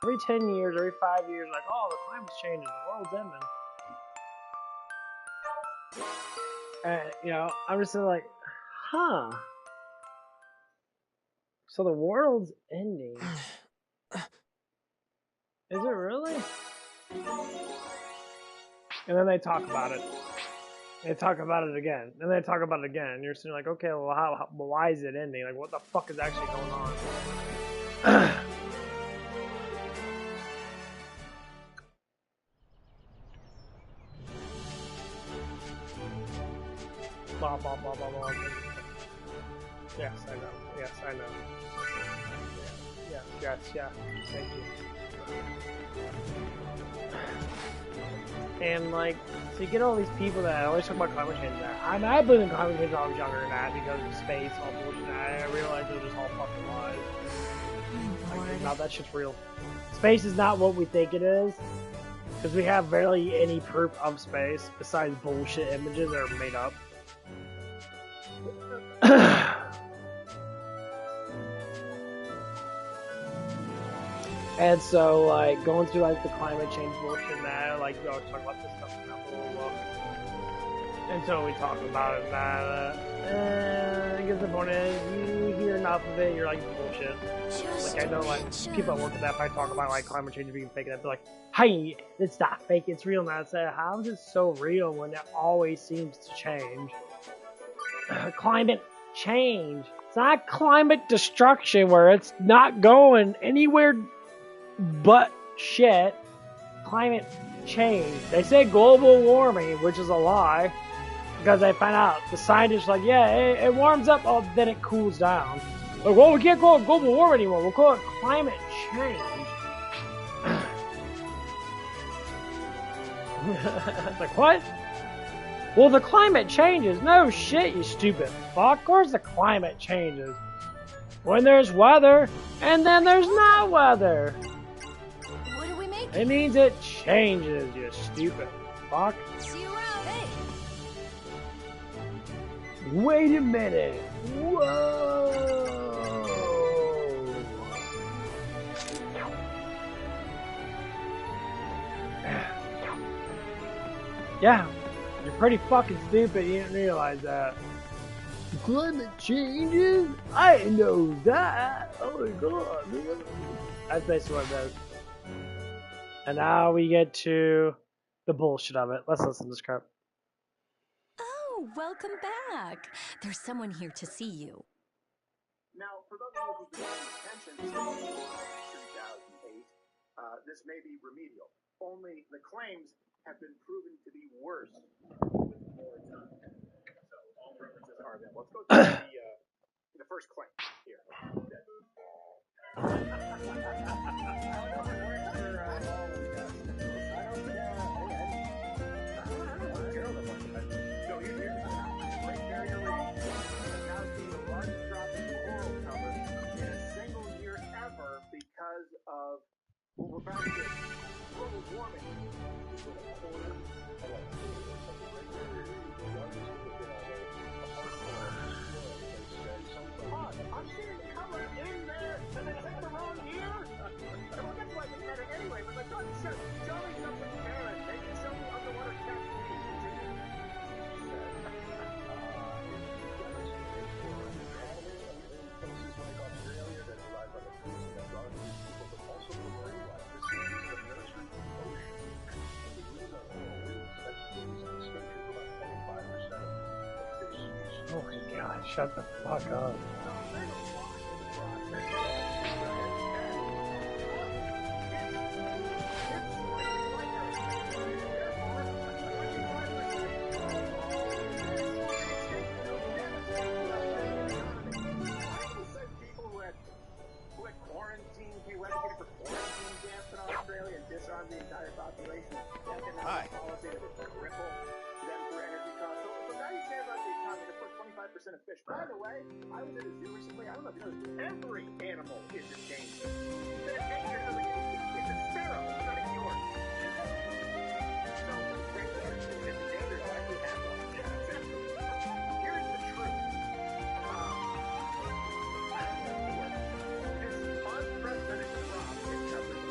every 10 years, every 5 years, like, oh, the climate's changing, the world's ending. And, you know, I'm just like, huh. So the world's ending. Is it really? And then they talk about it. They talk about it again. And they talk about it again. And you're sitting like, okay, well, why is it ending? Like, what the fuck is actually going on? Blah, blah, blah, blah, blah. Yes, I know. Yes, I know. Yes, yeah. Thank you. And like, so you get all these people that always talk about climate change. I believe in climate change when I was younger than that because of space, all bullshit. I realized it was just all fucking lies. Like, now that shit's real. Space is not what we think it is, because we have barely any proof of space besides bullshit images that are made up. And so, like, going through, like, the climate change bullshit now, like, we always talk about this stuff and that, blah, blah, blah. And so we talk about it and that, I guess the point is, you hear enough of it, you're like, bullshit. Like, I know, like, people that work at that, if I talk about, like, climate change being fake, they're like, hey, it's not fake, it's real. And I say, how is it so real when it always seems to change? Climate change. It's not climate destruction where it's not going anywhere but shit. Climate change. They say global warming, which is a lie, because they find out the scientists are like, yeah, it warms up, oh, then it cools down. Like, well, we can't call it global warming anymore. We'll call it climate change. It's like, what? Well, the climate changes. No shit, you stupid fuck. Of course the climate changes. When there's weather, and then there's not weather. What are we making? It means it changes, you stupid fuck. See you around, hey! Wait a minute. Whoa. Yeah, you're pretty fucking stupid. You didn't realize that. Climate changes? I didn't know that. Oh my god, man. That's basically what it does. And now we get to the bullshit of it. Let's listen to this crap. Oh, welcome back. There's someone here to see you. Now, for those of you who've been paying attention since 2008, this may be remedial. Only the claims have been proven to be worse with more time. So all references are there. Let's go to the first claim here. Because of what we're about to get, global warming with a quarter of I'm seeing color in there, and they said the wrong year. Well, that's why it doesn't matter anyway, but I thought it said, show me something Karen. They can show me underwater cascades. Oh my god, shut the fuck up. Hi. Of fish. By the way, I was in a zoo recently. I don't know if you know, every animal is endangered. It's a sparrow. It's not even yours. So, it's endangered. I actually have one. Here's the truth. This unprecedented crop in coverage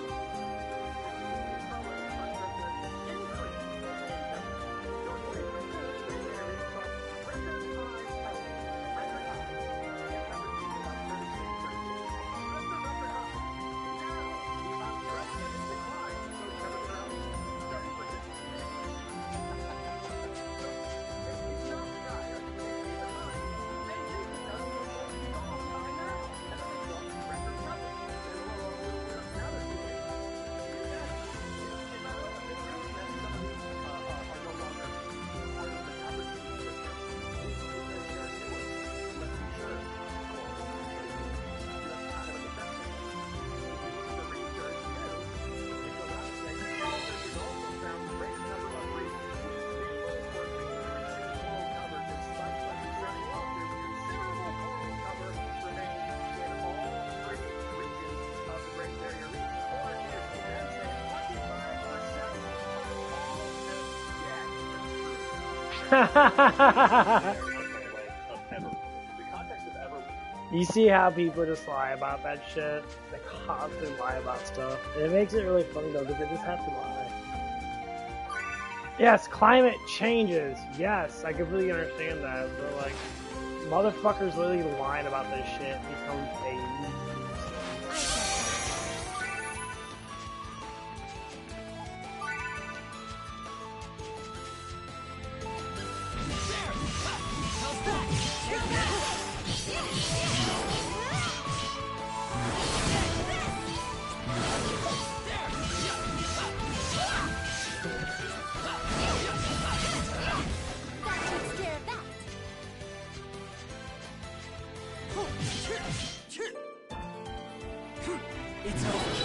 You see how people just lie about that shit? They constantly lie about stuff. It makes it really funny though, because they just have to lie. Yes, climate changes. Yes, I completely understand that. But like, motherfuckers literally lying about this shit becomes a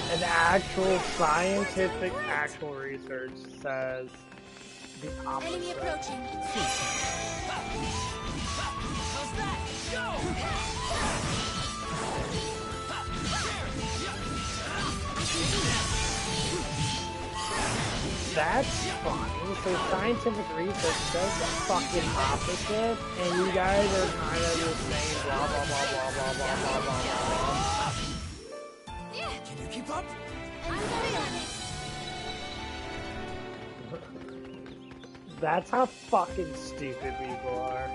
an actual scientific actual research says the opposite. Enemy approaching. That's funny. So scientific research says the fucking opposite, and you guys are kind of just saying blah blah blah blah blah blah blah blah blah. Can you keep up? I'm feeling it. That's how fucking stupid people are.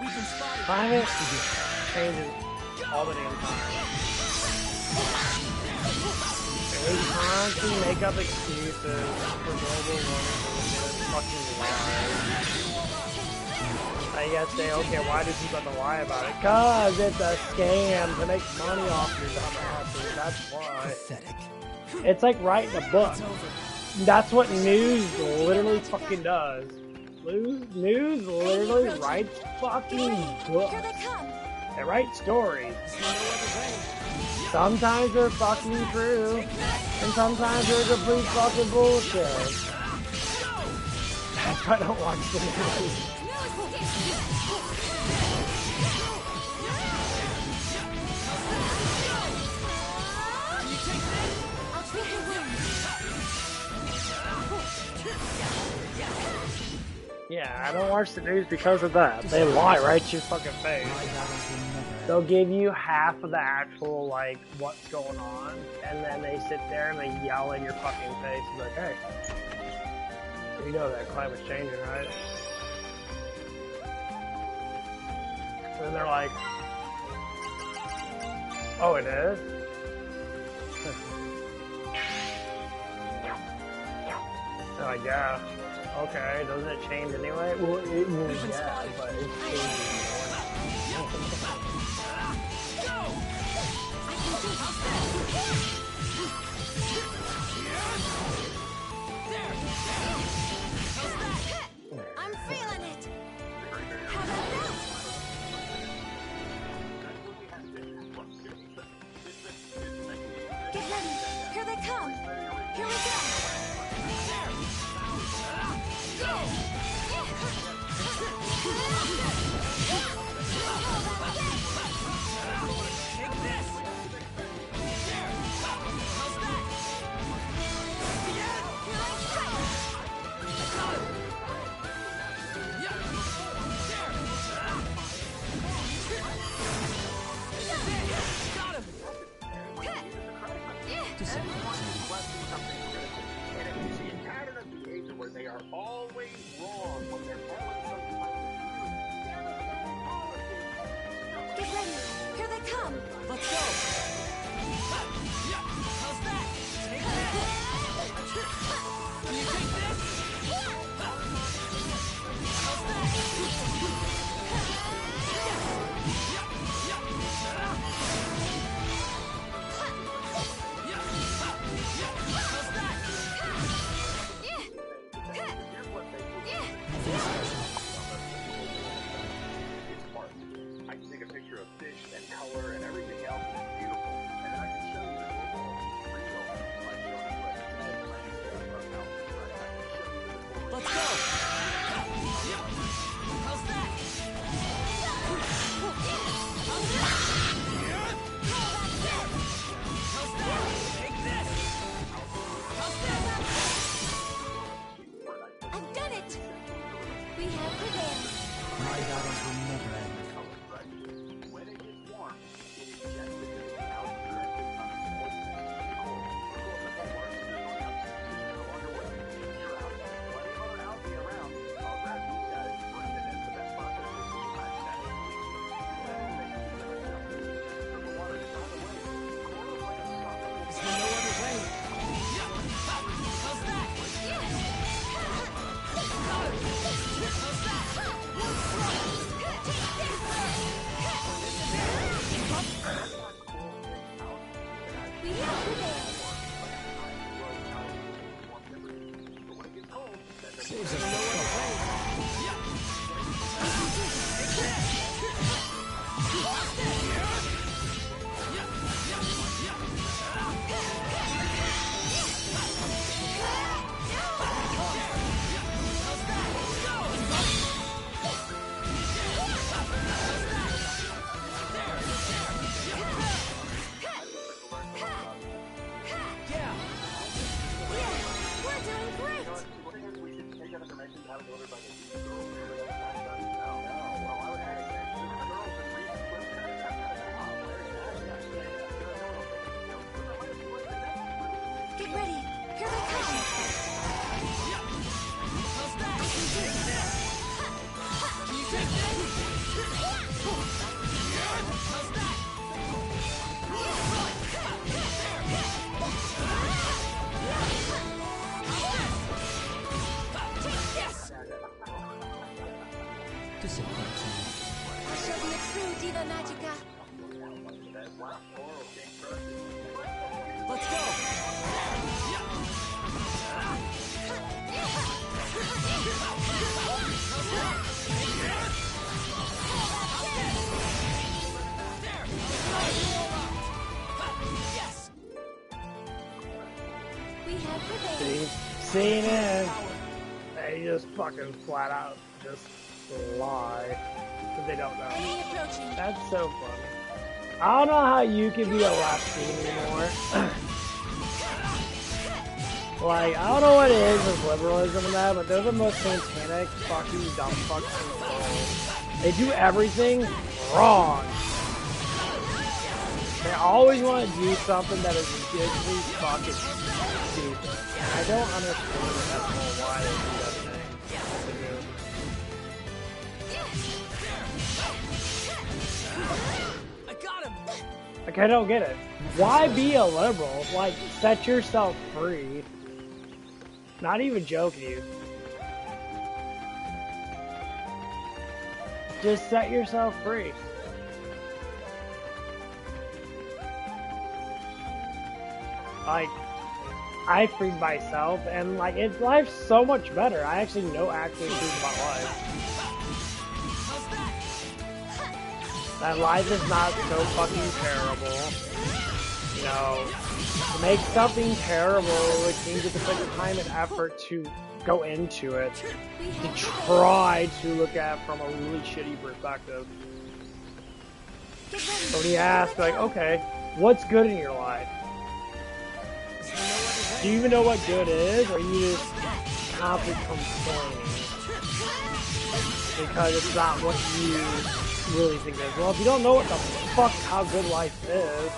We can spot it. Climate changes all the damn time. And we constantly make up excuses for global warming bullshit. Fucking lies. I guess say, okay, why do people have to lie about it? Cause it's a scam to make money off your dumb asses. That's why. Pathetic. It's like writing a book. That's what news literally fucking does. News literally writes fucking books. Here they come. They write stories. Sometimes they're fucking true, and sometimes they're complete fucking bullshit. That's why I don't watch the news. I'll treat your wounds. Yeah, I don't watch the news because of that. They lie right to your fucking face. They'll give you half of the actual, like, what's going on, and then they sit there and they yell in your fucking face and be like, hey, you know that climate's changing, right? And then they're like, oh, it is? They're like, yeah. Okay, doesn't it change anyway? Well, it will, yeah, but it's changing I'm feeling it. How about that? Get ready. Here they come. Here we go. Take this. How's that? Got him. And if you see a pattern of behavior where they are always wrong when they're Get ready. Here they come. Let's go. How's that? Take this. Can you take this? How's that? I can take a picture of fish and color and everything else, and it's beautiful. And then I can show you that overall real, like, We have prevailed. My battles will never end. When it gets warm, it ejects into the atmosphere and becomes poisonous. Cool. Of course, the whole world is going up. It's no longer working. You're out. Plenty of other algae around. I'll grab these guys, bring them into that process. The water is on the way. Coral's like a sucker. Is there no other way? How's that? We have prevailed. Seems there's no other way. We're doing great. We should take that information to have it delivered by the girl. Well, I would add it. Girls and reasons for Get ready. Here they come. How's that? Can you take this? How's that? Yes! Disappointing. I shall be a true Diva Magica. Let's go! Yes! We have prevailed. Seen it. They just fucking flat out just lie. Because they don't know. Enemy approaching. That's so funny. I don't know how you can be a lefty anymore. Like, I don't know what it is with liberalism and that, but they're the most satanic fucking dumb fucks in the world. They do everything wrong. They always want to do something that is ridiculously fucking stupid. I don't understand at all why they do that thing. I got him! Like, I don't get it. Why be a liberal? Like, set yourself free. Not even joking you. Just set yourself free. Like, I freed myself, and like, life's so much better. I actually know actual truth about life. That life is not so fucking terrible. You know, to make something terrible, it means you have to put your time and effort to go into it, to try to look at it from a really shitty perspective. So when you ask, like, okay, what's good in your life? Do you even know what good is, or are you just constantly complaining? Because it's not what you really think it is. Well, if you don't know what the fuck how good life is,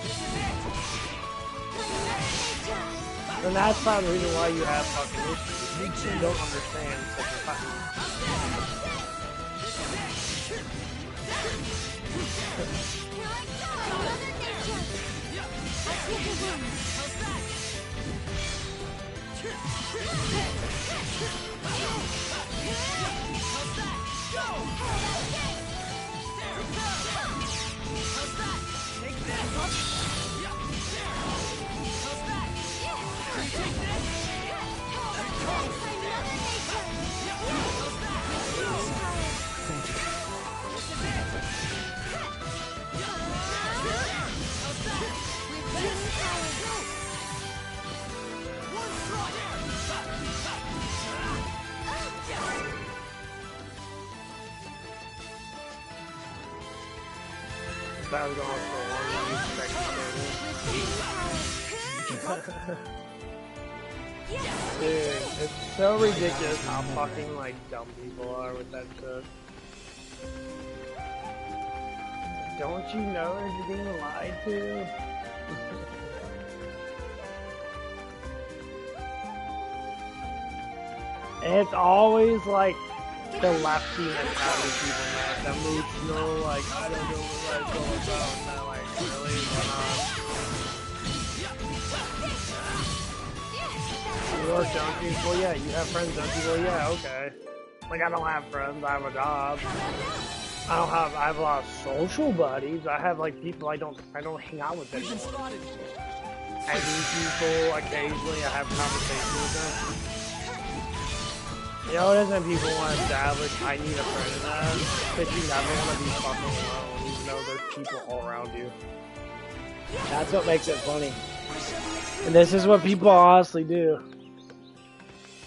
then that's not the reason why you have fucking issues. You don't understand such a fact. That was going for a long Dude, it's so ridiculous how fucking like dumb people are with that shit. Don't you know that you're being lied to? And it's always like the lefty mentality people, man. The emotional, like, I don't know what life's all about. And they're like, really? Why not? You work, don't you? Well, yeah, you have friends, don't you? Well, yeah, okay. Like, I don't have friends, I have a job. I have a lot of social buddies. I have, like, people I don't hang out with anymore. I meet people occasionally, I have conversations with them. You know, it isn't people want to establish, I need a friend in that, but you never want to be fucking alone, even though there's people all around you. That's what makes it funny. And this is what people honestly do.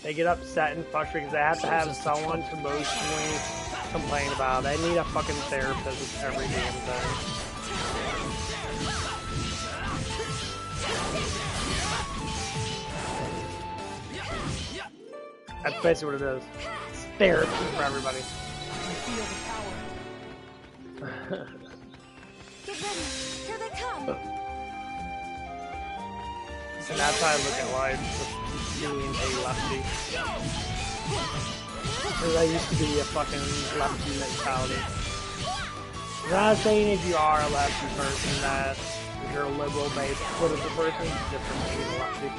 They get upset and frustrated because they have to have someone to emotionally complain about. They need a fucking therapist with every damn thing. That's basically what it is. It's therapy for everybody. Get ready. Here they come. And that's how I look at life, just being a lefty. Because I used to be a fucking lefty mentality. I'm not saying if you are a lefty person that you're a liberal-based political person, it's different than being a lefty.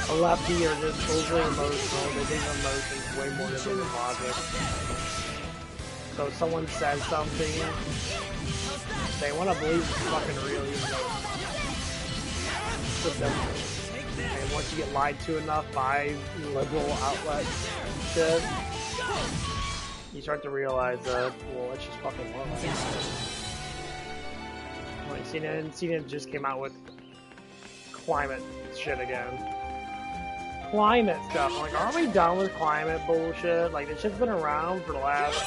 A lefty are just overly emotional, they think emotions way more than they logic. So if someone says something, they want to believe it's fucking real, even though it's them. And once you get lied to enough by liberal outlets and shit, you start to realize that, well, it's just fucking wrong. Like, CNN just came out with climate shit again. Climate stuff. I'm like, are we done with climate bullshit? Like, this shit's been around for the last,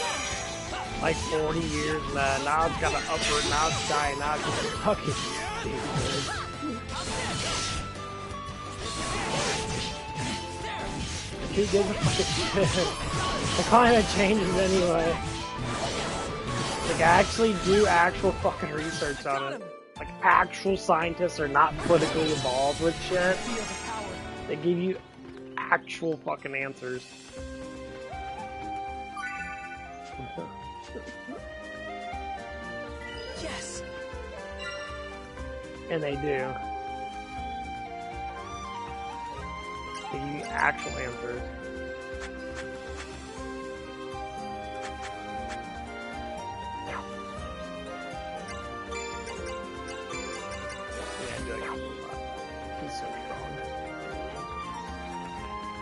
like, 40 years, man. Now it's got an upward, now it's dying, now it's just fucking stupid. Who gives a fucking shit? The climate changes anyway. Like, actually do actual fucking research on it. Like, actual scientists are not politically involved with shit. They give you actual fucking answers. Yes. And they do. They give you actual answers. He's so strong.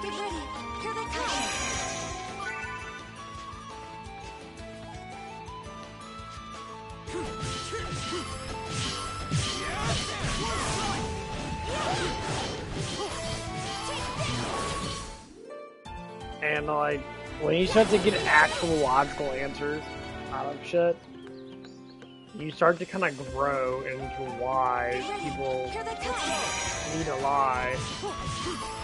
Get ready. Here they come. And like, when you start to get actual logical answers out of shit, you start to kind of grow into why people need to lie.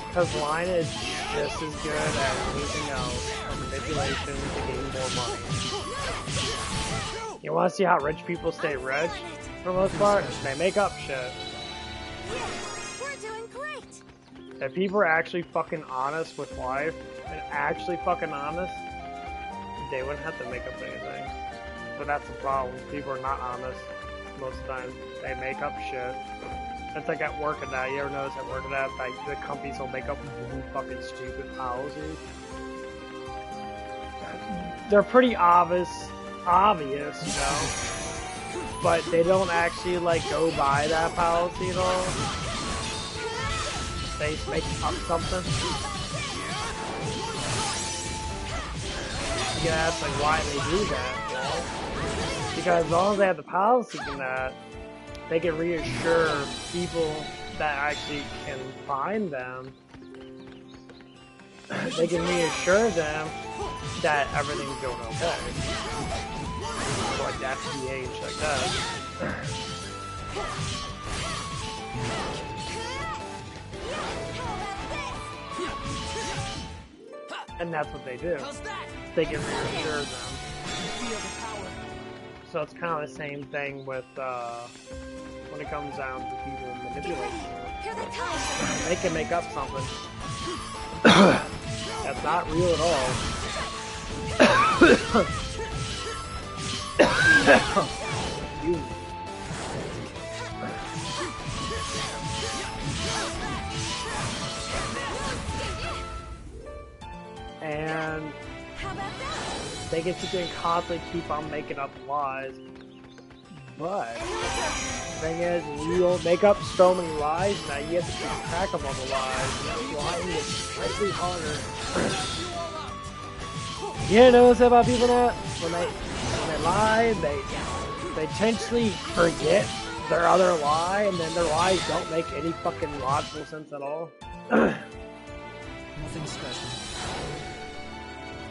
Because lying is just as good as anything else for manipulation to gain more money. You want to see how rich people stay rich? For the most part, they make up shit. We're doing great. If people are actually fucking honest with life, and actually fucking honest, they wouldn't have to make up anything. But that's the problem. People are not honest most of the time. They make up shit. It's like at work and that. You ever notice at work and that, like, the companies will make up really fucking stupid policies? They're pretty obvious, you know? But they don't actually, like, go by that policy at all. They just make up something. You can ask, like, why they do that, you know? Because as long as they have the policy in that, they can reassure people that actually can find them. They can reassure them that everything's going okay. Like the FDA and shit like that. And that's what they do. How's that? They can reassure them. Feel the power. So it's kind of the same thing with when it comes down to people manipulating you. Here they come. They can make up something that's not real at all. Excuse me. And How about that? they get to constantly keep on making up lies. But the thing is, you don't make up so many lies, now you have to keep track of all the lies, and that's lying is slightly harder. You notice about people that when they lie, they intentionally forget their other lie, and then their lies don't make any fucking logical sense at all. Nothing special.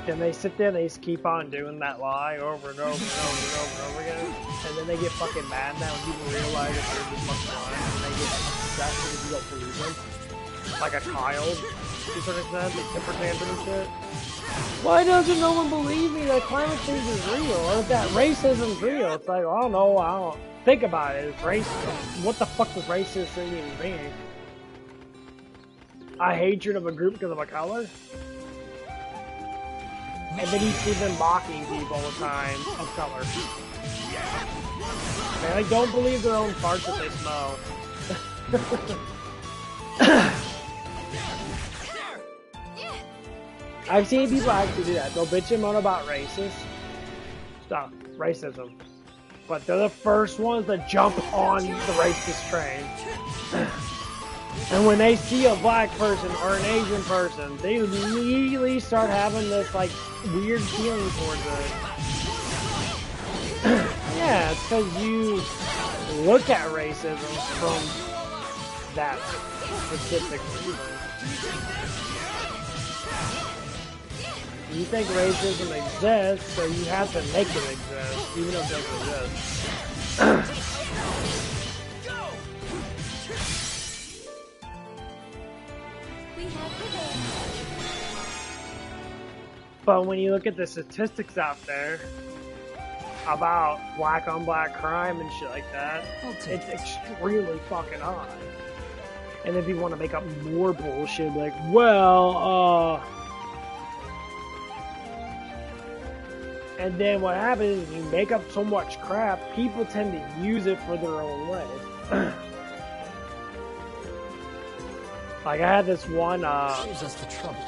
Then they sit there and they just keep on doing that lie over and over and over and over and over again. And then they get fucking mad now when people realize that they're just fucking lying. And they get upset because you don't believe them. Like a child, to a certain extent. They temper tantrum and shit. Why doesn't no one believe me that climate change is real? Or that racism's real? It's like, I don't know, I don't think about it. It's racism. What the fuck does racism even mean? A hatred of a group because of a color? And then you see them mocking people all the time of color. They like, don't believe their own farts that they smell. I've seen people actually do that. They'll bitch and moan about racism. But they're the first ones that jump on the racist train. And when they see a black person or an Asian person, they immediately start having this like weird feeling towards it. Yeah, it's because you look at racism from that specific reason. You think racism exists, so you have to make it exist, even if it doesn't exist. But when you look at the statistics out there about black on black crime and shit like that, it's extremely fucking high. And then people want to make up more bullshit like, well, and then what happens is you make up so much crap, people tend to use it for their own way. Like I had this one, saves us the trouble.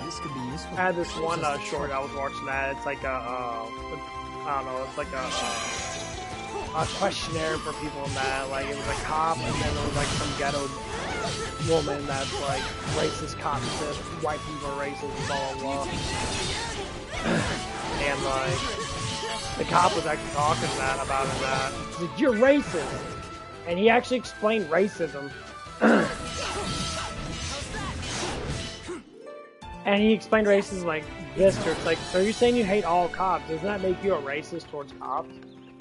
This could be useful. I had this one short I was watching that. It's like I don't know, it's like a questionnaire for people in that. Like it was a cop, and then there was like some ghetto woman that's like racist cop shit, white people are racist, blah blah blah. And like the cop was actually talking to that about it. That he's like, you're racist, and he actually explained racism. And he explained racism like this to her. It's like, so you're saying you hate all cops. Doesn't that make you a racist towards cops?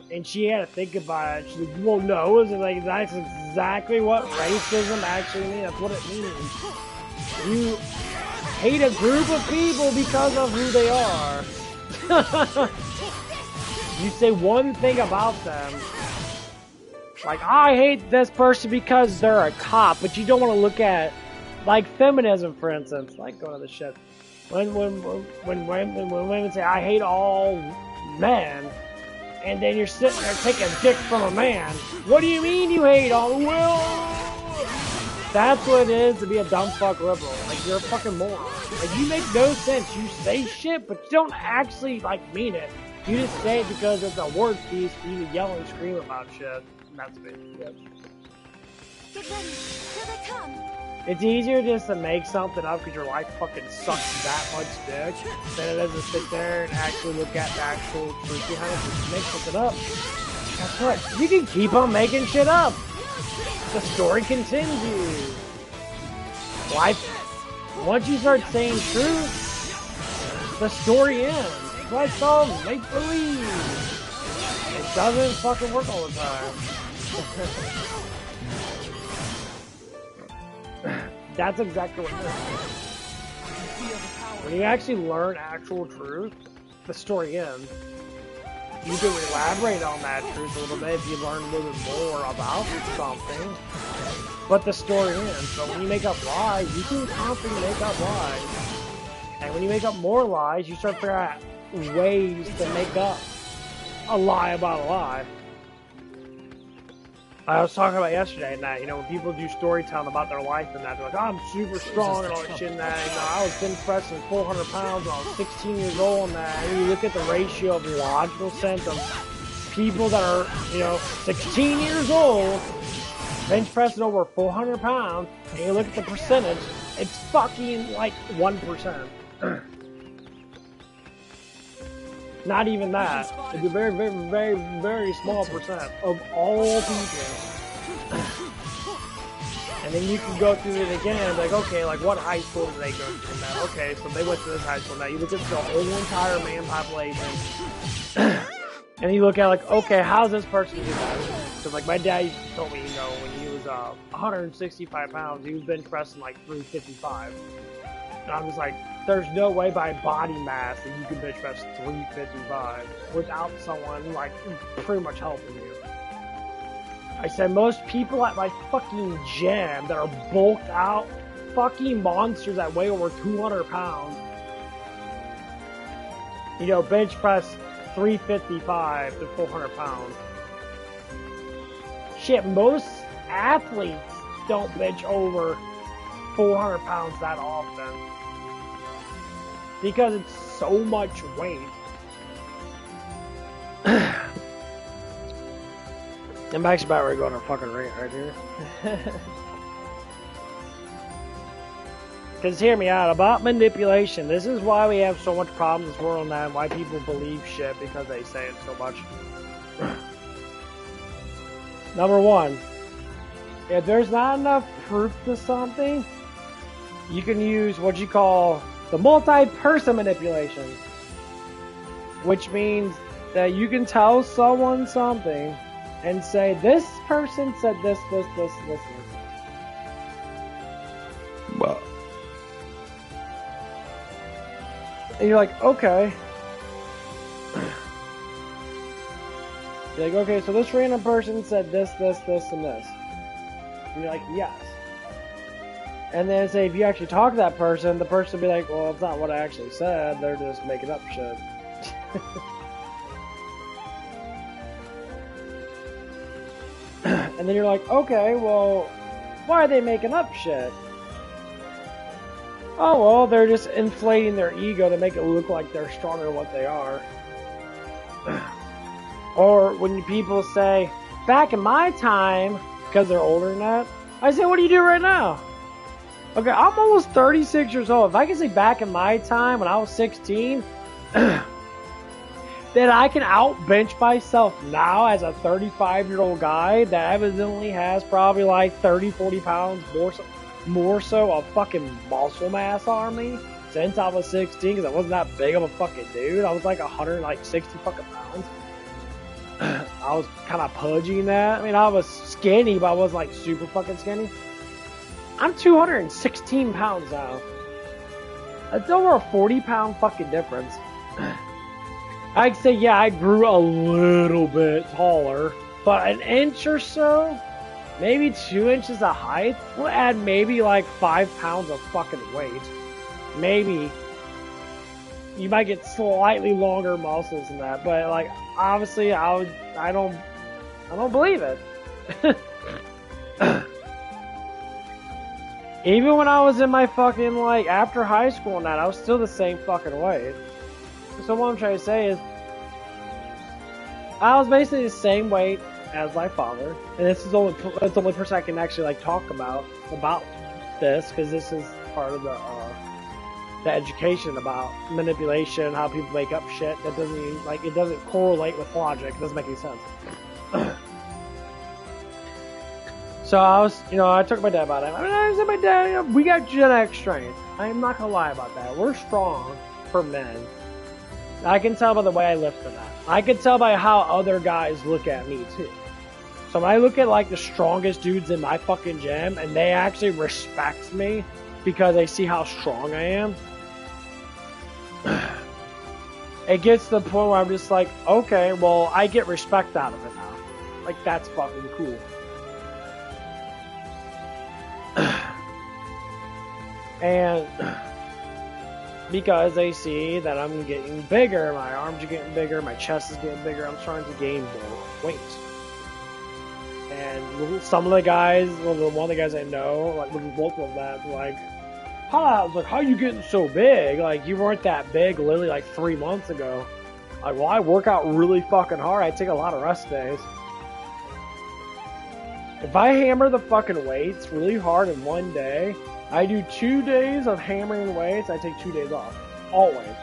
And she had to think about it. She's like, well, no. It's like, that's exactly what racism actually means. That's what it means. You hate a group of people because of who they are. You say one thing about them. Like, I hate this person because they're a cop. But you don't want to look at like feminism, for instance, like going to the shit. When women say, I hate all men, and then you're sitting there taking a dick from a man, what do you mean you hate all? Well, that's what it is to be a dumb fuck liberal. Like, you're a fucking moron. Like, you make no sense. You say shit, but you don't actually, like, mean it. You just say it because it's a word piece for you to yell and scream about shit. And that's it. Yep. Get ready. Here they come. It's easier just to make something up because your life fucking sucks that much dick than it is to sit there and actually look at the actual truth behind it. Just make something up. Guess what? You can keep on making shit up. The story continues. Life, once you start saying truth, the story ends. That's all make believe. It doesn't fucking work all the time. That's exactly what it is. when you actually learn actual truth, the story ends. You can elaborate on that truth a little bit if you learn a little bit more about something. But the story ends. So when you make up lies, you can constantly make up lies. And when you make up more lies, you start figuring out ways to make up a lie about a lie. I was talking about yesterday and that, you know, when people do storytelling about their life and that, they're like, oh, I'm super strong and all that shit and that, you know, I was bench pressing 400 pounds when I was 16 years old and that, and you look at the ratio of logical sense of people that are, you know, 16 years old, bench pressing over 400 pounds, and you look at the percentage, it's fucking like 1%. Not even that. It's a very, very, very, very small percent of all people. And then you can go through it again, like, okay, like what high school did they go to? And that, okay, so they went to this high school. Now you look at the whole entire man population, and you look at like, okay, how's this person do that? Because like my dad used to tell me, you know, when he was 165 pounds, he was bench pressing like 355. And I'm just like, there's no way by body mass that you can bench press 355 without someone like pretty much helping you. I said most people at my fucking gym that are bulked out fucking monsters that weigh over 200 pounds, you know, bench press 355 to 400 pounds. Shit, most athletes don't bench over 400 pounds that often. Because it's so much weight. I'm actually about ready to go on a fucking rant right here. Because hear me out, about manipulation. This is why we have so much problems in this world now, and why people believe shit because they say it so much. Number one, if there's not enough proof to something, you can use what you call the multi-person manipulation, which means that you can tell someone something and say, this person said this. Well, and you're like, okay. You're like, okay, so this random person said this, and this. And you're like, yes. And then say if you actually talk to that person, the person will be like, well, it's not what I actually said, they're just making up shit. And then you're like, okay, well, why are they making up shit? Oh, well, they're just inflating their ego to make it look like they're stronger than what they are. Or when people say, back in my time, because they're older than that, I say, what do you do right now? Okay, I'm almost 36 years old. If I can say back in my time when I was 16, then I can outbench myself now as a 35-year-old guy that evidently has probably like 30, 40 pounds more so of fucking muscle mass on me since I was 16, because I wasn't that big of a fucking dude. I was like 160 fucking pounds. I was kind of pudgy in that. I mean, I was skinny, but I wasn't like super fucking skinny. I'm 216 pounds now. That's over a 40-pound fucking difference. I'd say, yeah, I grew a little bit taller, but an inch or so, maybe 2 inches of height, will add maybe like 5 pounds of fucking weight. Maybe. You might get slightly longer muscles than that, but like, obviously, I don't believe it. Even when I was in my fucking, like, after high school and that, I was still the same fucking weight. So what I'm trying to say is, I was basically the same weight as my father, and this is that's the only person I can actually, like, talk about this, because this is part of the education about manipulation, how people make up shit that doesn't even, like, it doesn't correlate with logic, it doesn't make any sense. So I was, you know, I talked to my dad about it. I mean, I said, my dad, you know, we got genetic strength. I am not gonna lie about that. We're strong for men. I can tell by the way I lift for that. I can tell by how other guys look at me too. So when I look at like the strongest dudes in my fucking gym and they actually respect me because they see how strong I am, it gets to the point where I'm just like, okay, well, I get respect out of it now. Like, that's fucking cool. And because they see that I'm getting bigger, my arms are getting bigger, my chest is getting bigger, I'm starting to gain more weight. And some of the guys, well, one of the guys I know, like, both of them, like, I was like, how are you getting so big? Like, you weren't that big literally like 3 months ago. Like, well, I work out really fucking hard. I take a lot of rest days. If I hammer the fucking weights really hard in one day, I do 2 days of hammering weights, I take 2 days off. Always.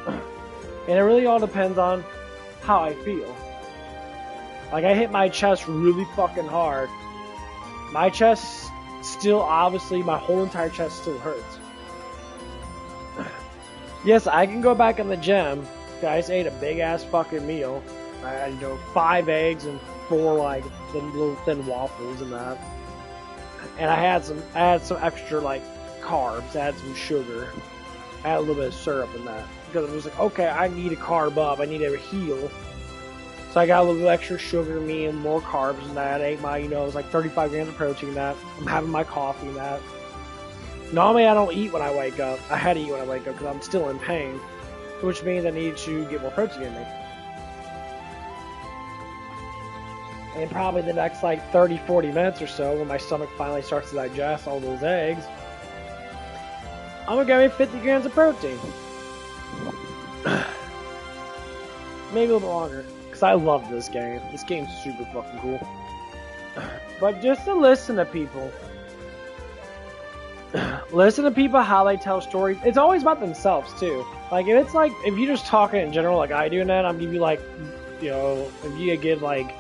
And it really all depends on how I feel. Like, I hit my chest really fucking hard. My chest still, obviously, my whole entire chest still hurts. Yes, I can go back in the gym. I just ate a big ass fucking meal. I had, 5 eggs and 4 like little thin waffles and that. And I had some extra like carbs. I had some sugar. I had a little bit of syrup in that because it was like, okay, I need a carb up. I need to heal. So I got a little extra sugar in me and more carbs in that. I ate my, it was like 35 grams of protein in that. I'm having my coffee in that. Normally I don't eat when I wake up. I had to eat when I wake up because I'm still in pain, which means I need to get more protein in me. And probably the next like 30-40 minutes or so, when my stomach finally starts to digest all those eggs, I'm gonna get me 50 grams of protein. Maybe a little bit longer. I love this game. This game's super fucking cool. But just to listen to people. Listen to people how they tell stories. It's always about themselves too. Like if you just talk in general like I do, and then I'm giving you like, if you give like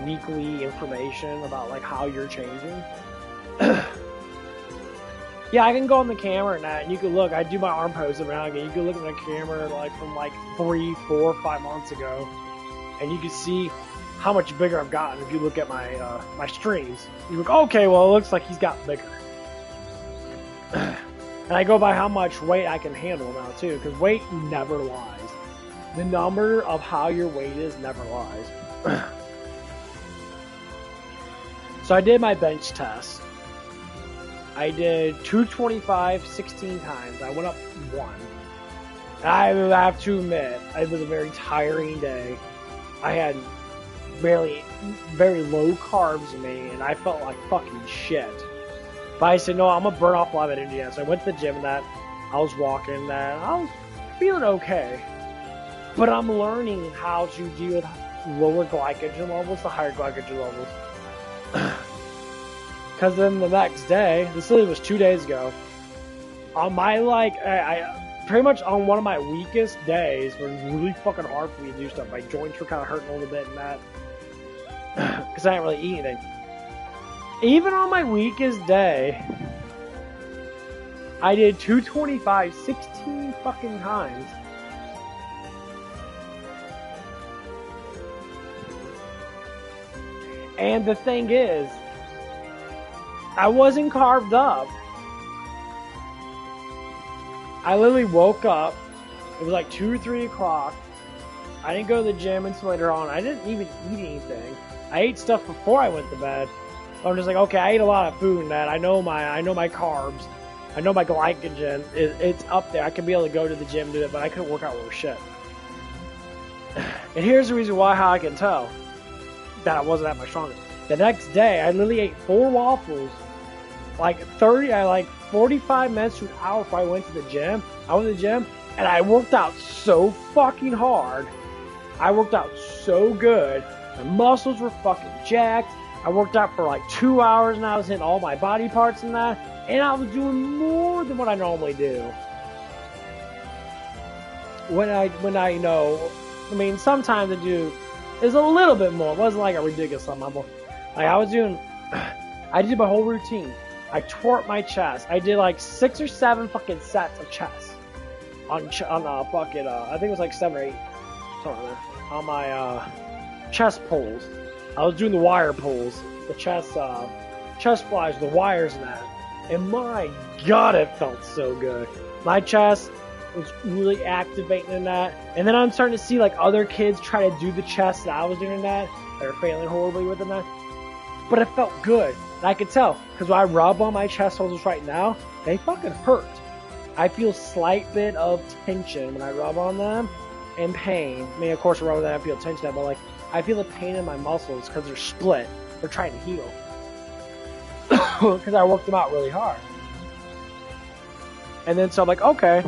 weekly information about like how you're changing. Yeah, I can go on the camera and that, and you can look. I do my arm pose around again. You can look at the camera like from like 3, 4, 5 months ago, and you can see how much bigger I've gotten. If you look at my my streams, you look, okay, well, it looks like he's got bigger. And I go by how much weight I can handle now too, because weight never lies. The number of how your weight is never lies. So I did my bench test. I did 225 16 times. I went up 1. I have to admit, it was a very tiring day. I had very low carbs in me, and I felt like fucking shit. But I said, no, I'm gonna burn off a lot of energy. So I went to the gym and that. I was walking that. I was feeling okay. But I'm learning how to deal with lower glycogen levels to higher glycogen levels. Because then the next day, this literally was 2 days ago, on my, I pretty much on one of my weakest days, where it was really fucking hard for me to do stuff. My joints were kind of hurting a little bit and that, because I didn't really eat anything. Even on my weakest day, I did 225 16 fucking times. And the thing is, I wasn't carved up. I literally woke up. It was like 2 or 3 o'clock. I didn't go to the gym until later on. I didn't even eat anything. I ate stuff before I went to bed. I'm just like, okay, I ate a lot of food and that. I know my carbs. I know my glycogen. It's up there. I can be able to go to the gym and do it, but I couldn't work out worth shit. And here's the reason why, how I can tell that I wasn't at my strongest. The next day, I literally ate 4 waffles. Like 45 minutes to an hour before I went to the gym. I went to the gym and I worked out so fucking hard. I worked out so good. My muscles were fucking jacked. I worked out for like 2 hours and I was hitting all my body parts and that. And I was doing more than what I normally do. When I sometimes I do is a little bit more. It wasn't like a ridiculous amount. Like I did my whole routine. I tore my chest. I did like 6 or 7 fucking sets of chest on fucking I think it was like 7 or 8. Something like that. On my chest pulls. I was doing the wire pulls, the chest flies, the wires and that. And my God, it felt so good. My chest was really activating in that. And then I'm starting to see like other kids try to do the chest that I was doing in that. They're failing horribly with that. But it felt good. And I could tell. Because when I rub on my chest muscles right now, they fucking hurt. I feel slight bit of tension when I rub on them. And pain. I mean, of course, rubbing that I feel tension, but like, I feel the pain in my muscles because they're split. They're trying to heal. Because I worked them out really hard. And then so I'm like, okay.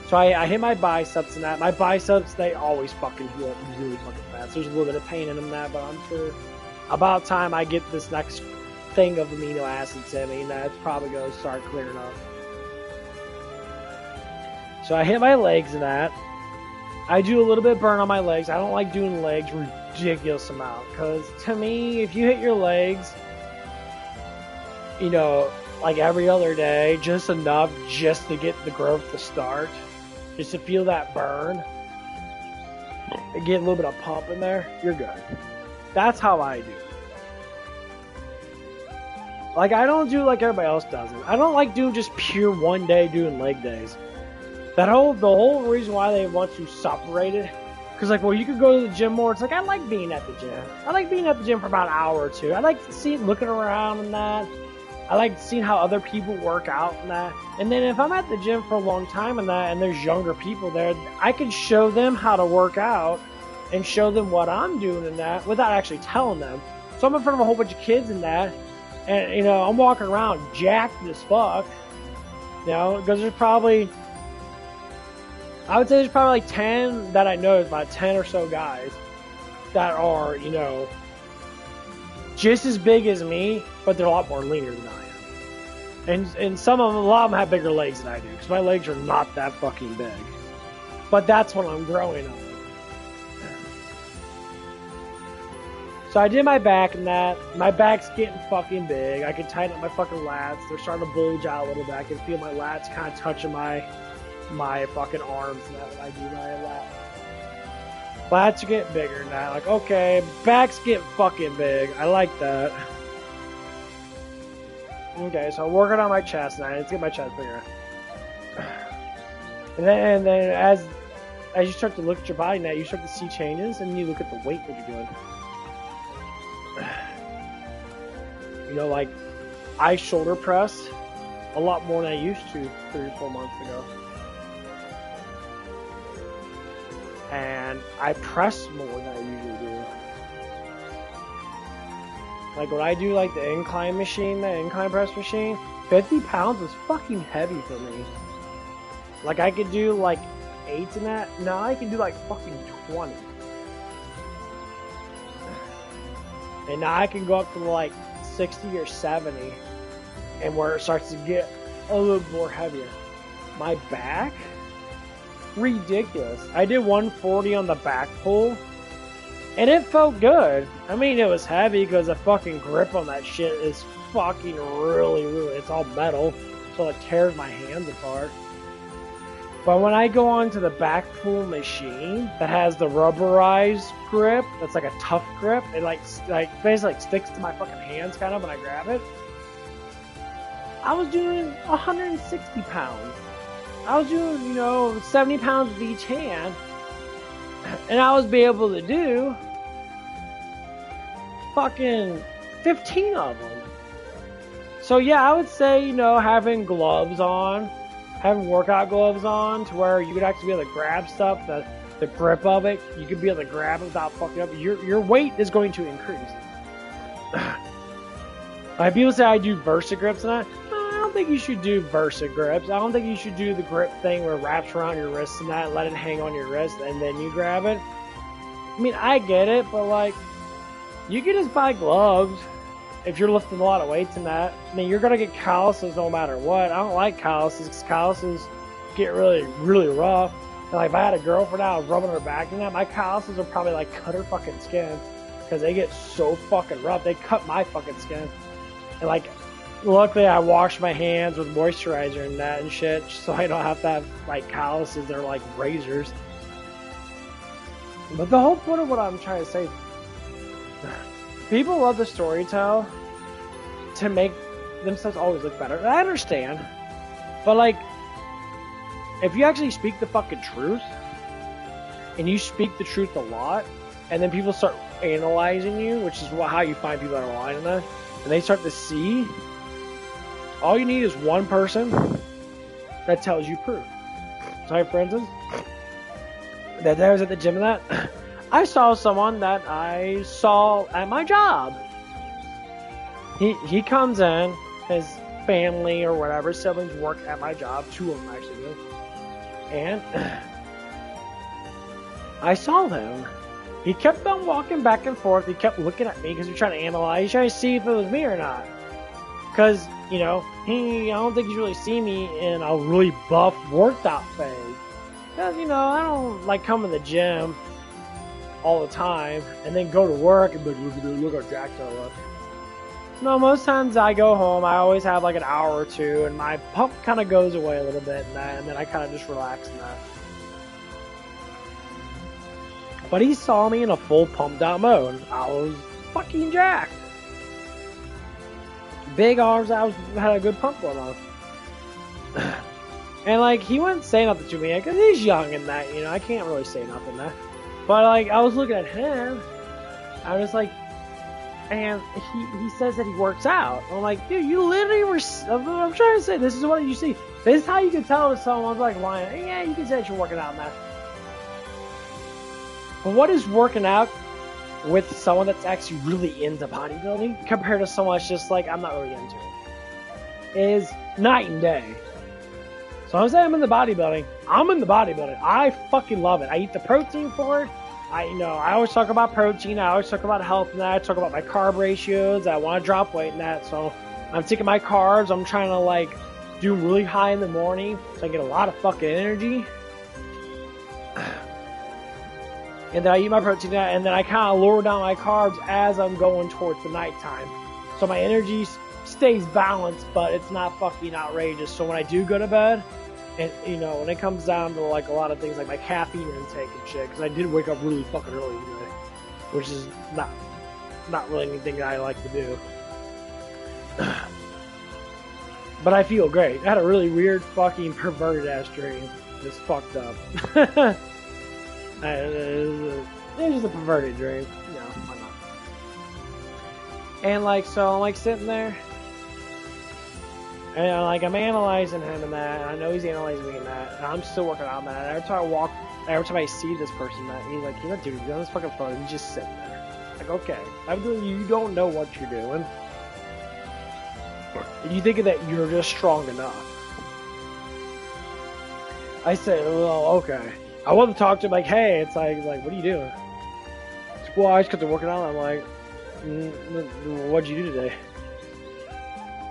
So I hit my biceps and that. My biceps, they always fucking heal up really fucking fast. There's a little bit of pain in them that, but I'm sure about time I get this next thing of amino acids in me, that's probably going to start clearing up. So I hit my legs and that. I do a little bit of burn on my legs. I don't like doing legs ridiculous amount. Because to me, if you hit your legs, you know, like every other day, just enough just to get the growth to start. Just to feel that burn. And get a little bit of pump in there, you're good. That's how I do. Like, I don't do like everybody else does it. I don't like doing just pure one day doing leg days. The whole reason why they want to separate it, because like, well, you could go to the gym more. It's like, I like being at the gym. I like being at the gym for about an hour or two. I like looking around and that. I like seeing how other people work out and that. And then if I'm at the gym for a long time and that, and there's younger people there, I can show them how to work out and show them what I'm doing in that without actually telling them. So I'm in front of a whole bunch of kids in that, and you know, I'm walking around jacked as fuck. You know, because there's probably, I would say there's probably like 10 that I know, about 10 or so guys that are, you know, just as big as me, but they're a lot more leaner than I am. And some of them, a lot of them have bigger legs than I do, because my legs are not that fucking big. But that's what I'm growing on. So I did my back and that. My back's getting fucking big. I can tighten up my fucking lats. They're starting to bulge out a little bit. I can feel my lats kind of touching my fucking arms and that when I do my lats. Lats are getting bigger and that. Like, okay, back's getting fucking big. I like that. Okay, so I'm working on my chest now. Let's get my chest bigger. And then as you start to look at your body now, you start to see changes, and you look at the weight that you're doing. You know, like, I shoulder press a lot more than I used to 3 or 4 months ago. And I press more than I usually do. Like, when I do, like, the incline press machine, 50 pounds is fucking heavy for me. Like, I could do, like, 8 in that. Now I can do, like, fucking 20. And now I can go up to, like, 60 or 70. And where it starts to get a little more heavier. My back? Ridiculous. I did 140 on the back pull. And it felt good. I mean, it was heavy because the fucking grip on that shit is fucking really, it's all metal. So it tears my hands apart. But when I go onto the back pull machine that has the rubberized grip, that's like a tough grip, it like basically sticks to my fucking hands kind of when I grab it. I was doing 160 pounds. I was doing, you know, 70 pounds with each hand. And I was be able to do fucking 15 of them. So yeah, I would say, you know, having gloves on, having workout gloves on to where you could actually be able to grab stuff, the grip of it, you could be able to grab it without fucking up. Your weight is going to increase. Like, people say I do Versa grips and that. I don't think you should do Versa grips. I don't think you should do the grip thing where it wraps around your wrist and that, let it hang on your wrist and then you grab it. I mean, I get it, but like, you can just buy gloves if you're lifting a lot of weights and that. I mean, you're gonna get calluses no matter what. I don't like calluses because calluses get really, really rough. And like, if I had a girlfriend out, I was rubbing her back and that, my calluses would probably like cut her fucking skin because they get so fucking rough. They cut my fucking skin. And like, luckily I wash my hands with moisturizer and that and shit, so I don't have to have like calluses that are like razors. But the whole point of what I'm trying to say, people love the storytell to make themselves always look better. And I understand, but like, if you actually speak the fucking truth, and you speak the truth a lot, and then people start analyzing you, which is how you find people that are lying in that, and they start to see, all you need is one person that tells you proof. So, for instance, that I was at the gym and that, I saw someone that I saw at my job. He comes in, his family or whatever, siblings work at my job, 2 of them actually do, and I saw him. He kept on walking back and forth. He kept looking at me because he's trying to analyze. He's trying to see if it was me or not. Because, you know, I don't think he's really seen me in a really buff worked out phase. Because, you know, I don't like come to the gym all the time and then go to work and be like, look how jacked I look. No, most times I go home, I always have like an hour or two and my pump kind of goes away a little bit and then I kind of just relax in that. But he saw me in a full pumped out mode. I was fucking jacked. Big arms, had a good pump going on. And like, he wouldn't say nothing to me because he's young and that, you know, I can't really say nothing there. But like, I was looking at him, I was like, and he says that he works out. I'm like, dude, you literally were, I'm trying to say, this is what you see. This is how you can tell if someone's like lying. Yeah, you can say that you're working out in that. But what is working out with someone that's actually really into bodybuilding compared to someone that's just like, I'm not really into it, is night and day. So I'm saying I'm in the bodybuilding. I'm in the bodybuilding. I fucking love it. I eat the protein for it. I always talk about protein. I always talk about health and that. I talk about my carb ratios. I want to drop weight and that. So I'm taking my carbs. I'm trying to like do really high in the morning so I get a lot of fucking energy. And then I eat my protein, and then I kind of lower down my carbs as I'm going towards the nighttime. So my energy stays balanced, but it's not fucking outrageous. So when I do go to bed, and you know, when it comes down to like a lot of things like my caffeine intake and shit, because I did wake up really fucking early today, which is not really anything I like to do. But I feel great. I had a really weird fucking perverted ass dream. It's fucked up. It was just a perverted dream. You know, why not? And like, so I'm like sitting there, and like I'm analyzing him and that, and I know he's analyzing me and that, and I'm still working on that. And every time I see this person, that he's like, you know, dude, you're on this fucking phone, he's just sitting there. Like, okay, you don't know what you're doing. You think that you're just strong enough. I said, well, okay. I want to talk to him like, hey, it's like, what are you doing? It's like, well, I just got to working out. I'm like, what'd you do today?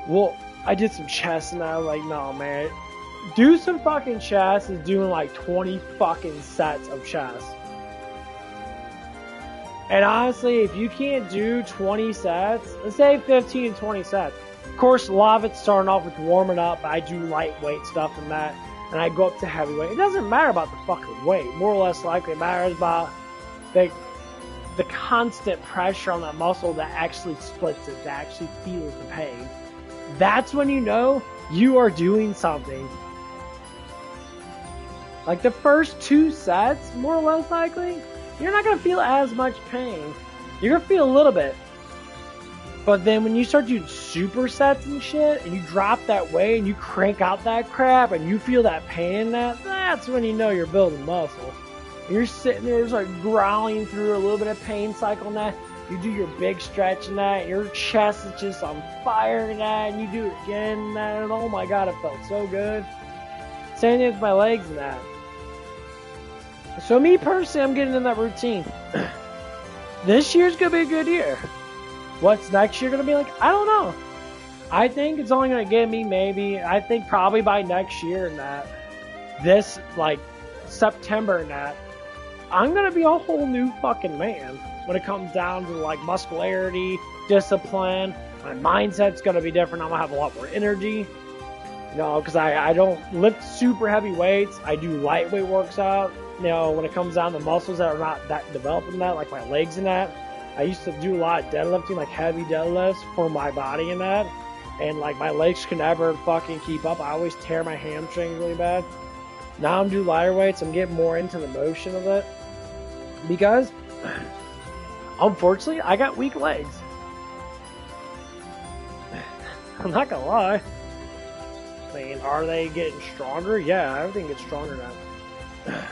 Well, I did some chest, and I was like, no, man. Do some fucking chest is doing like 20 fucking sets of chest. And honestly, if you can't do 20 sets, let's say 15 to 20 sets. Of course, a lot of it's starting off with warming up. I do lightweight stuff and that. And I go up to heavyweight. It doesn't matter about the fucking weight. More or less likely it matters about the constant pressure on that muscle that actually splits it, that actually feels the pain. That's when you know you are doing something. Like the first 2 sets, more or less likely, you're not going to feel as much pain. You're going to feel a little bit. But then when you start doing supersets and shit, and you drop that weight, and you crank out that crap, and you feel that pain in that's when you know you're building muscle. You're sitting there just like growling through a little bit of pain cycle and that. You do your big stretch and that, your chest is just on fire and that, and you do it again and that, and oh my god, it felt so good. Same thing with my legs and that. So me personally, I'm getting in that routine. This year's gonna be a good year. What's next year gonna be like? I don't know. I think it's only gonna get me I think probably by next year and that. This, like, September and that. I'm gonna be a whole new fucking man when it comes down to, like, muscularity, discipline. My mindset's gonna be different. I'm gonna have a lot more energy. You know, because I don't lift super heavy weights. I do lightweight works out. You know, when it comes down to muscles that are not that developed in that, like my legs and that. I used to do a lot of deadlifting, like heavy deadlifts for my body and that. And like my legs could never fucking keep up. I always tear my hamstrings really bad. Now I'm doing lighter weights. I'm getting more into the motion of it. Because, unfortunately, I got weak legs. I'm not gonna lie. I mean, are they getting stronger? Yeah, everything gets stronger now.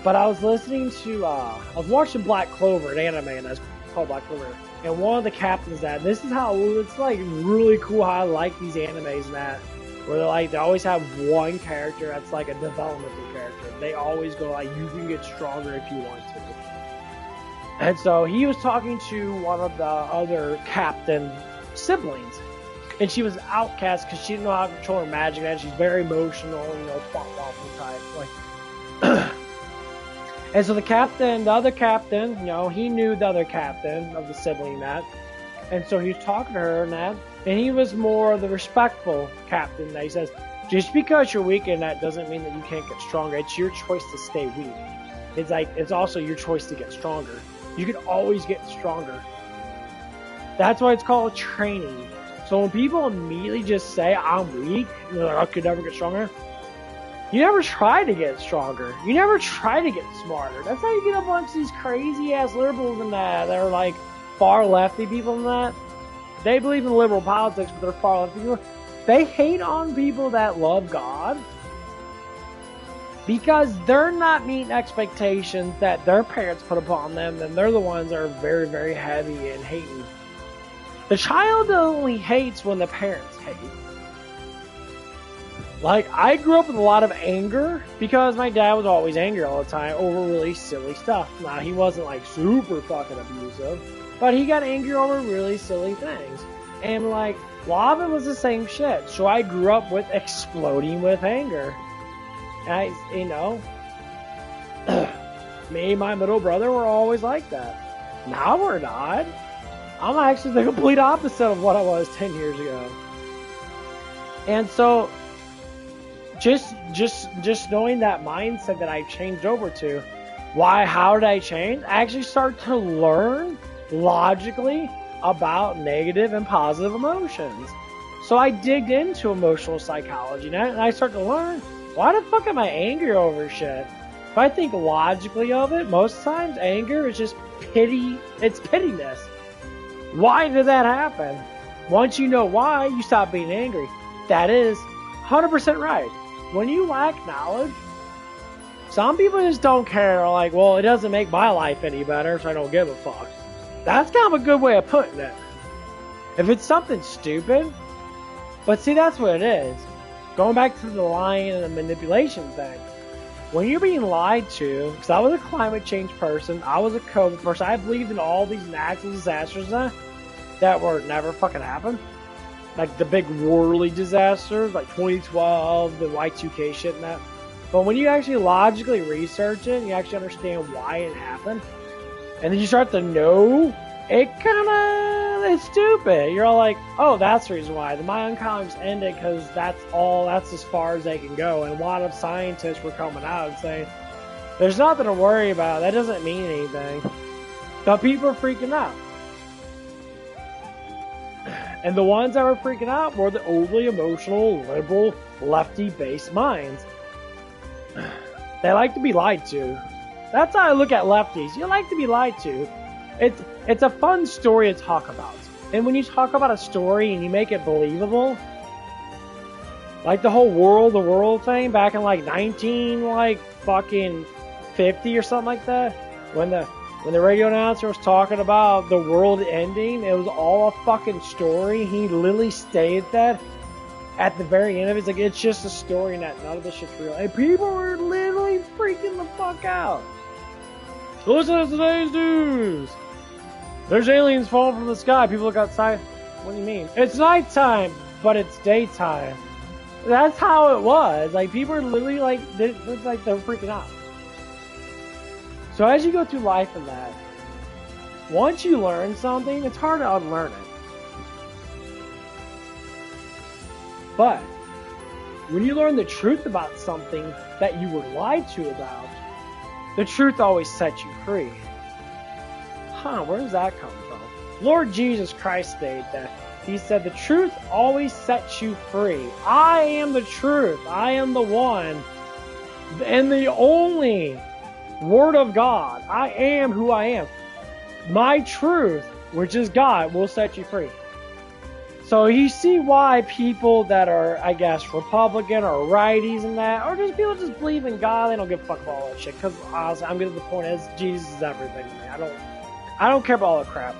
But I was listening to, I was watching Black Clover, an anime, and that's called Black Clover. And one of the captains that, this is how, it's like really cool how I like these animes and that, where they're like, they always have one character that's like a developmental character. They always go like, you can get stronger if you want to. And so he was talking to one of the other captain siblings. And she was outcast because she didn't know how to control her magic, and she's very emotional, you know, waffle type. Like, and so the other captain, you know, he knew the other captain of the sibling that, and so he was talking to her and that, and he was more the respectful captain that he says, just because you're weak in that doesn't mean that you can't get stronger. It's your choice to stay weak. It's like, it's also your choice to get stronger. You can always get stronger. That's why it's called training. So when people immediately just say, I'm weak, and they're like, I could never get stronger, you never try to get stronger. You never try to get smarter. That's how you get a bunch of these crazy-ass liberals and that are like far lefty people and that. They believe in liberal politics, but they're far lefty people. They hate on people that love God because they're not meeting expectations that their parents put upon them, and they're the ones that are very, very heavy and hating. The child only hates when the parents hate. Like, I grew up with a lot of anger because my dad was always angry all the time over really silly stuff. Now, he wasn't like super fucking abusive, but he got angry over really silly things. And like, a lot of it was the same shit. So I grew up with exploding with anger. And you know, me and my middle brother were always like that. Now we're not. I'm actually the complete opposite of what I was 10 years ago. And so, just knowing that mindset that I changed over to, how did I change? I actually started to learn logically about negative and positive emotions. So I digged into emotional psychology and I started to learn, why the fuck am I angry over shit? If I think logically of it, most times anger is just pity. It's pittiness. Why did that happen? Once you know why, you stop being angry. That is 100% right. When you lack knowledge, some people just don't care. They're like, well, it doesn't make my life any better, so I don't give a fuck. That's kind of a good way of putting it. If it's something stupid, but see, that's what it is. Going back to the lying and the manipulation thing. When you're being lied to, because I was a climate change person, I was a COVID person, I believed in all these natural disasters that were never fucking happened. Like the big worldly disasters, like 2012, the Y2K shit and that. But when you actually logically research it, and you actually understand why it happened, and then you start to know, it's stupid. You're all like, oh, that's the reason why. The Mayan calendars ended because that's as far as they can go. And a lot of scientists were coming out and saying, there's nothing to worry about. That doesn't mean anything. But people are freaking out. And the ones that were freaking out were the overly emotional, liberal, lefty-based minds. They like to be lied to. That's how I look at lefties. You like to be lied to. It's a fun story to talk about. And when you talk about a story and you make it believable, like the whole the world thing back in like 50 or something like that, when the radio announcer was talking about the world ending, it was all a fucking story. He literally stated that at the very end of it. It's like, it's just a story and that none of this shit's real. And people were literally freaking the fuck out. So listen to today's news. There's aliens falling from the sky. People look outside. What do you mean? It's nighttime, but it's daytime. That's how it was. Like, people are literally like, they're freaking out. So as you go through life and that, once you learn something, it's hard to unlearn it. But when you learn the truth about something that you were lied to about, the truth always sets you free. Where does that come from? Lord Jesus Christ stated that. He said, the truth always sets you free. I am the truth. I am the one And the only word of God, I am who I am. My truth, which is God, will set you free. So you see why people that are, I guess, Republican or righties and that, or just people just believe in God, they don't give a fuck about all that shit. Because honestly, I'm getting to the point is Jesus is everything to me. I don't care about all that crap.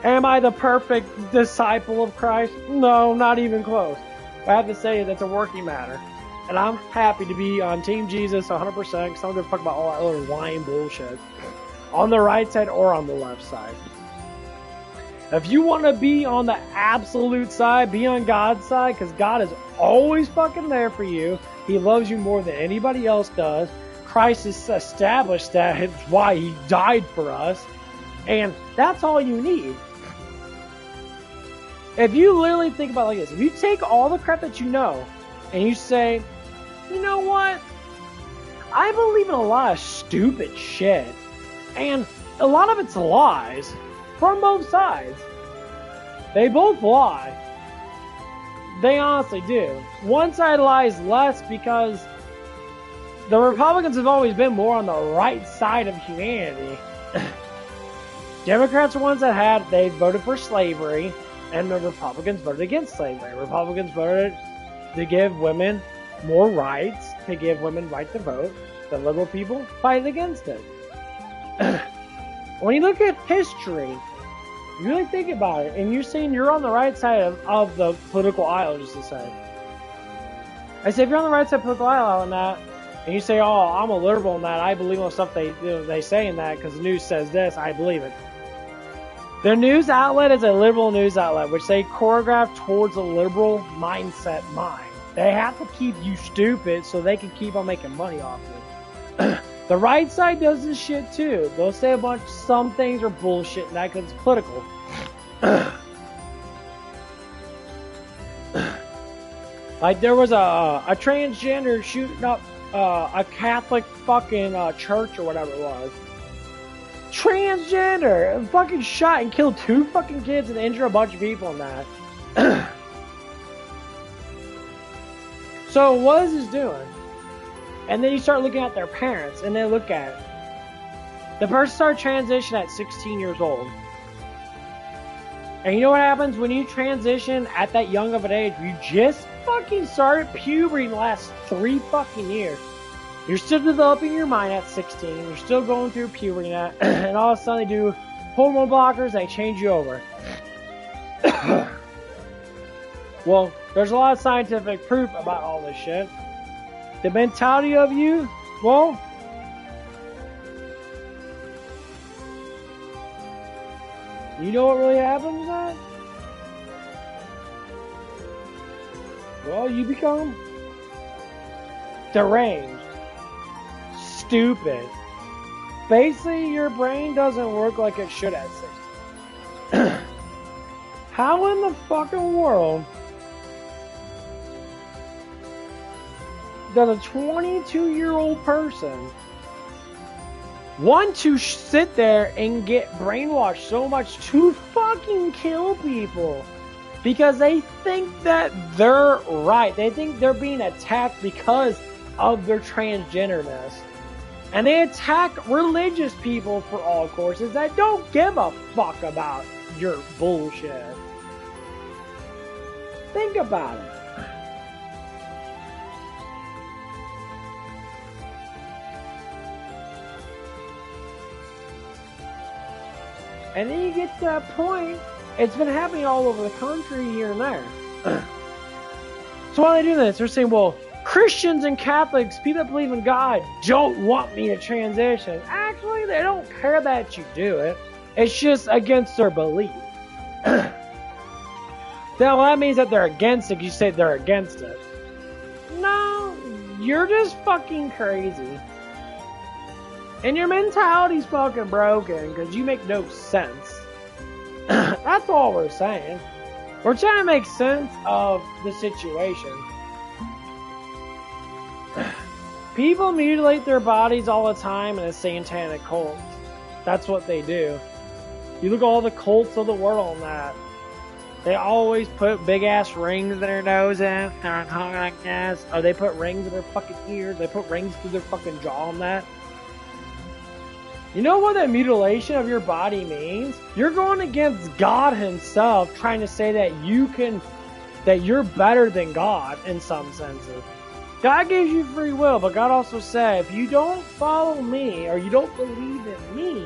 Am I the perfect disciple of Christ? No, not even close. I have to say that's a working matter. And I'm happy to be on Team Jesus 100% because I don't give a fuck about all that other lying bullshit. On the right side or on the left side. If you want to be on the absolute side, be on God's side, because God is always fucking there for you. He loves you more than anybody else does. Christ has established that. It's why he died for us. And that's all you need. If you literally think about it like this, if you take all the crap that you know, and you say, you know what? I believe in a lot of stupid shit. And a lot of it's lies. From both sides. They both lie. They honestly do. One side lies less because the Republicans have always been more on the right side of humanity. Democrats are ones that they voted for slavery, and the Republicans voted against slavery. Republicans voted to give women more rights, to give women right to vote. The liberal people fight against it. When you look at history, you really think about it, and you're saying you're on the right side of the political aisle, just to say. I say if you're on the right side of the political aisle on that, and you say, oh, I'm a liberal in that, I believe on stuff they say in that, because the news says this, I believe it. The news outlet is a liberal news outlet, which they choreograph towards a liberal mindset mind. They have to keep you stupid so they can keep on making money off you. The right side does this shit too. They'll say some things are bullshit and that because it's political. Like there was a transgender shooting up a Catholic fucking church or whatever it was. Transgender! Fucking shot and killed 2 fucking kids and injured a bunch of people in that. So what is this doing? And then you start looking at their parents, and they look at it. The person started transition at 16 years old. And you know what happens when you transition at that young of an age? You just fucking started puberty in the last 3 fucking years. You're still developing your mind at 16. You're still going through puberty and all of a sudden they do hormone blockers, they change you over. Well, there's a lot of scientific proof about all this shit. The mentality of you, well, you know what really happens with that? Well, you become deranged, stupid. Basically, your brain doesn't work like it should at 16. How in the fucking world does a 22-year-old person want to sit there and get brainwashed so much to fucking kill people? Because they think that they're right. They think they're being attacked because of their transgenderness. And they attack religious people for all courses that don't give a fuck about your bullshit. Think about it. And then you get to that point, it's been happening all over the country here and there. So why are they doing this? They're saying, well, Christians and Catholics, people that believe in God, don't want me to transition. Actually, they don't care that you do it. It's just against their belief. Now, that means that they're against it. You say they're against it. No, you're just fucking crazy. And your mentality's fucking broken because you make no sense. That's all we're saying. We're trying to make sense of the situation. People mutilate their bodies all the time in a satanic cult. That's what they do. You look at all the cults of the world on that. They always put big ass rings in their nose and talking like this. Or they put rings in their fucking ears. They put rings through their fucking jaw and that. You know what that mutilation of your body means? You're going against God himself, trying to say that you're better than God in some senses. God gives you free will, but God also said, if you don't follow me, or you don't believe in me,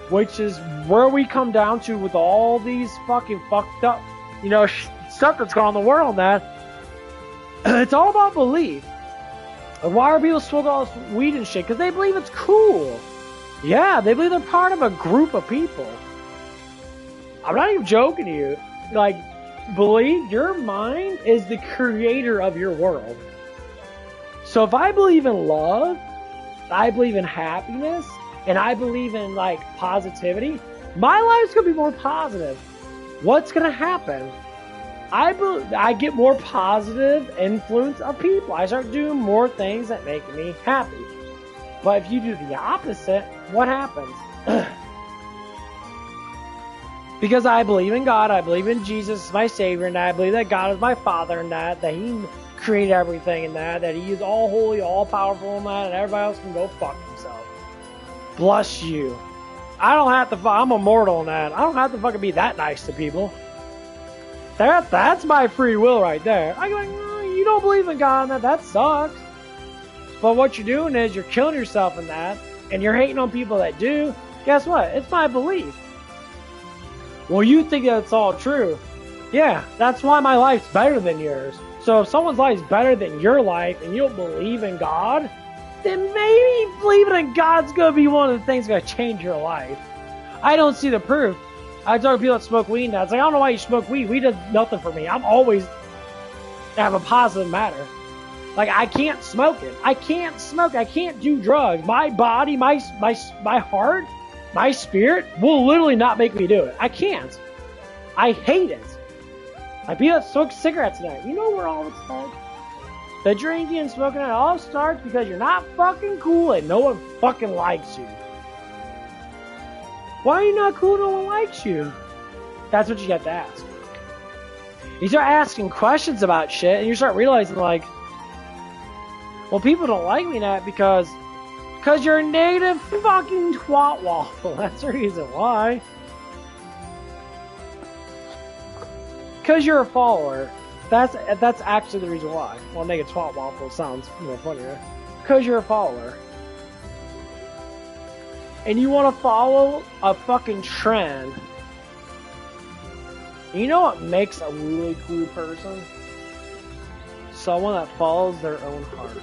which is where we come down to with all these fucking fucked up, stuff that's going on in the world, that it's all about belief. And why are people smoking all this weed and shit? Because they believe it's cool. Yeah, they believe they're part of a group of people. I'm not even joking to you. Like, believe your mind is the creator of your world. So if I believe in love, I believe in happiness, and I believe in, like, positivity, my life's going to be more positive. What's going to happen? I get more positive influence of people. I start doing more things that make me happy. But if you do the opposite, what happens? Because I believe in God, I believe in Jesus as my Savior, and I believe that God is my Father, and that He created everything, and that He is all holy, all powerful, and that, and everybody else can go fuck himself. Bless you. I don't have to. I'm immortal in that. I don't have to fucking be that nice to people. That's my free will right there. I go like, you don't believe in God, and that sucks. But what you're doing is you're killing yourself in that, and you're hating on people that do. Guess what? It's my belief. Well, you think that's all true. Yeah, that's why my life's better than yours. So if someone's life's better than your life, and you don't believe in God, then maybe believing in God's going to be one of the things that's going to change your life. I don't see the proof. I talk to people that smoke weed now. It's like, I don't know why you smoke weed. Weed does nothing for me. I'm always have a positive matter. Like, I can't smoke it. I can't smoke. I can't do drugs. My body, my heart, my spirit will literally not make me do it. I can't. I hate it. Like, people that smoke cigarettes now. You know where all it starts? The drinking and smoking, it all starts because you're not fucking cool and no one fucking likes you. Why are you not cool? No one likes you. That's what you have to ask. You start asking questions about shit, and you start realizing, like, well, people don't like me now because you're a native fucking twat waffle. That's the reason why. Because you're a follower. That's actually the reason why. Well, make a twat waffle sounds more funnier. Because you're a follower. And you want to follow a fucking trend. You know what makes a really cool person? Someone that follows their own heart.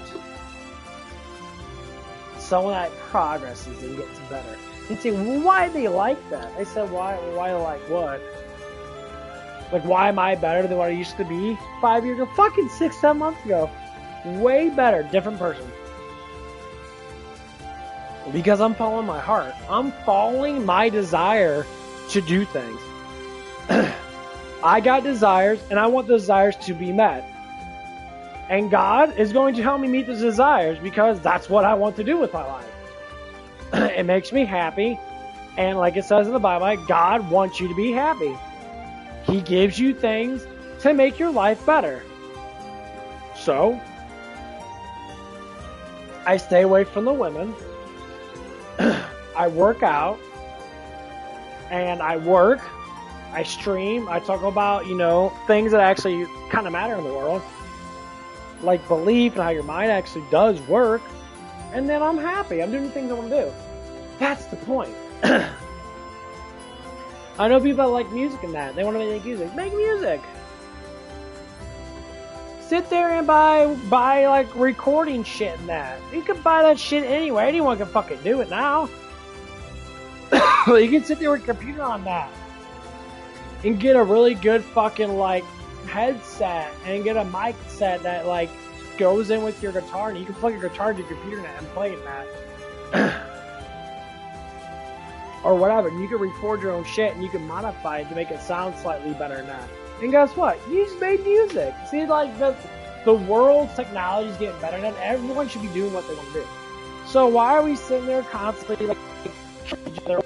Someone that progresses and gets better. You say, well, why do they like that? They said, why like what? Like, why am I better than what I used to be 5 years ago? Fucking 6-7 months ago. Way better. Different person. Because I'm following my heart. I'm following my desire to do things. I got desires, and I want those desires to be met. And God is going to help me meet those desires because that's what I want to do with my life. It makes me happy. And like it says in the Bible, God wants you to be happy. He gives you things to make your life better. So, I stay away from the women. I work out. And I work. I stream. I talk about, things that actually kind of matter in the world. Like belief and how your mind actually does work. And then I'm happy. I'm doing the things I want to do. That's the point. I know people that like music and that. They want to make music. Make music. Sit there and buy like recording shit and that. You can buy that shit anywhere. Anyone can fucking do it now. You can sit there with a computer on that. And get a really good fucking like headset and get a mic set that like goes in with your guitar, and you can plug your guitar to your computer and play in that. Or whatever. And you can record your own shit and you can modify it to make it sound slightly better than that. And guess what? You just made music. See, like the world's technology is getting better, and everyone should be doing what they want to do. So why are we sitting there constantly like each other?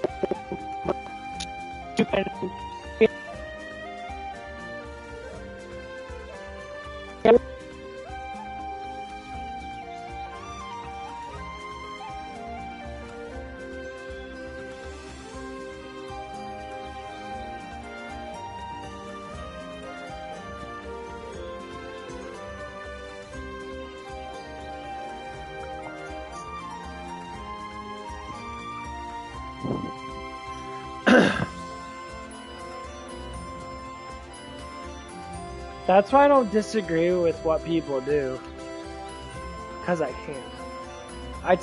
That's why I don't disagree with what people do. Because I can't.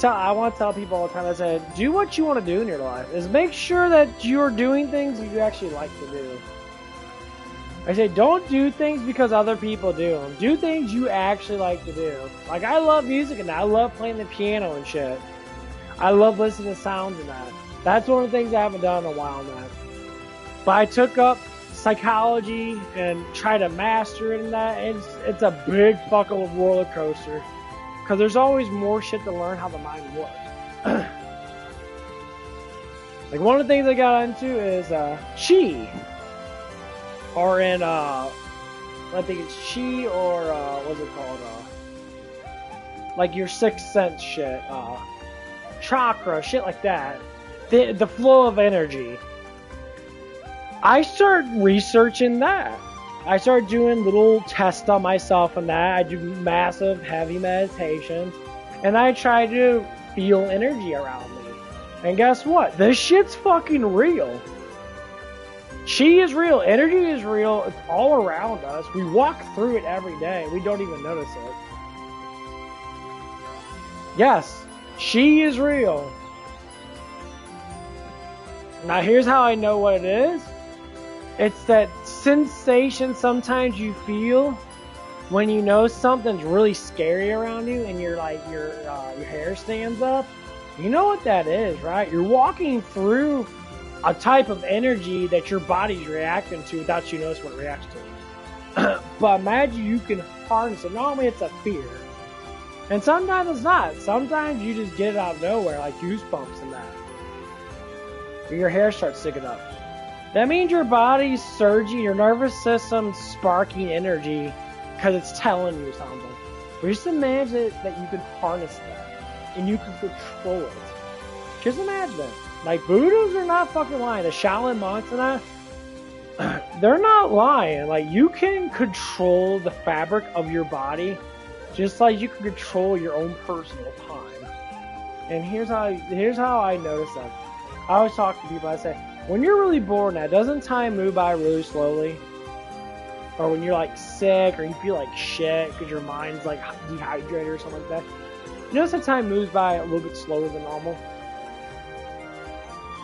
I want to tell people all the time, I say, do what you want to do in your life. Is make sure that you're doing things you actually like to do. I say, don't do things because other people do them. Do things you actually like to do. Like, I love music and I love playing the piano and shit. I love listening to sounds and that. That's one of the things I haven't done in a while now. But I took up psychology and tried to master it in that. It's a big fucking roller coaster. Because there's always more shit to learn how the mind works. Like, one of the things I got into is chi. Or in, I think it's chi or, what's it called? Like your sixth sense shit. Chakra, shit like that. The flow of energy. I started researching that. I started doing little tests on myself and that. I do massive, heavy meditations. And I try to feel energy around me. And guess what? This shit's fucking real. Chi is real. Energy is real. It's all around us. We walk through it every day. We don't even notice it. Yes, chi is real. Now here's how I know what it is. It's that sensation sometimes you feel when you know something's really scary around you and you're like your hair stands up. You know what that is, right? You're walking through a type of energy that your body's reacting to without you notice what it reacts to. But imagine you can harness it. Normally it's a fear. And sometimes it's not. Sometimes you just get it out of nowhere, like goosebumps and that. Or your hair starts sticking up. That means your body's surging, your nervous system's sparking energy because it's telling you something. But just imagine that you can harness that and you can control it. Just imagine it. Like, Buddhas are not fucking lying. The Shaolin monks and that, they're not lying. Like, you can control the fabric of your body just like you can control your own personal time. And here's how I notice that. I always talk to people, I say, when you're really bored now, doesn't time move by really slowly? Or when you're like sick or you feel like shit because your mind's like dehydrated or something like that. You notice that time moves by a little bit slower than normal?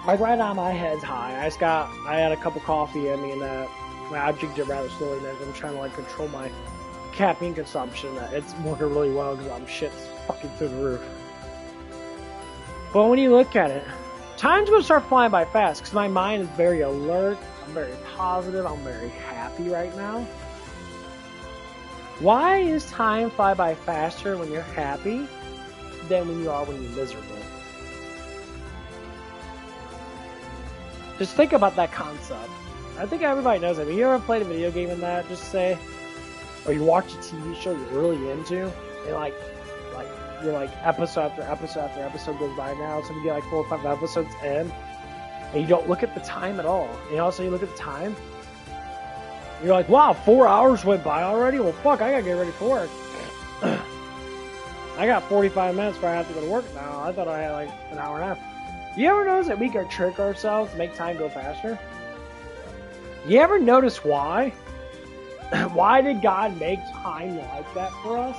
Like right now my head's high. I had a cup of coffee in me and my object did rather slowly and I'm trying to like control my caffeine consumption. It's working really well because I'm shit's fucking through the roof. But when you look at it, time's gonna start flying by fast because my mind is very alert, I'm very positive, I'm very happy right now. Why is time fly by faster when you're happy than when you're miserable? Just think about that concept. I think everybody knows it. Have you ever played a video game in that, just say, or you watch a TV show you're really into, and like you're like episode after episode after episode goes by now, so you get like 4 or 5 episodes in, and you don't look at the time at all. And also you look at the time, you're like, wow, 4 hours went by already? Well, fuck, I gotta get ready for work. I got 45 minutes before I have to go to work now. I thought I had like an hour and a half. You ever notice that we can trick ourselves to make time go faster? You ever notice why? Why did God make time like that for us?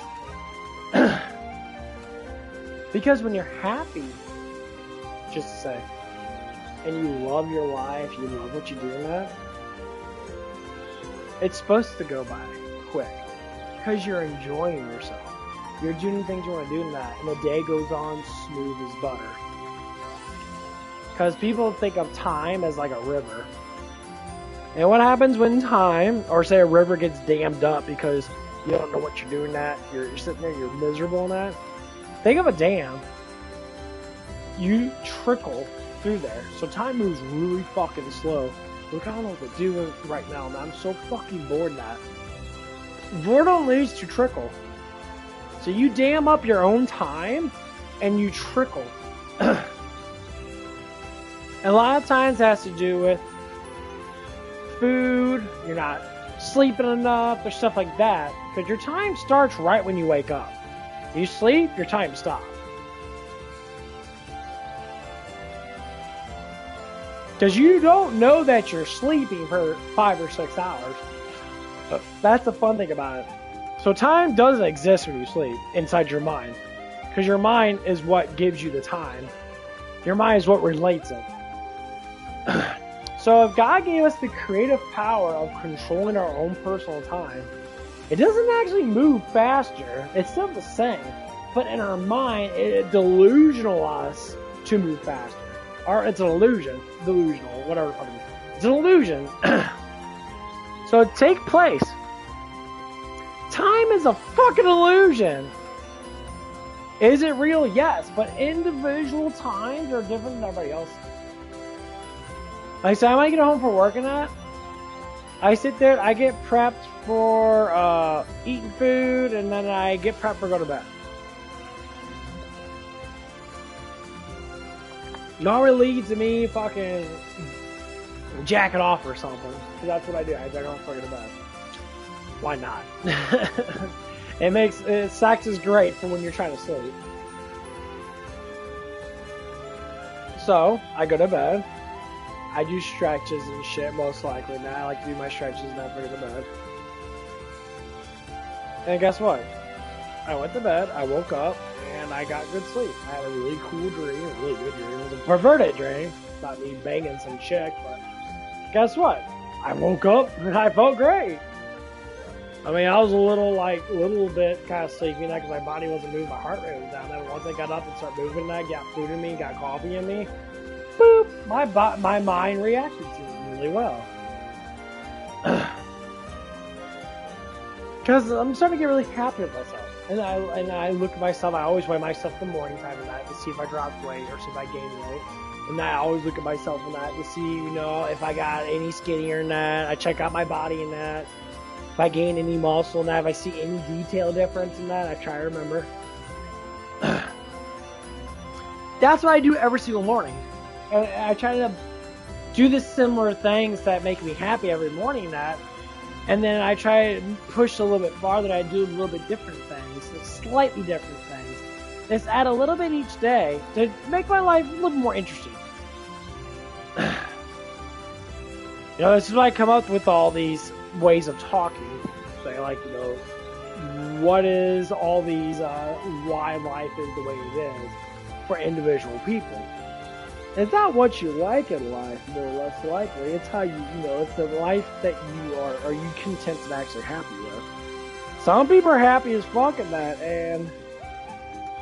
Because when you're happy, just to say, and you love your life, you love what you do in that, it's supposed to go by quick. Because you're enjoying yourself. You're doing things you want to do in that, and the day goes on smooth as butter. Because people think of time as like a river. And what happens when time, or say a river gets dammed up because you don't know what you're doing that, you're sitting there, you're miserable in that. Think of a dam. You trickle through there, so time moves really fucking slow. Look, I don't know what to do right now, man. I'm so fucking bored now. Boredom leads to trickle. So you dam up your own time, and you trickle. And a lot of times it has to do with food, you're not sleeping enough, or stuff like that. Because your time starts right when you wake up. You sleep, your time stops. Because you don't know that you're sleeping for 5 or 6 hours. But that's the fun thing about it. So time doesn't exist when you sleep inside your mind. Because your mind is what gives you the time. Your mind is what relates it. So if God gave us the creative power of controlling our own personal time, it doesn't actually move faster. It's still the same. But in our mind, it delusional us to move faster. Or it's an illusion. Delusional. Whatever. It's an illusion. So take place. Time is a fucking illusion. Is it real? Yes. But individual times are different than everybody else's. Like, so I might get home from work and that. I sit there, I get prepped for eating food, and then I get prepped for go to bed. It already leads to me fucking jacking off or something. Because that's what I do. I jack off before I go to bed. Why not? Sex is great for when you're trying to sleep. So, I go to bed. I do stretches and shit, most likely. Now I like to do my stretches and then I go to bed. And guess what? I went to bed, I woke up, and I got good sleep. I had a really cool dream, a really good dream. It was a perverted dream. Not me banging some chick, but guess what? I woke up and I felt great. I mean, I was a little bit kind of sleepy because my body wasn't moving, my heart rate was down. Then once I got up and started moving, I got food in me, got coffee in me. Boop! My mind reacted to it really well. Because I'm starting to get really happy with myself. And I look at myself, I always weigh myself in the morning time and that to see if I dropped weight or see if I gained weight. And I always look at myself in that to see, if I got any skinnier in that. I check out my body in that. If I gain any muscle in that, if I see any detail difference in that, I try to remember. That's what I do every single morning. I try to do the similar things that make me happy every morning and then I try to push a little bit farther. I do a little bit different things, slightly different things. Just add a little bit each day to make my life a little more interesting. This is why I come up with all these ways of talking. Say what is all these, why life is the way it is for individual people. It's not what you like in life, more or less likely. It's how it's the life that you are you content and actually happy with. Some people are happy as fuck in that, and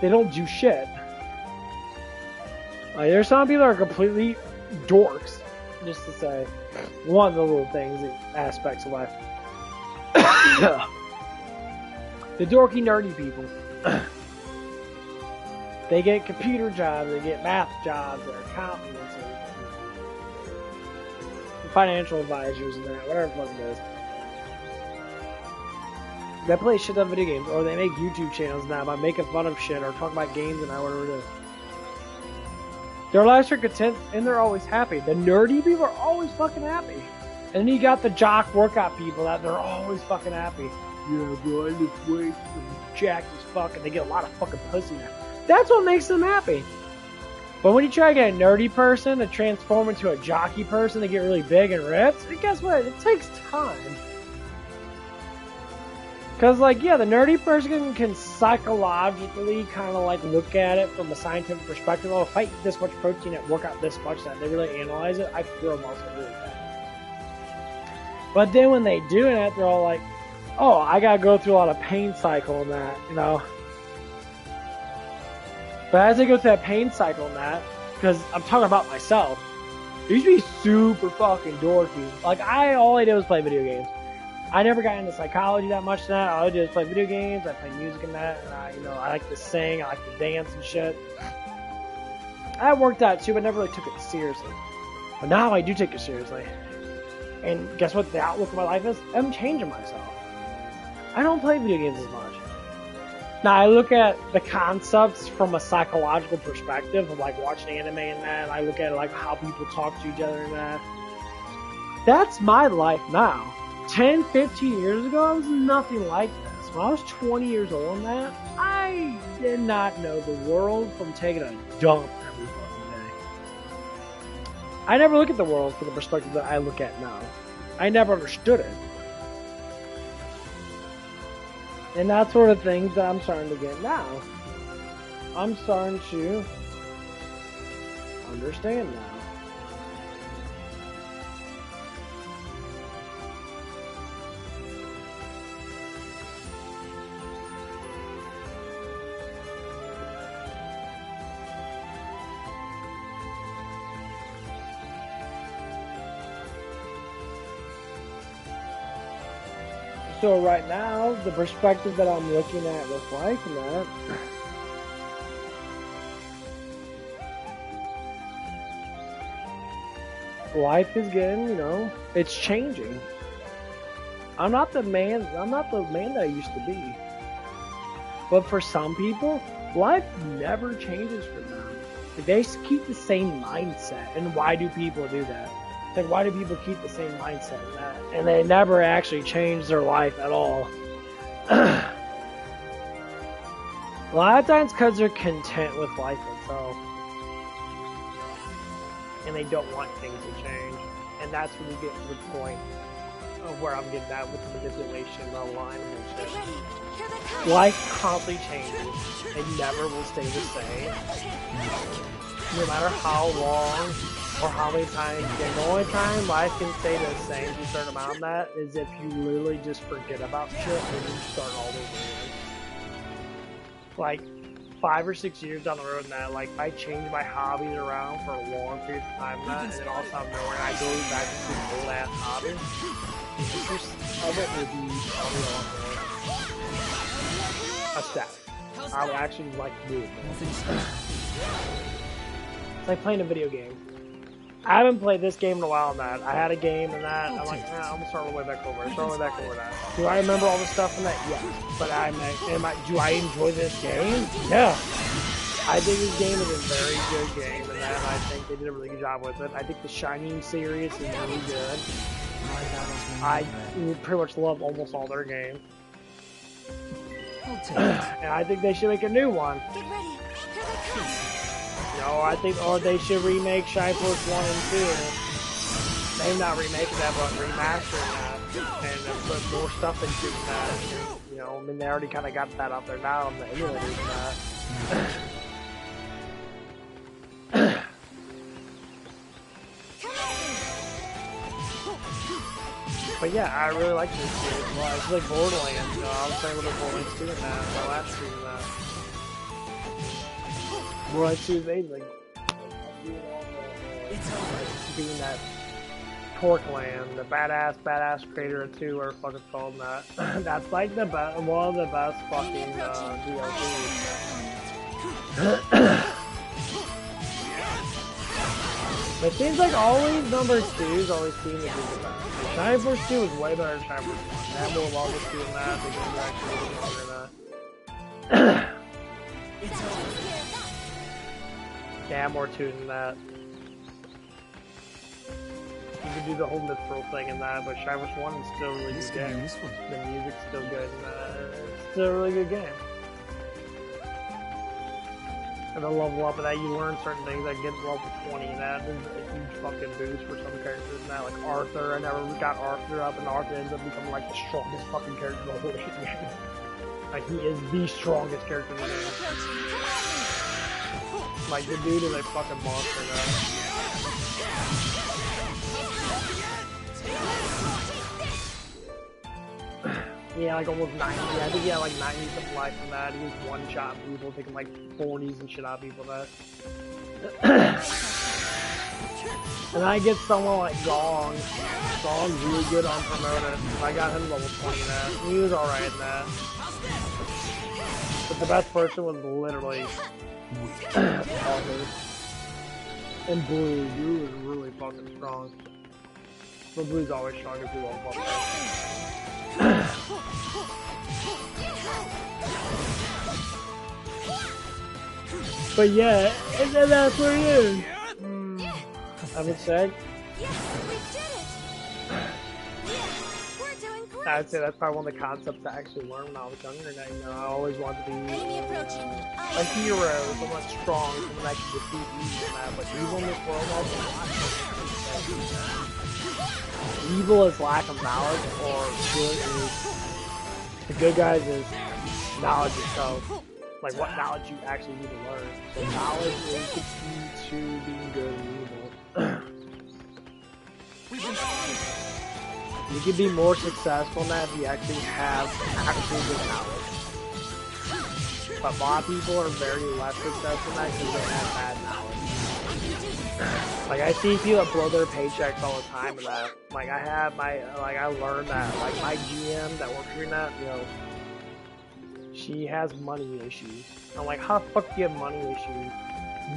they don't do shit. There's some people that are completely dorks, just to say one of the little things, aspects of life. The dorky, nerdy people. They get computer jobs, they get math jobs, they're accountants, and financial advisors, and that, whatever the fuck it is. They play shit on video games, or they make YouTube channels now by making fun of shit, or talk about games and whatever it is. Their lives are content, and they're always happy. The nerdy people are always fucking happy. And then you got the jock workout people that they're always fucking happy. Yeah, bro, I lift weights, and jacked as fuck, and they get a lot of fucking pussy now. That's what makes them happy. But when you try to get a nerdy person to transform into a jockey person to get really big and ripped, guess what? It takes time. Because, the nerdy person can psychologically kind of, look at it from a scientific perspective. Oh, if I eat this much protein and work out this much, that they really analyze it, I feel muscle really fast. But then when they do it, they're all like, oh, I gotta go through a lot of pain cycle in that, But as I go through that pain cycle in that, because I'm talking about myself, I used to be super fucking dorky. All I did was play video games. I never got into psychology that much. Now all I did was play video games. I play music and that. And I like to sing. I like to dance and shit. I worked out too, but never really took it seriously. But now I do take it seriously. And guess what the outlook of my life is? I'm changing myself. I don't play video games as much. Now, I look at the concepts from a psychological perspective of watching anime and that. I look at how people talk to each other and that. That's my life now. 10, 15 years ago, I was nothing like this. When I was 20 years old and that, I did not know the world from taking a dump every fucking day. I never look at the world from the perspective that I look at now. I never understood it. And that's sort of things that I'm starting to get now. I'm starting to understand now. So right now, the perspective that I'm looking at with life and that, life is getting, you know, it's changing. I'm not the man that I used to be. But for some people, life never changes for them. They keep the same mindset. And why do people do that? Like, why do people keep the same mindset and they never actually change their life at all? A lot of times because they're content with life itself. And they don't want things to change. And that's when you get to the point of where I'm getting at with the manipulation, the line and shit. Life constantly changes. It never will stay the same. No matter how long or how many times. The only time life can stay the same to a certain amount of that is if you literally just forget about shit and you start all over again. Like 5 or 6 years down the road, and that like if I change my hobbies around for a long period of time, and then all of a sudden I go back to the old ass hobby, the interest of it would be probably a lot more aesthetic. I would actually like to do it more. It's like playing a video game. I haven't played this game in a while, Matt. I had a game and that. I'm like, I'm gonna start all the way back over. That. Do I remember all the stuff in that? Yes. But do I enjoy this game? Yeah. I think this game is a very good game, and that I think they did a really good job with it. I think the Shining series is really good. I pretty much love almost all their games. And I think they should make a new one. Get ready. Here they come. No, I think, or they should remake Shining Refrain 1 and 2. Maybe not remaking that, but remastering that, and put more stuff into that. You know, I mean, they already kind of got that out there now on the emulators and that. But yeah, I really like this game. Well, it's like Borderlands. You know, I was playing with Borderlands 2 and that. My last stream and that. Borderlands 2 is amazing. Being that Porkland, the badass creator of 2, or fuck it's called that. That's like the best, one of the best fucking DLCs. It seems like always number 2s always seem to be the best. Shining Force 2 is way better than Shining Force 1. They have more levels to it than that. They can actually get longer than that. Yeah, more to it than that. You can do the whole mithril thing in that, but Shining Force 1 is still a really good game. The music's still good, and it's still a really good game. And the level up of that, you learn certain things. Like get to level 20, and that is a huge fucking boost for some characters. And that, like Arthur, I never got Arthur up, and Arthur ends up becoming like the strongest fucking character in the whole game. Like he is the strongest character in the game. Like the dude is a fucking monster now. Yeah, like almost 90. I think he had like 90 something life from that. He was one-shot people, taking like 40s and shit out of people. That. And I get someone like Gong. Gong's really good on promoted. I got him level 20 in that. He was alright in that. But the best person was literally Arthur. And Blue. Blue is really fucking strong. But Blue's always strong if you won't fuck that. But yeah, and then that's what it is. I would say. Yes, we did it! We're doing great! I'd say that's probably one of the concepts I actually learned when I was younger. And I always wanted to be a hero, someone strong, someone that can defeat evil. And that, but evil in this world has a lot of evil is lack of knowledge, or good is the good guys is knowledge itself. Like what knowledge you actually need to learn. So knowledge is the key to being good and evil. You can be more successful in that if you actually have actually good knowledge. But a lot of people are very less successful in that because they have bad knowledge. Like I see people that blow their paychecks all the time and that. Like I have my, like I learned that, like my GM that works for that, you know, she has money issues. I'm like, how the fuck do you have money issues?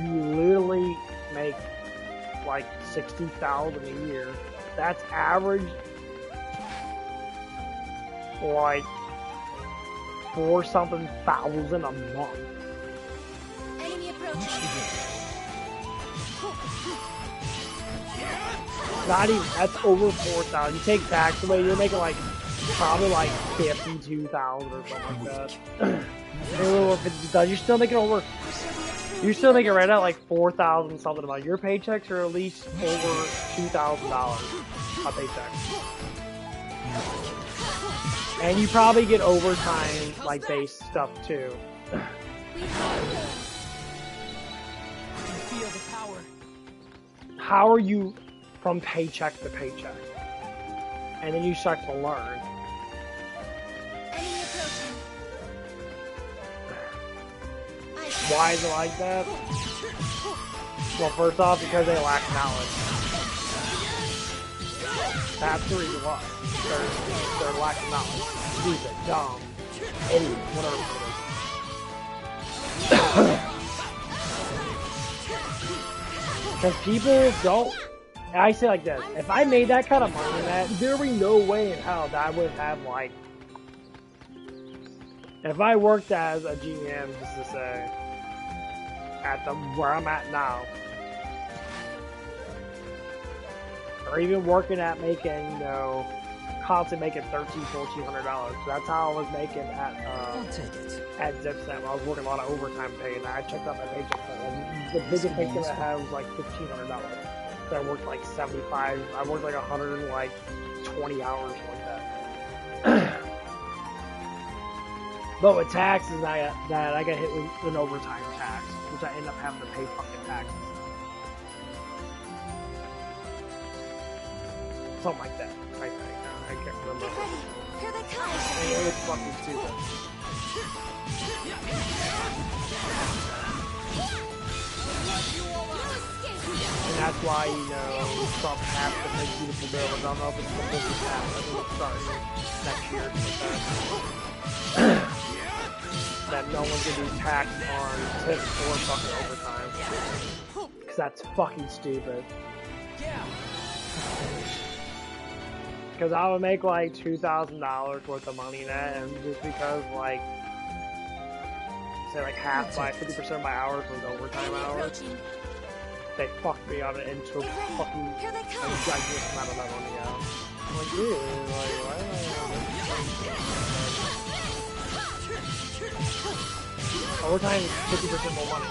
You literally make like $60,000 a year. That's average, like 4-something thousand a month. Enemy approaching. Not even, that's over 4,000. You take tax away, you're making like probably like 52,000 or something like that. Over 50,000. You're still making over. You're still making right now like 4,000 something about. Your paychecks are at least over $2,000 a paycheck. And you probably get overtime, like base stuff too. Feel the power. How are you from paycheck to paycheck? And then you start to learn. Enemy approaching. Why is it like that? Well, first off, because they lack knowledge. That's the reason why. They're lacking knowledge. Stupid, dumb, idiot, whatever it is. Because people don't. I say like this: if I made that kind of money, there would be no way in hell that I would have like. If I worked as a GM, just to say, at the where I'm at now, or even working at making, you know, constantly making $1,300-$1,400. That's how I was making at Zipsnap. I was working a lot of overtime pay, and I checked out my paycheck. And the biggest paycheck I had was like $1,500. So I worked like 75. I worked like 120 hours like that. But with taxes, I got hit with an overtime tax, which I ended up having to pay fucking taxes. Something like that, I think. I can't remember. Get ready. Here they come. And it was fucking stupid. And that's why, you know, Trump has to make beautiful bill. I don't know if it's the business tax. I think it's starting next year. That no one's gonna be taxed on tips or fucking overtime. Because that's fucking stupid. Because I would make like $2,000 worth of money in that, and just because like, say like half, like 50% of my hours was overtime hours, they fucked me on it into a fucking gigantic amount of that money out. I'm like, dude, like, why am I overtime is 50% more money.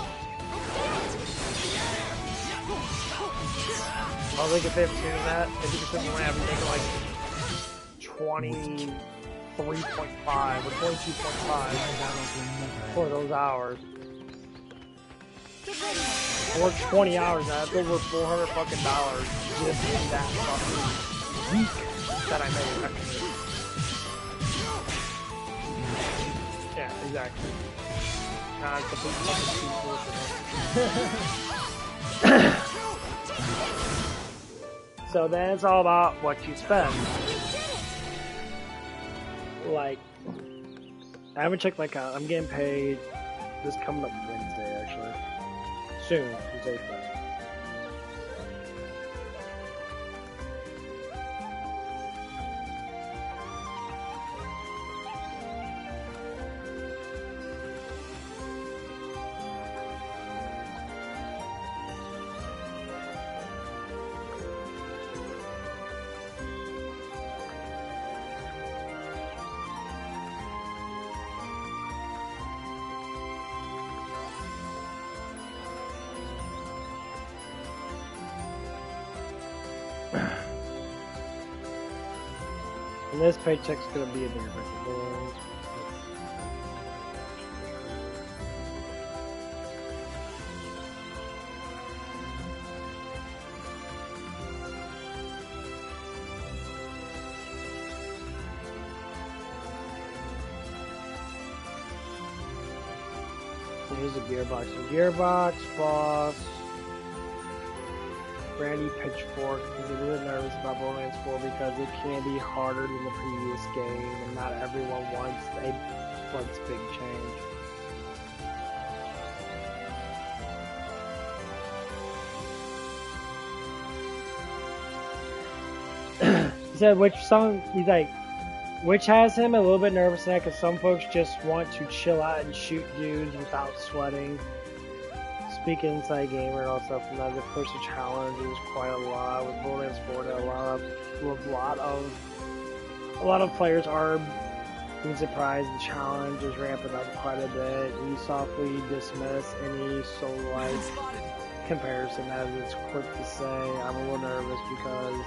I was making 15 of that, 50% more money, I'd be making like 23.5 or 22.5 for those hours. I worked 20 hours, that's over $400 fucking dollars just in that fucking week that I made. Yeah, exactly. Complete fucking bullshit. So then it's all about what you spend. Like, I haven't checked my account. I'm getting paid this coming up Wednesday, actually. Soon, Tuesday. And this paycheck's gonna be a bigger paycheck. Here's a gearbox. A gearbox, boss. Brandy Pitchfork is a little nervous about Borderlands 4 because it can be harder than the previous game, and not everyone wants big change. He said which has him a little bit nervous now because some folks just want to chill out and shoot dudes without sweating. Speaking inside gamer and all stuff from that, of course the challenge is quite a lot with Borderlands 4. A lot of players are being surprised the challenge is ramping up quite a bit. We softly dismiss any soul-like comparison as it's quick to say. I'm a little nervous because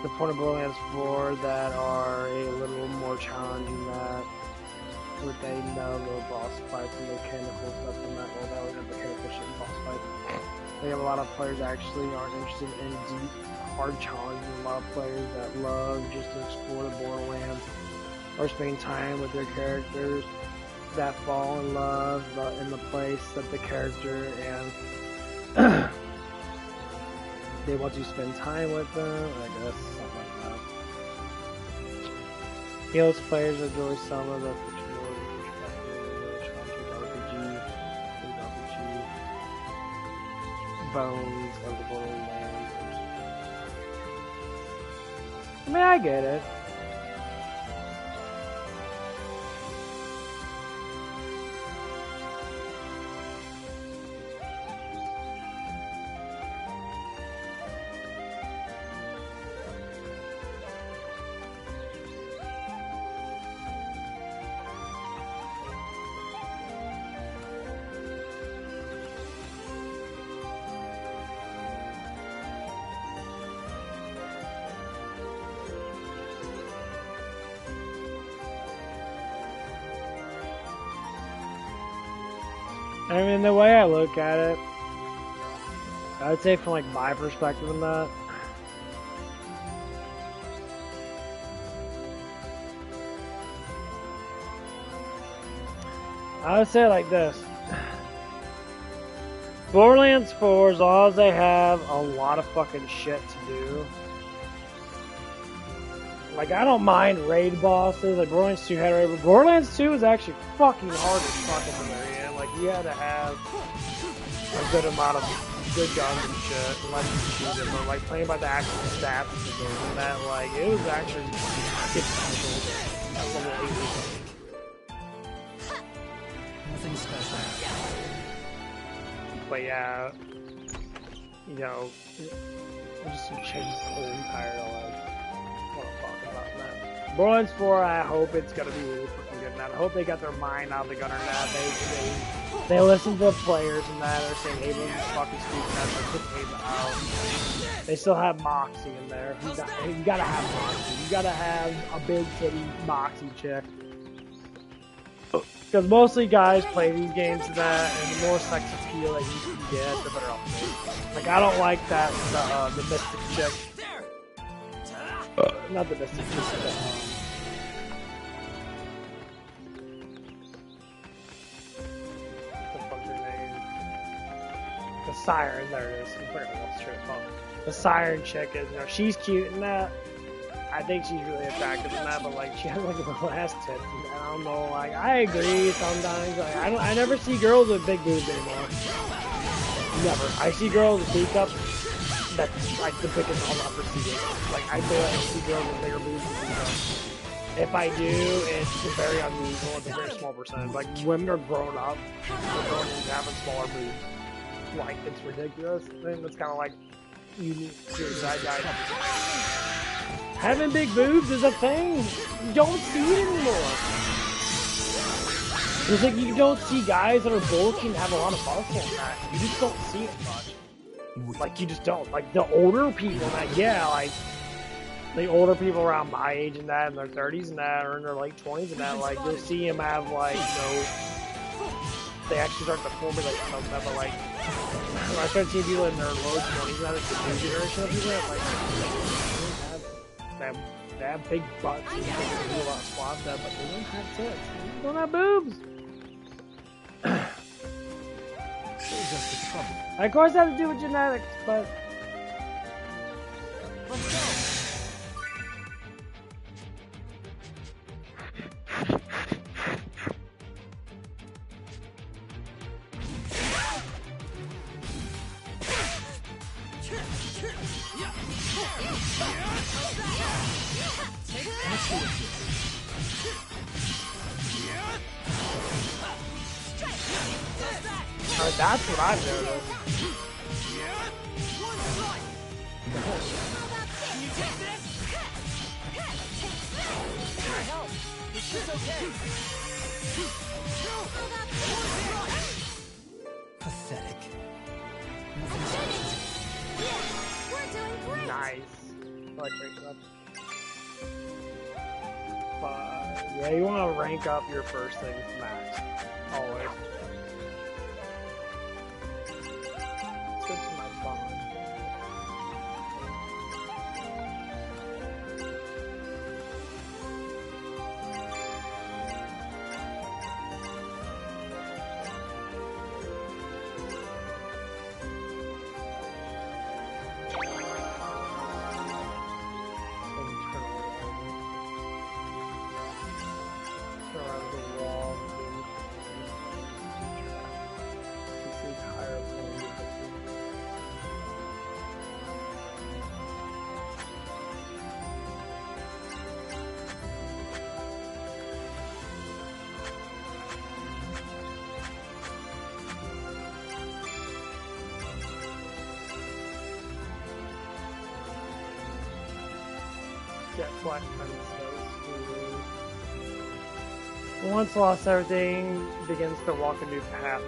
the point of Borderlands 4 that are a little more challenging that with a number of boss fights and mechanical stuff in that world. That was a mechanical shit boss fight. They have a lot of players that actually aren't interested in deep, hard challenges. A lot of players that love just to explore the Borderlands or spend time with their characters that fall in love in the place that the character and they want to spend time with them, I guess, something like that. Those players enjoy some of the bones of the Borderlands. I mean, I get it. I mean, the way I look at it, I would say from like my perspective on that, I would say it like this. Borderlands 4, as long as they have a lot of fucking shit to do. Like, I don't mind raid bosses, like Borderlands 2 had a raid, but Borderlands 2 is actually fucking hard as fuck at the very end. Like, you had to have a good amount of good guns and shit, and like, shoot them, or like, playing by the actual stats of the game, and that, like, it was actually fucking special at level 8. Nothing special. But yeah, you know, I'm just so cold and tired of like, want to talk about that. Borderlands 4, I hope it's gonna be really fucking good. And I hope they got their mind out of the gutter. That they listen to the players and that are saying, "Hey, we're fucking speaking that, but put Ava out." They still have Moxie in there. You gotta have Moxie. You gotta have a big titty Moxie chick. Because mostly guys play these games to that, and the more sex appeal that you can get, the better off it is. Like, I don't like that, the mystic chick. Not the mystic chick, what's the fuck's her name? The Siren, there it is. I forgot what's her name. The Siren chick is, you know, she's cute in that. I think she's really attractive in that, but like she has like little ass tits. And I don't know, like I agree sometimes. Like I never see girls with big boobs anymore. Never. I see girls with B cups. That's like the biggest I'll ever see it. Like I feel like I see girls with bigger boobs than B cups. If I do, it's very unusual. It's a very small percentage. Like women are grown up, they're grown into having smaller boobs. Like it's ridiculous. I think it's kind of like unique to that guy. Having big boobs is a thing. You don't see it anymore. It's like you don't see guys that are bulky and have a lot of muscle in that. You just don't see it much. Like, you just don't. Like, the older people that, yeah, like, the older people around my age and that, in their 30s and that, or in their late 20s and that, like, you'll see them have, like, you know, they actually start to formulate some of that, but, like, when I start seeing people in their low 20s now, it's the new generation of people, it's like, they have big butts and they can do a lot of squat stuff, but they don't have tits. They don't have boobs. Just the trouble. Of course, that has to do with genetics, but Let's go. that's what I've noticed. Pathetic. We're doing great. Nice. I like ranking up. But yeah, you want to rank up your first things max. Always. Let's go to my bond. Get flash once lost everything, begins to walk a new path.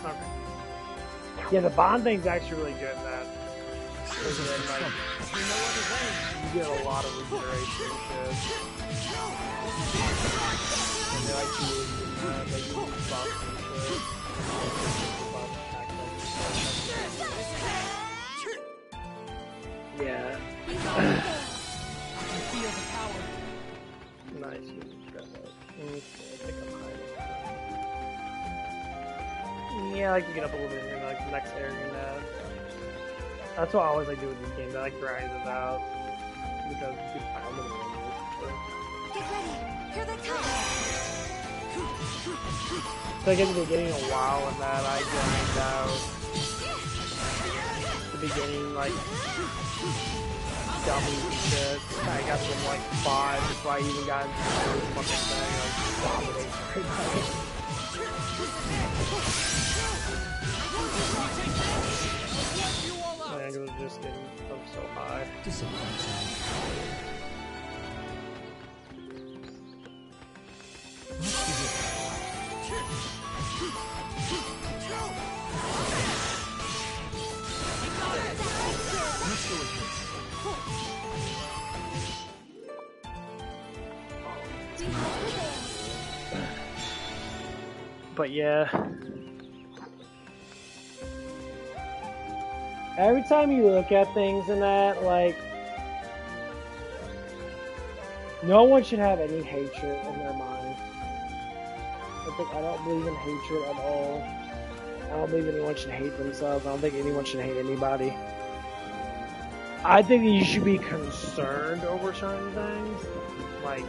Okay. Yeah, the bond thing's actually really good in that. Like, you get a lot of regeneration and shit. And they like to use they use buffs and shit. Yeah. Feel the power. Nice. Okay, I think I'm hiding. Yeah, I like to get up a little bit in like the next area and that's what I always like do with these games. I like grind them out because you can find them in Get ready. Here they come. So I get to the beginning a while and that I grind out the beginning like dummies and shit. I got them like 5 before I even got into the fucking thing, like dominate everybody. I was just getting up so high. But yeah. every time you look at things in that, like, no one should have any hatred in their mind. I don't believe in hatred at all. I don't believe anyone should hate themselves. I don't think anyone should hate anybody. I think that you should be concerned over certain things, like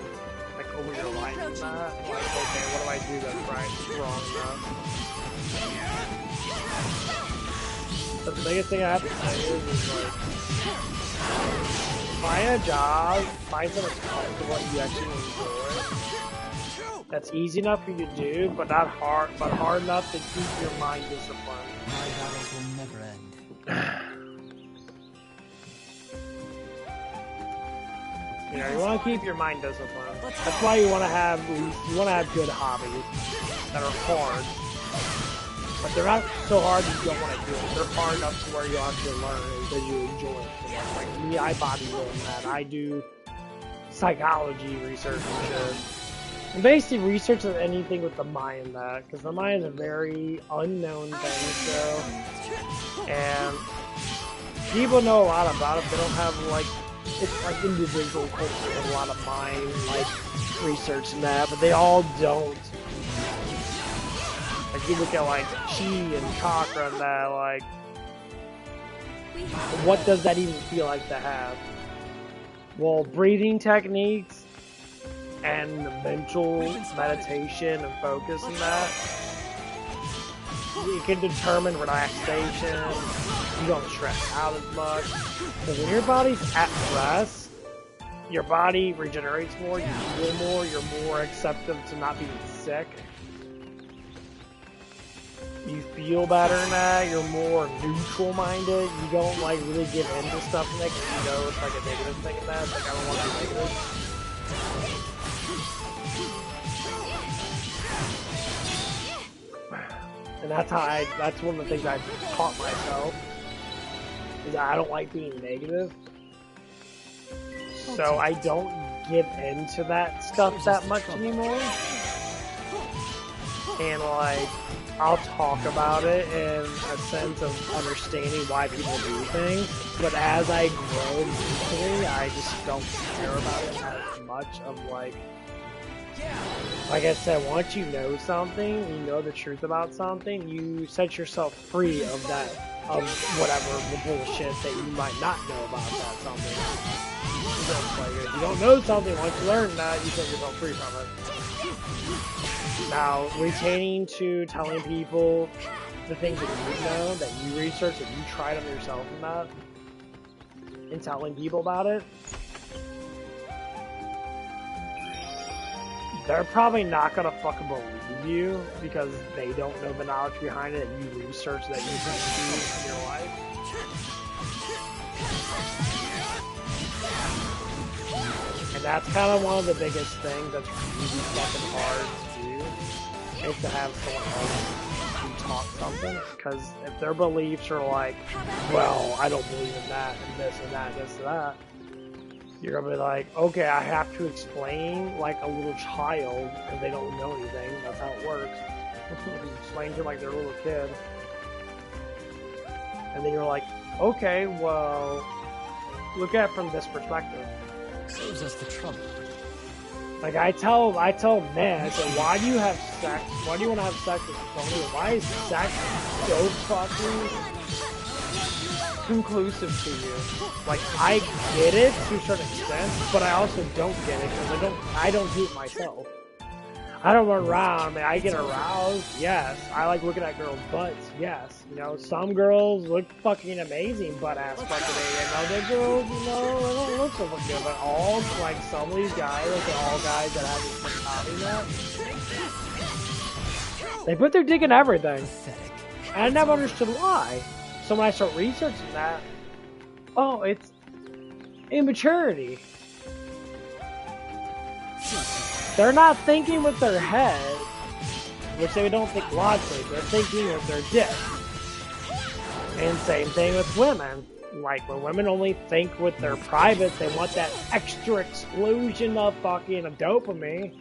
over your life and that. Like, okay, what do I do that's right, wrong, enough? But the biggest thing I have to say is like, find a job, find something comfortable that you actually enjoy. That's easy enough for you to do, but not hard, but hard enough to keep your mind disciplined. My battles will never end. You know, you want to keep your mind disciplined. That's why you want to have good hobbies that are hard, but they're not so hard that you don't want to do it. They're hard enough to where you actually learn it because you enjoy it. Like me, I bodybuild and that. I do psychology research and shit. And basically, research is anything with the mind and that, because the mind is a very unknown thing. So, and people know a lot about it. They don't have like. It's like individual culture and a lot of mind, like, research and that, but they all don't. Like, you look at, like, chi and chakra and that, like, what does that even feel like to have? Well, breathing techniques and mental meditation and focus and that, you can determine relaxation, you don't stress out as much. Because when your body's at rest, your body regenerates more, you feel more, you're more accepting to not being sick. You feel better in that, you're more neutral-minded, you don't like really give into stuff in it because you know it's like a negative thing in that, it's like I don't want to be negative. And that's one of the things I've taught myself, is that I don't like being negative. So I don't give into that stuff that much anymore. And like, I'll talk about it in a sense of understanding why people do things. But as I grow mentally, I just don't care about it as much of like I said, once you know something, you know the truth about something, you set yourself free of that, of whatever the bullshit that you might not know about that something. If you don't know something, once you learn that, you set yourself free from it. Now, retaining to telling people the things that you know, that you researched, that you tried on yourself and that, and telling people about it, they're probably not gonna fucking believe you because they don't know the knowledge behind it and you research that you can do in your life. And that's kind of one of the biggest things that's really fucking hard to do, is to have someone else who talk something, because if their beliefs are like, well, I don't believe in that and this and that and this and that, you're gonna be like, okay, I have to explain like a little child because they don't know anything. That's how it works. You explain to them like they're a little kid, and then you're like, okay, well, look at it from this perspective. Saves us the trouble. Like I tell men, I say, why do you have sex? Why do you want to have sex with somebody? Why is sex so fucking conclusive to you? Like, I get it to a certain extent, but I also don't get it because I don't do it myself. I don't run around. I mean, I get aroused, yes. I like looking at girls' butts, yes. You know, some girls look fucking amazing butt-ass fucking, and other girls, you know, they don't look so fucking good. But all, like, some of these guys, like, all guys that have this mentality that, they put their dick in everything. And I never understood why. So when I start researching that, oh, it's immaturity. They're not thinking with their head, which they don't think logically. They're thinking with their dick. And same thing with women. Like, when women only think with their privates, they want that extra explosion of fucking dopamine.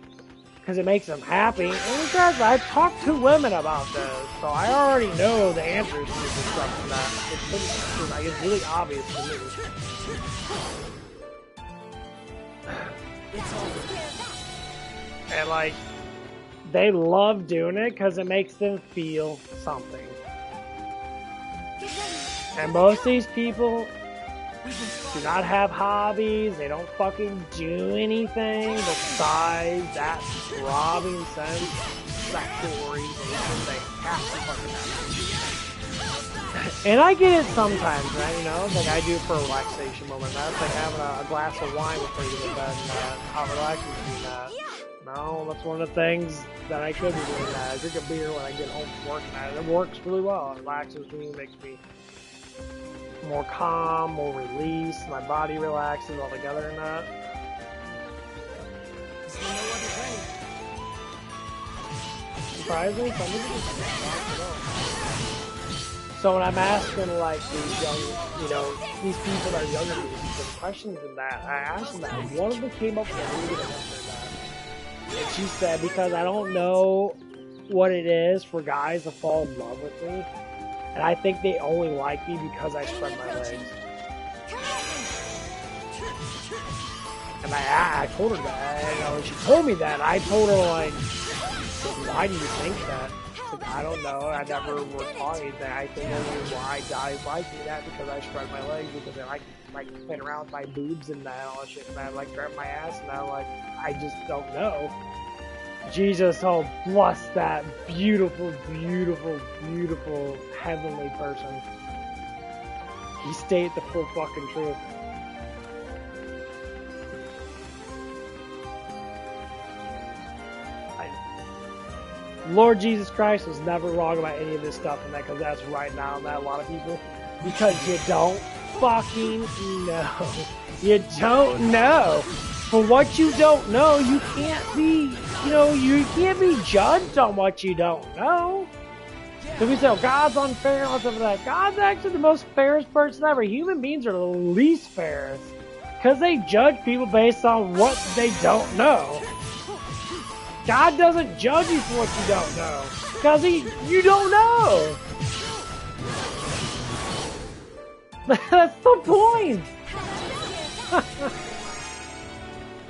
because it makes them happy. And because I've talked to women about this, so I already know the answers to this stuff and that. It's really obvious to me. And like, they love doing it because it makes them feel something. And most of these people do not have hobbies. They don't fucking do anything besides that throbbing sense, that orientation they have to fucking have. And I get it sometimes, right? You know, like I do it for a relaxation moment. That's like having a glass of wine before you go to bed and how relaxing is that. No, that's one of the things that I could be doing that. I drink a beer when I get home from work and it works really well. It relaxes me, makes me more calm, more released, my body relaxes all together and that. Surprisingly, some people just don't know. So when I'm asking like these young, you know, these people that are younger than me, some questions and that, I asked them that. One of them came up with a really good answer to that. And she said, because I don't know what it is for guys to fall in love with me. And I think they only like me because I spread my legs. And I told her that, you know, she told me that. I told her, like, why do you think that? Like, I don't know. I never were taught anything. I think only why guys like me that because I spread my legs, because they like playing around with my boobs and that, all that shit, and I like grab my ass, and I just don't know. Jesus, oh, bless that beautiful, beautiful, beautiful heavenly person. He stated the full fucking truth. Lord Jesus Christ was never wrong about any of this stuff and that, because that's right now that a lot of people, because you don't fucking know. You don't know. For what you don't know, you can't be, you know, you can't be judged on what you don't know. So we say, oh, God's unfair and all stuff like that. God's actually the most fairest person ever. Human beings are the least fairest, because they judge people based on what they don't know. God doesn't judge you for what you don't know, because you don't know. That's the point.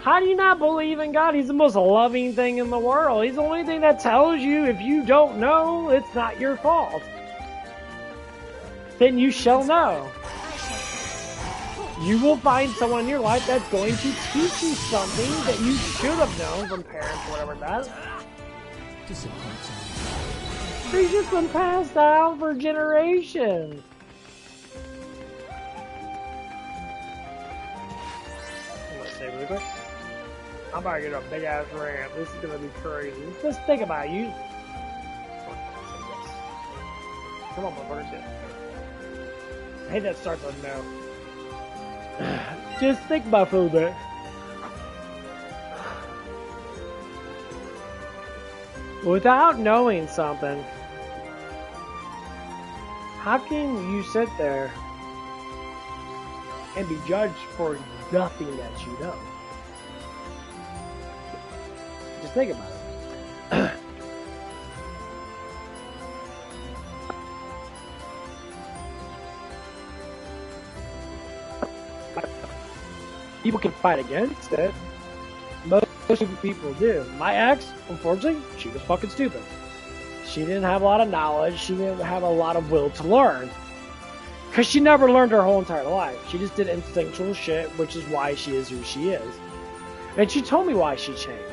How do you not believe in God? He's the most loving thing in the world. He's the only thing that tells you if you don't know, it's not your fault. Then you shall know. You will find someone in your life that's going to teach you something that you should have known from parents or whatever that. It's just been passed down for generations. I'm gonna say really quick. I'm about to get a big ass rant. This is gonna be crazy. Just think about it. You. Come on, motherfucker. I hate that starts with no. Just think about it for a little bit. Without knowing something, how can you sit there and be judged for nothing that you know? Just think about it. People can fight against it. Most people do. My ex, unfortunately, she was fucking stupid. She didn't have a lot of knowledge. She didn't have a lot of will to learn. Because she never learned her whole entire life. She just did instinctual shit, which is why she is who she is. And she told me why she changed.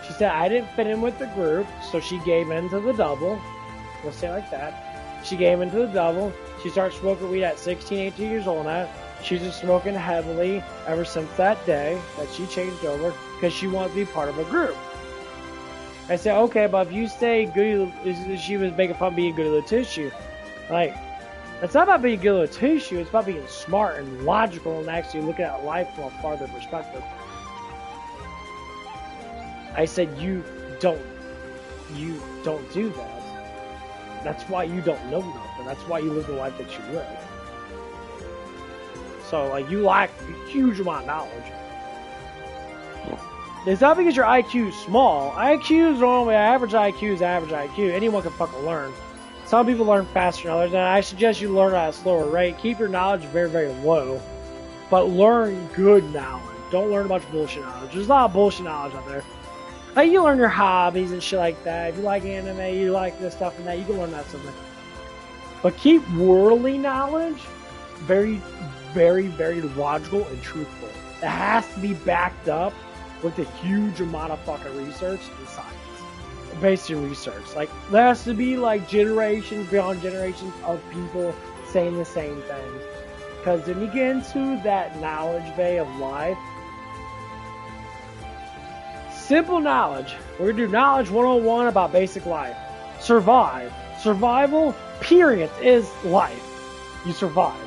She said, I didn't fit in with the group, so she gave in to the double. We'll say it like that. She gave in to the double. She started smoking weed at 16, 18 years old now. She's been smoking heavily ever since that day that she changed over because she wanted to be part of a group. I said, okay, but if you say good, she was making fun of being good at the tissue. Like, it's not about being good at the tissue, it's about being smart and logical and actually looking at life from a farther perspective. I said, you don't do that. That's why you don't know nothing. That's why you live the life that you live. So, like, you lack a huge amount of knowledge. It's not because your IQ is small. IQ is normally average IQ is average IQ. Anyone can fucking learn. Some people learn faster than others, and I suggest you learn at a slower rate. Keep your knowledge very, very low, but learn good knowledge. Don't learn a bunch of bullshit knowledge. There's a lot of bullshit knowledge out there. Like, you learn your hobbies and shit like that. If you like anime, you like this stuff and that, you can learn that something. But keep worldly knowledge very, very, very logical and truthful. It has to be backed up with a huge amount of fucking research and science. Basic research. Like, there has to be like generations beyond generations of people saying the same things. Because when you get into that knowledge bay of life, simple knowledge. We're going to do knowledge 101 about basic life. Survive. Survival, period, is life. You survive.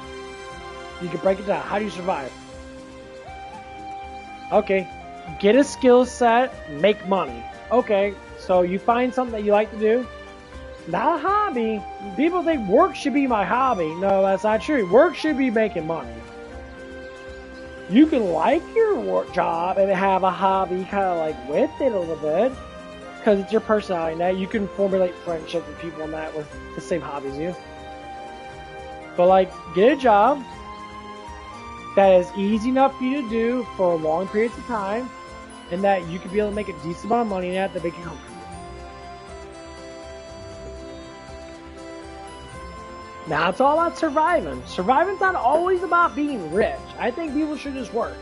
You can break it down. How do you survive? Okay. Get a skill set, make money. Okay, so you find something that you like to do. Not a hobby. People think work should be my hobby. No, that's not true. Work should be making money. You can like your work job and have a hobby kind of like with it a little bit. Because it's your personality and that. You can formulate friendships with people on that with the same hobbies as you. But like, get a job that is easy enough for you to do for long periods of time, and that you can be able to make a decent amount of money in that make you comfortable. Now it's all about surviving. Surviving's not always about being rich. I think people should just work.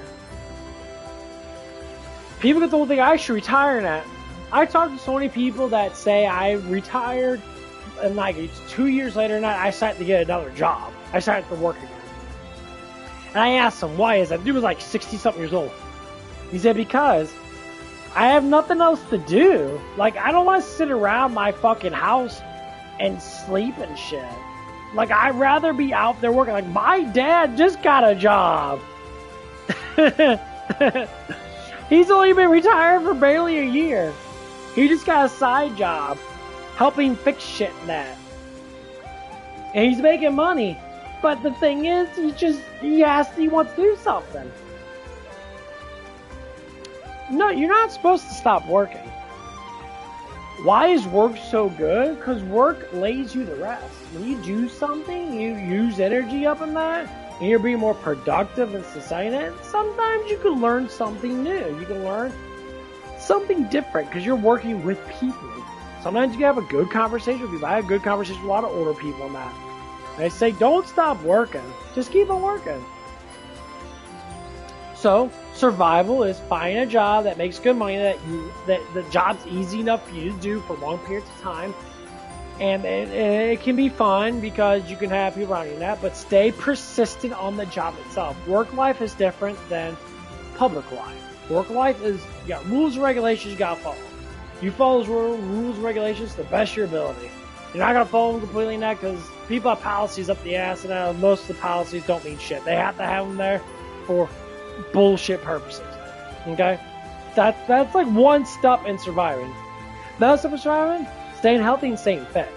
People get the whole thing, I should retire in that. I talk to so many people that say I retired, and like it's 2 years later and I decided to get another job. I decided to work again. And I asked him, why is that? Dude was like 60-something years old. He said, because I have nothing else to do. Like, I don't want to sit around my fucking house and sleep and shit. Like, I'd rather be out there working. Like, my dad just got a job. He's only been retired for barely a year. He just got a side job helping fix shit and that. And he's making money. But the thing is, he wants to do something. No, you're not supposed to stop working. Why is work so good? Because work lays you to rest. When you do something, you use energy up in that, and you're being more productive in society. And sometimes you can learn something new. You can learn something different because you're working with people. Sometimes you can have a good conversation with people. I had a good conversation with a lot of older people on that. They say, don't stop working. Just keep on working. So, survival is finding a job that makes good money, that the job's easy enough for you to do for long periods of time. And it can be fun because you can have people around you and that, but stay persistent on the job itself. Work life is different than public life. Work life is, you got rules and regulations you gotta follow. You follow those rules and regulations to the best of your ability. You're not going to follow them completely in that because people have policies up the ass, and most of the policies don't mean shit. They have to have them there for bullshit purposes. Okay? That's like one step in surviving. Another step in surviving, staying healthy and staying fit.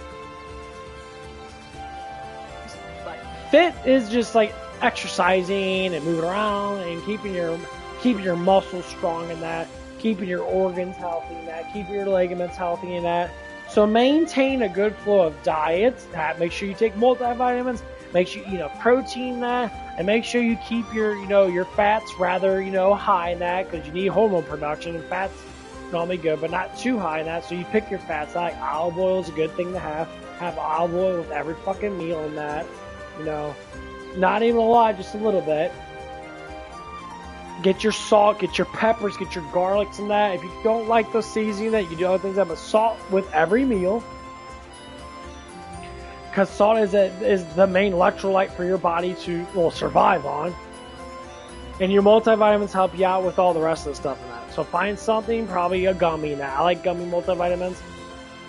Fit is just like exercising and moving around and keeping your muscles strong in that, keeping your organs healthy in that, keeping your ligaments healthy in that. So maintain a good flow of diets. Make sure you take multivitamins. Make sure you eat enough protein in that, and make sure you keep your fats rather high in that because you need hormone production, and fats normally good, but not too high in that. So you pick your fats. Like olive oil is a good thing to have. Have olive oil with every fucking meal in that. Not even a lot, just a little bit. Get your salt, get your peppers, get your garlics and that. If you don't like those seasoning that, you can do other things, but salt with every meal. Because salt is the main electrolyte for your body to survive on. And your multivitamins help you out with all the rest of the stuff in that. So find something, probably a gummy now. I like gummy multivitamins.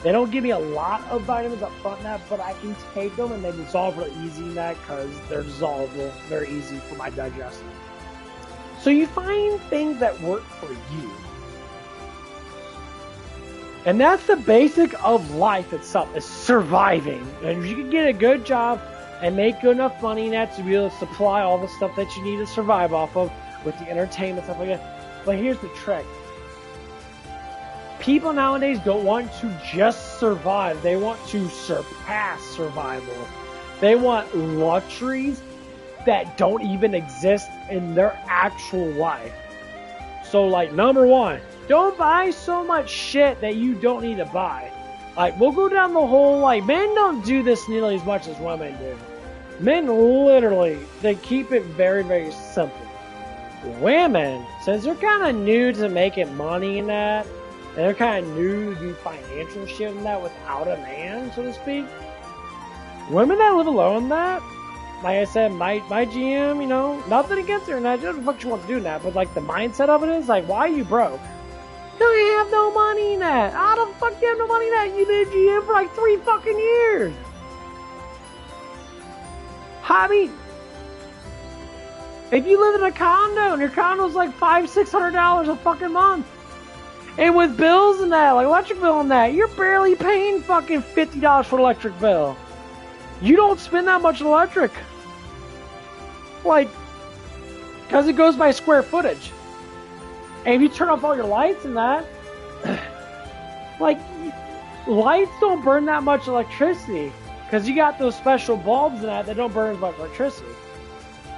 They don't give me a lot of vitamins up front in that, but I can take them and they dissolve really easy in that because they're dissolvable, very easy for my digestion. So you find things that work for you. And that's the basic of life itself, is surviving. And if you can get a good job and make good enough money in that to be able to supply all the stuff that you need to survive off of with the entertainment stuff like that. But here's the trick. people nowadays don't want to just survive. They want to surpass survival. They want luxuries that don't even exist in their actual life. So, like, number one, don't buy so much shit that you don't need to buy. Like, we'll go down the whole, like, men don't do this nearly as much as women do. Men literally, they keep it very, very simple. Women, since they're kind of new to making money in that, and they're kind of new to do financial shit in that without a man, so to speak, women that live alone in that, like I said, my GM, you know, nothing against her and that, just what she wants to do in that, but like the mindset of it is like, why are you broke? You have no money in that. How the fuck do you have no money in that? You've been a GM for like 3 fucking years. I mean, if you live in a condo and your condo's like $500-600 a fucking month, and with bills and that, like electric bill and that, you're barely paying fucking $50 for electric bill. You don't spend that much on electric. Like, because it goes by square footage. And if you turn off all your lights and that, like, lights don't burn that much electricity. Because you got those special bulbs and that don't burn as much electricity.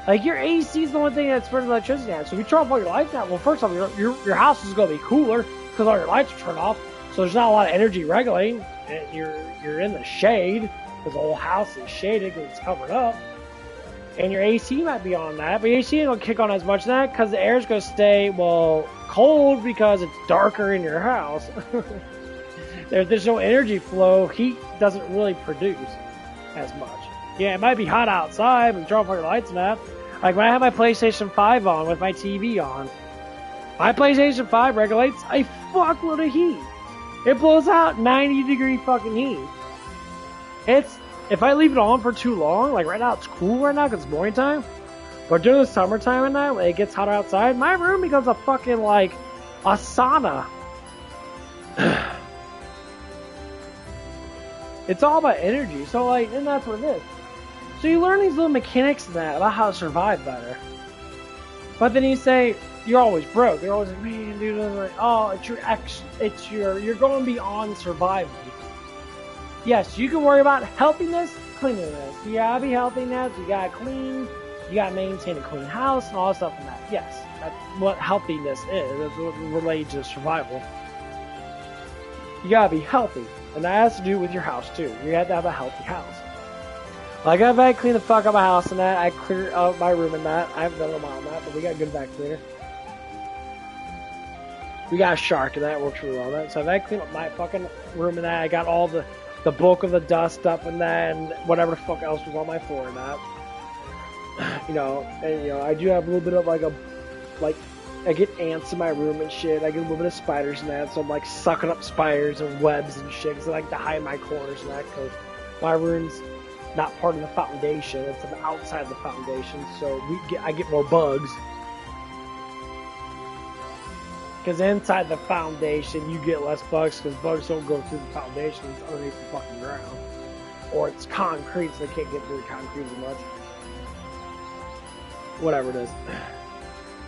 Like, your AC is the only thing that's burning electricity now. So if you turn off all your lights out, well, first off, your house is going to be cooler because all your lights are turned off. So there's not a lot of energy regulating. And you're in the shade because the whole house is shaded because it's covered up. And your AC might be on that, but your AC ain't going to kick on as much of that because the air's going to stay, well, cold because it's darker in your house. There's no energy flow. Heat doesn't really produce as much. Yeah, it might be hot outside, but you turn off all your lights and that. Like when I have my PlayStation 5 on with my TV on, my PlayStation 5 regulates a fuckload of heat. It blows out 90-degree fucking heat. If I leave it on for too long, like right now it's cool right now because it's morning time, but during the summertime and that, when it gets hotter outside, my room becomes a fucking, like, a sauna. It's all about energy, so, like, and that's what it is. So you learn these little mechanics and that about how to survive better. But then you say, you're always broke. You're always like, man, dude, like, oh, you're going beyond survival. Yes, you can worry about healthiness, cleanliness. You gotta be healthy now, you gotta clean, you gotta maintain a clean house and all that stuff and that. Yes, that's what healthiness is. That's what relates to survival. You gotta be healthy, and that has to do with your house too. You have to have a healthy house. Like I've had to clean the fuck up my house and that. I clear out my room and that. I haven't done a while on that, but we got a good vac cleaner. We got a shark and that works really well. That. So I've had to clean up my fucking room and that. I got all the bulk of the dust up and that, and whatever the fuck else was on my floor and that. You know, and you know, I do have a little bit of like I get ants in my room and shit. I get a little bit of spiders and that, so I'm like sucking up spiders and webs and shit. Cause I like to hide my corners and that, cause my room's not part of the foundation. It's outside the foundation, so I get more bugs. Because inside the foundation, you get less bugs, because bugs don't go through the foundation, it's underneath the fucking ground. Or it's concrete, so they can't get through the concrete as much. Whatever it is.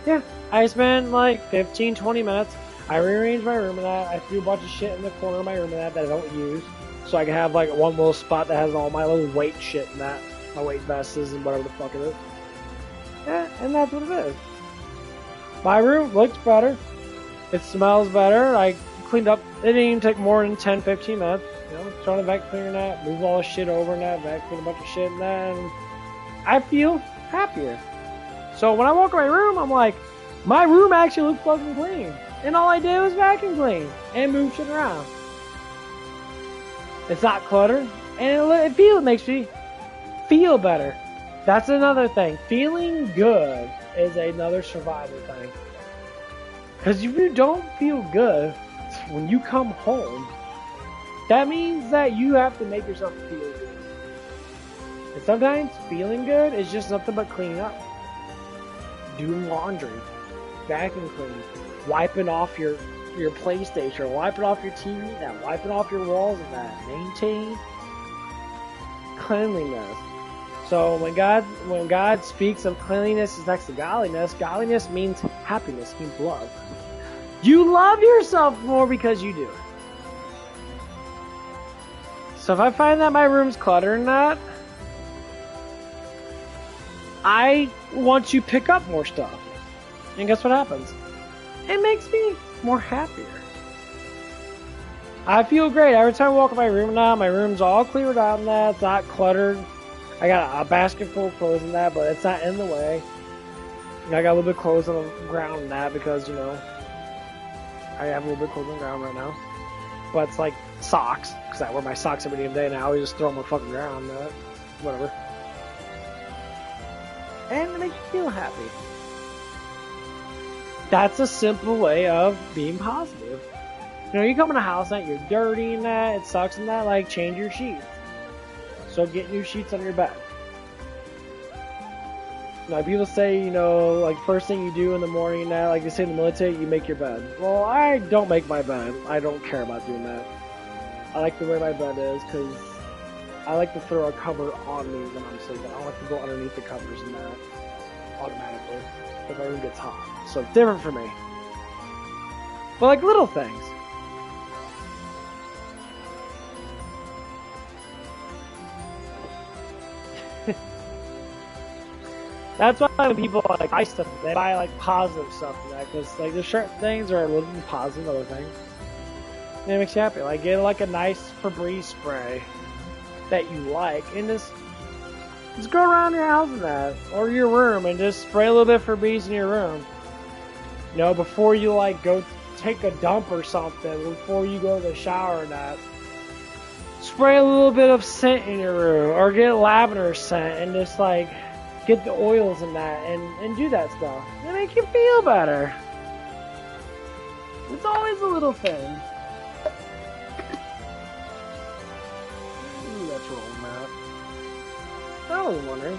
Yeah, I spend like 15-20 minutes. I rearrange my room and that. I threw a bunch of shit in the corner of my room and that I don't use. So I can have like one little spot that has all my little weight shit and that. My weight vests and whatever the fuck it is. Yeah, and that's what it is. My room looks better. It smells better. I cleaned up. It didn't even take more than 10-15 minutes. You know, turn the vacuum cleaner and that, move all the shit over and that, vacuum a bunch of shit and that, and I feel happier. So when I walk in my room, I'm like, my room actually looks fucking clean. And all I did was vacuum clean and move shit around. It's not cluttered, and it makes me feel better. That's another thing. Feeling good is another survival thing. Because if you don't feel good when you come home, that means that you have to make yourself feel good. And sometimes feeling good is just nothing but cleaning up. Doing laundry, vacuum cleaning, wiping off your PlayStation, wiping off your TV, that wiping off your walls and that. Maintain cleanliness. So when God speaks of cleanliness is next to godliness, godliness means happiness, means love. You love yourself more because you do it. So if I find that my room's cluttered or not, I want to pick up more stuff. And guess what happens? It makes me more happier. I feel great. Every time I walk in my room now, my room's all cleared out and that. It's not cluttered. I got a basket full of clothes in that, but it's not in the way. I got a little bit of clothes on the ground in that because, you know, I have a little bit of clothes on the ground right now. But it's like socks, because I wear my socks every damn day and I always just throw them on the fucking ground. Whatever. And it makes you feel happy. That's a simple way of being positive. You know, you come in a house that you're dirty and that, it sucks and that, like, change your sheets. So get new sheets on your bed. Now, people say, you know, like, first thing you do in the morning and that, like they say in the military, you make your bed. Well, I don't make my bed. I don't care about doing that. I like the way my bed is, because I like to throw a cover on me when I'm sleeping. I don't like to go underneath the covers and that automatically if my room gets hot. So it's different for me. But like little things. That's why when people like buy stuff, they buy like positive stuff for that, because like there's certain things are a little bit positive, other things. And it makes you happy. Like get like a nice Febreze spray that you like, and just go around your house in that, or your room, and just spray a little bit of Febreze in your room. You know, before you like go take a dump or something, before you go to the shower and that, spray a little bit of scent in your room, or get lavender scent, and just like get the oils in that, and do that stuff. It make you feel better. It's always a little thing. Ooh, that's rolling out. I was wondering.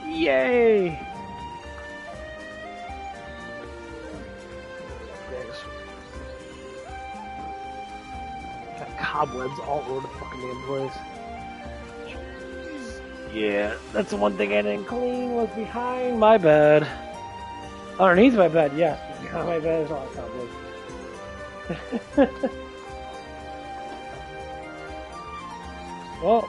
Yay! Got cobwebs all over the fucking damn place. Yeah, that's the one thing I didn't clean was behind my bed. Underneath my bed, yes, but behind my bed is all cobwebs. Well,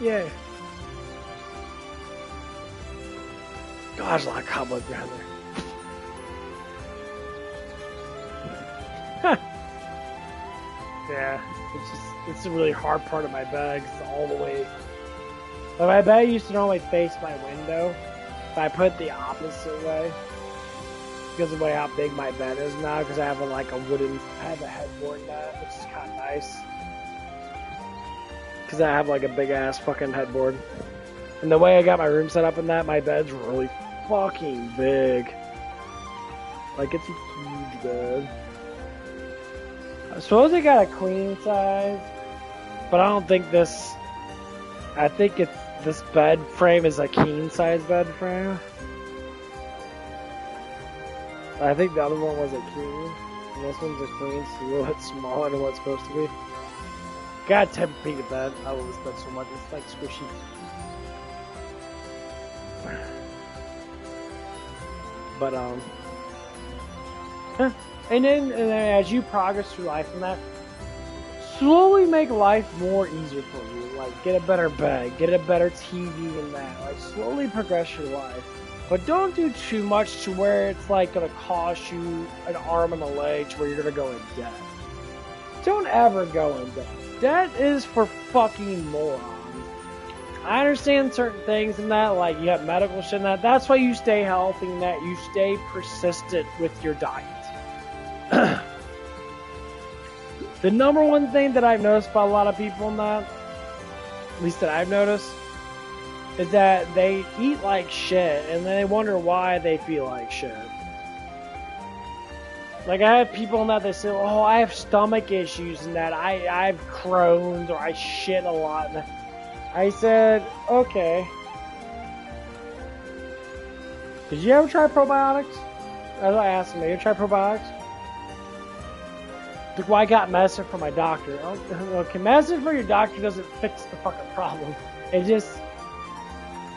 yay. Gosh, a lot of cobwebs around there. Yeah, it's a really hard part of my bed, 'cause it's all the way. But my bed used to normally face my window, but I put it the opposite way because of the way how big my bed is now. Because I have I have a headboard now, which is kind of nice. Because I have like a big ass fucking headboard, and the way I got my room set up in that, my bed's really fucking big. Like it's a huge bed. I suppose I got a queen size, but I don't think this. I think this bed frame is a king size bed frame. I think the other one was a king, and this one's a queen, so it's a little bit smaller than what it's supposed to be. Got 10 feet of bed. I love this bed so much. It's like squishy. But and then as you progress through life and that, slowly make life more easier for you. Like get a better bed, get a better TV and that. Like slowly progress your life. But don't do too much to where it's like gonna cost you an arm and a leg to where you're gonna go in debt. Don't ever go in debt. Debt is for fucking morons. I understand certain things in that, like you have medical shit and that. That's why you stay healthy and that. You stay persistent with your diet. The number one thing that I've noticed by a lot of people in that, at least that I've noticed, is that they eat like shit and they wonder why they feel like shit. Like, I have people in that they say, oh, I have stomach issues and that I have Crohn's or I shit a lot. And I said, okay. Did you ever try probiotics? That's what I asked him. You ever try probiotics? Like, well, I got medicine from my doctor. Okay, medicine for your doctor doesn't fix the fucking problem. It just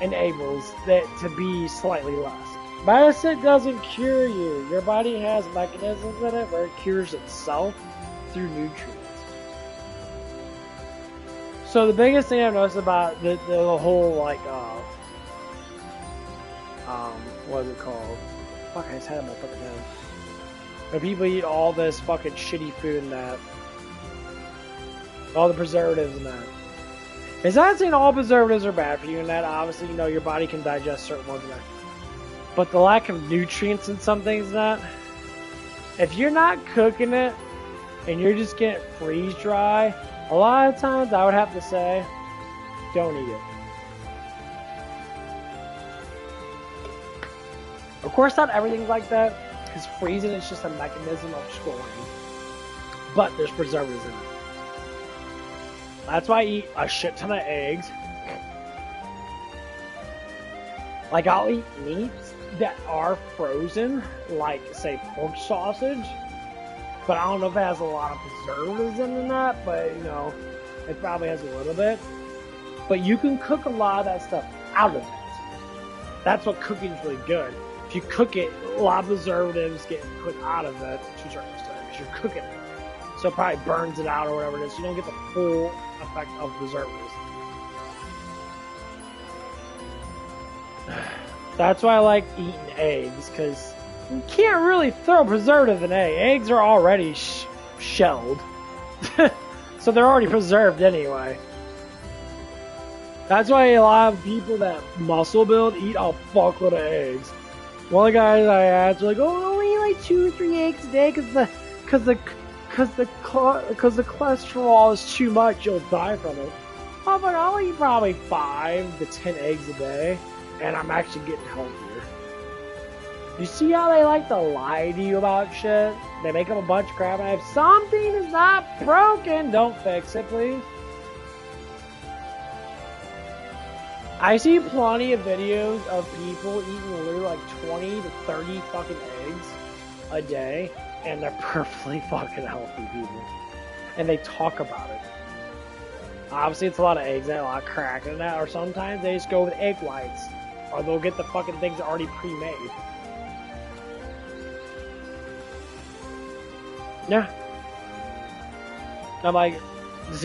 enables that to be slightly less. Medicine doesn't cure you. Your body has mechanisms in it where it cures itself through nutrients. So the biggest thing I've noticed about the whole, like, what is it called? Fuck, I just had it in my fucking head. When people eat all this fucking shitty food and that. All the preservatives and that. It's not saying all preservatives are bad for you and that. Obviously, you know, your body can digest certain ones and that. But the lack of nutrients in some things and that. If you're not cooking it and you're just getting freeze dry, a lot of times I would have to say, don't eat it. Of course, not everything's like that, because freezing is just a mechanism of storing. But there's preservatives in it. That's why I eat a shit ton of eggs. Like, I'll eat meats that are frozen, like, say, pork sausage. But I don't know if it has a lot of preservatives in that, but, you know, it probably has a little bit. But you can cook a lot of that stuff out of it. That's what cooking is really good. If you cook it, a lot of preservatives get put out of it to a certain extent because you're cooking it. So it probably burns it out or whatever it is. You don't get the full effect of preservatives. That's why I like eating eggs, because you can't really throw preservative in eggs. Eggs are already shelled. So they're already preserved anyway. That's why a lot of people that muscle build eat a fuckload of eggs. One of the guys I asked, like, oh, only eat like 2 or 3 eggs a day because the cholesterol is too much, you'll die from it. I was like, I'll eat probably 5 to 10 eggs a day, and I'm actually getting healthier. You see how they like to lie to you about shit? They make up a bunch of crap, and if something is not broken, don't fix it, please. I see plenty of videos of people eating literally like 20 to 30 fucking eggs a day, and they're perfectly fucking healthy people. And they talk about it. Obviously, it's a lot of eggs and a lot of crack in that, or sometimes they just go with egg whites, or they'll get the fucking things already pre-made. Yeah. I'm like, just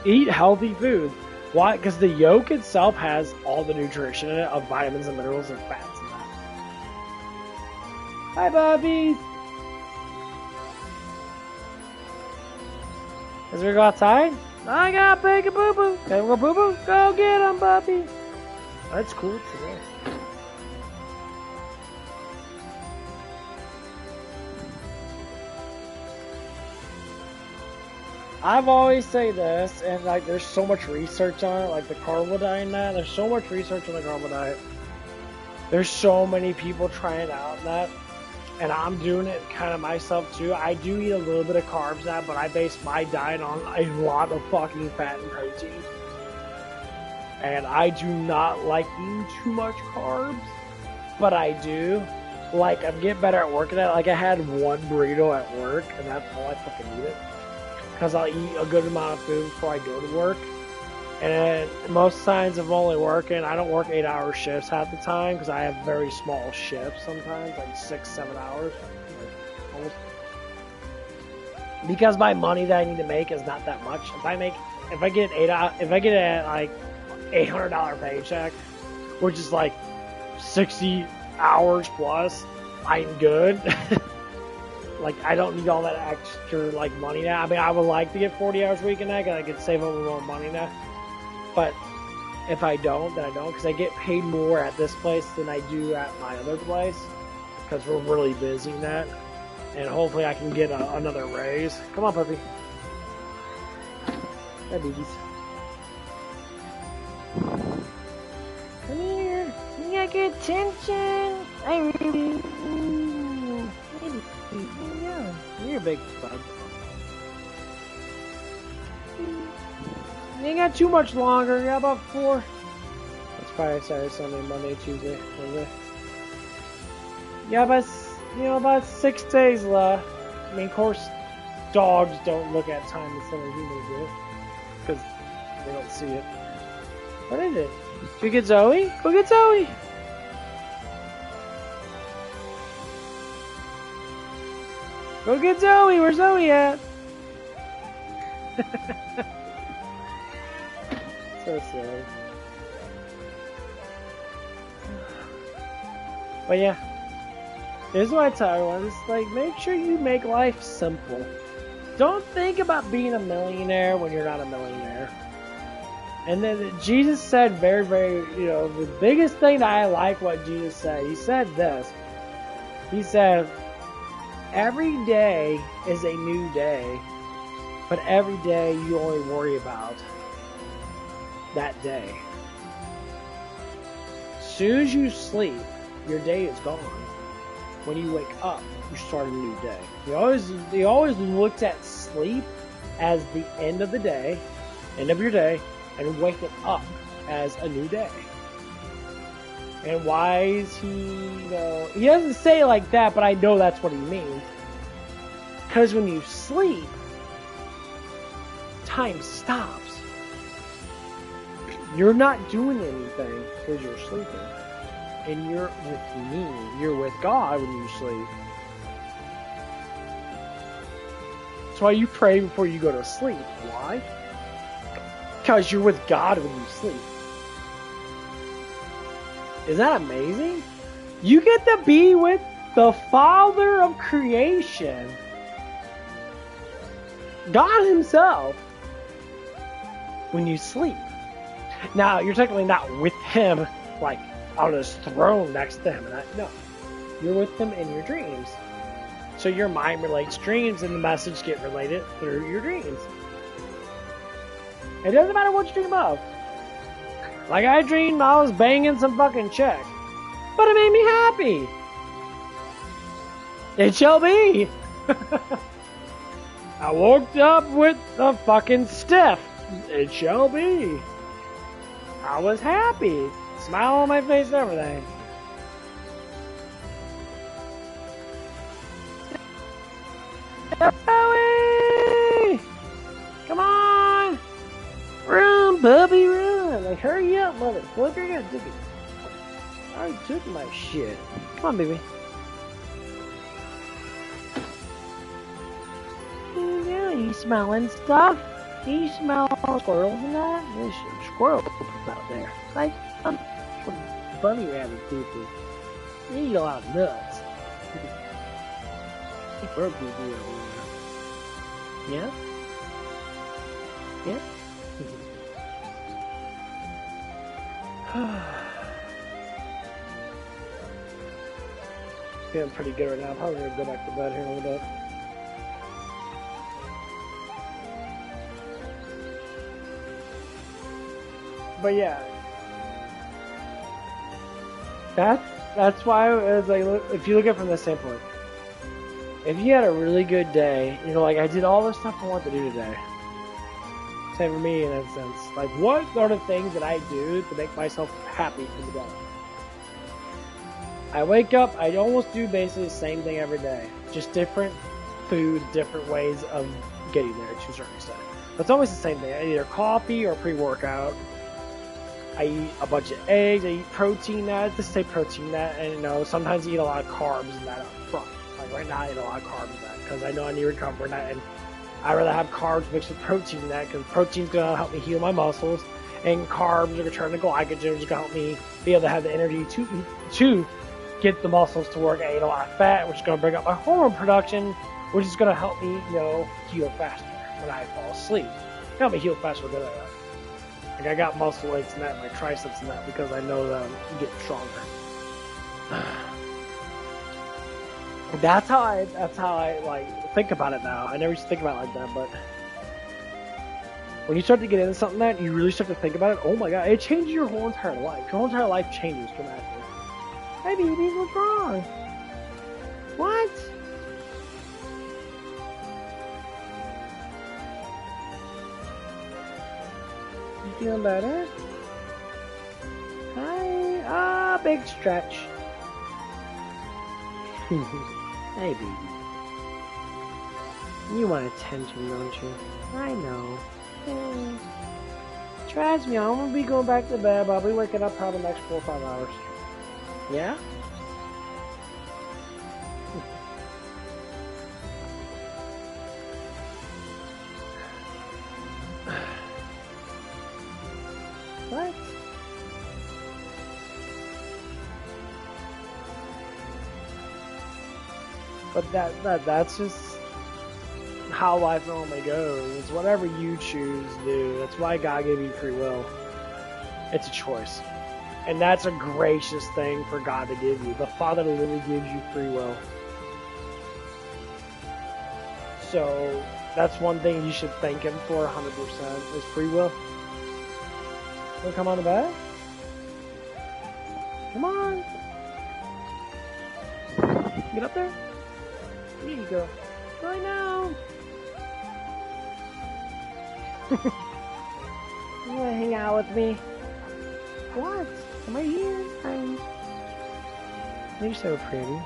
eat healthy food. Why? Because the yolk itself has all the nutrition in it of vitamins and minerals and fats and that. Hi, puppies! As we go outside, I got big a boo boo. Can we go boo boo? Go get him, puppy! That's cool today. I've always say this, and like there's so much research on it, like the carnivore diet and that. There's so much research on the carnivore diet. There's so many people trying out that, and I'm doing it kind of myself too. I do eat a little bit of carbs now, but I base my diet on a lot of fucking fat and protein. And I do not like eating too much carbs, but I do. Like, I'm getting better at working at it. Like, I had one burrito at work, and that's all I fucking eat it. Because I'll eat a good amount of food before I go to work. And most times I'm only working, I don't work 8-hour shifts half the time because I have very small shifts sometimes, like 6-7 hours. Like almost. Because my money that I need to make is not that much. If I get a like $800 paycheck, which is like 60 hours plus, I'm good. Like, I don't need all that extra, like, money now. I mean, I would like to get 40 hours a week in that, because I could save up more money now. But if I don't, then I don't, because I get paid more at this place than I do at my other place, because we're really busy in that. And hopefully I can get another raise. Come on, puppy. Hi, babies. Come here. You got good attention. Hi, baby. Yeah, you're a big bug. You ain't got too much longer. You got about 4. That's Friday, Saturday, Sunday, Monday, Tuesday, Wednesday. Yeah, about 6 days left. I mean, of course, dogs don't look at time the same as humans do, because they don't see it. What is it? Should we get Zoe? Go get Zoe! Go get Zoe! Where's Zoe at? So silly. But yeah. Here's what I tell everyone. It's like, make sure you make life simple. Don't think about being a millionaire when you're not a millionaire. And then Jesus said very, very, the biggest thing that I like what Jesus said, he said this. He said, every day is a new day, but every day you only worry about that day. As soon as you sleep, your day is gone. When you wake up, you start a new day. He always looked at sleep as the end of the day, end of your day, and waking up as a new day. And why is he, he doesn't say it like that, but I know that's what he means. Because when you sleep, time stops. You're not doing anything because you're sleeping. And you're with me. You're with God when you sleep. That's why you pray before you go to sleep. Why? Because you're with God when you sleep. Isn't that amazing? You get to be with the Father of creation. God himself. When you sleep. Now, you're technically not with him, like, on his throne next to him. No. You're with him in your dreams. So your mind relates dreams, and the message get related through your dreams. It doesn't matter what you dream of. Like, I dreamed I was banging some fucking chick. But it made me happy. It shall be. I woke up with a fucking stiff. It shall be. I was happy. Smile on my face and everything. Zoe! Come on! Run, Bubby, run! Like, hurry up, motherfucker. You're gonna take it. I already took my shit. Come on, baby. Yeah, you smelling stuff? You smell squirrels and that? There's squirrels out there. Like, bunny rabbit people. They eat a lot of nuts. Bird people over there. Yeah? Yeah? Feeling pretty good right now. I'm probably gonna go back to bed here in a little bit. But yeah, that's why it's like, if you look at it from this standpoint, if you had a really good day, like, I did all the stuff I want to do today. Same for me in that sense. Like, what are the things that I do to make myself happy for the day? I wake up, I almost do basically the same thing every day. Just different food, different ways of getting there to a certain extent. But it's always the same thing. I eat either coffee or pre-workout. I eat a bunch of eggs, I eat protein that, just say protein that, and sometimes I eat a lot of carbs and that up front. Like right now I eat a lot of carbs and that, because I know I need to recover and that, and I'd rather have carbs mixed with protein and that, because protein's going to help me heal my muscles, and carbs are going to turn to glycogen, which is going to help me be able to have the energy to get the muscles to work. I eat a lot of fat, which is going to bring up my hormone production, which is going to help me, heal faster when I fall asleep. Help me heal faster with that. Like, I got muscle aches and that, my triceps and that, because I know that I'm getting stronger. That's how I like think about it now. I never used to think about it like that, but when you start to get into something that you really start to think about it, oh my god, it changes your whole entire life. Your whole entire life changes dramatically. Hey babies, what's wrong? What? Feeling better? Hi. Ah, big stretch. Hey, baby. You want attention, don't you? I know. Hey. Trust me, I'm gonna be going back to bed, but I'll be waking up probably the next 4 or 5 hours. Yeah? What? But that's just how life normally goes. It's whatever you choose to do. That's why God gave you free will. It's a choice. And that's a gracious thing for God to give you. The Father literally gives you free will. So that's one thing you should thank Him for 100% is free will. Wanna come on to bed? Come on. Get up there. There you go. Right now. You wanna hang out with me? What? I'm right here. You're so pretty.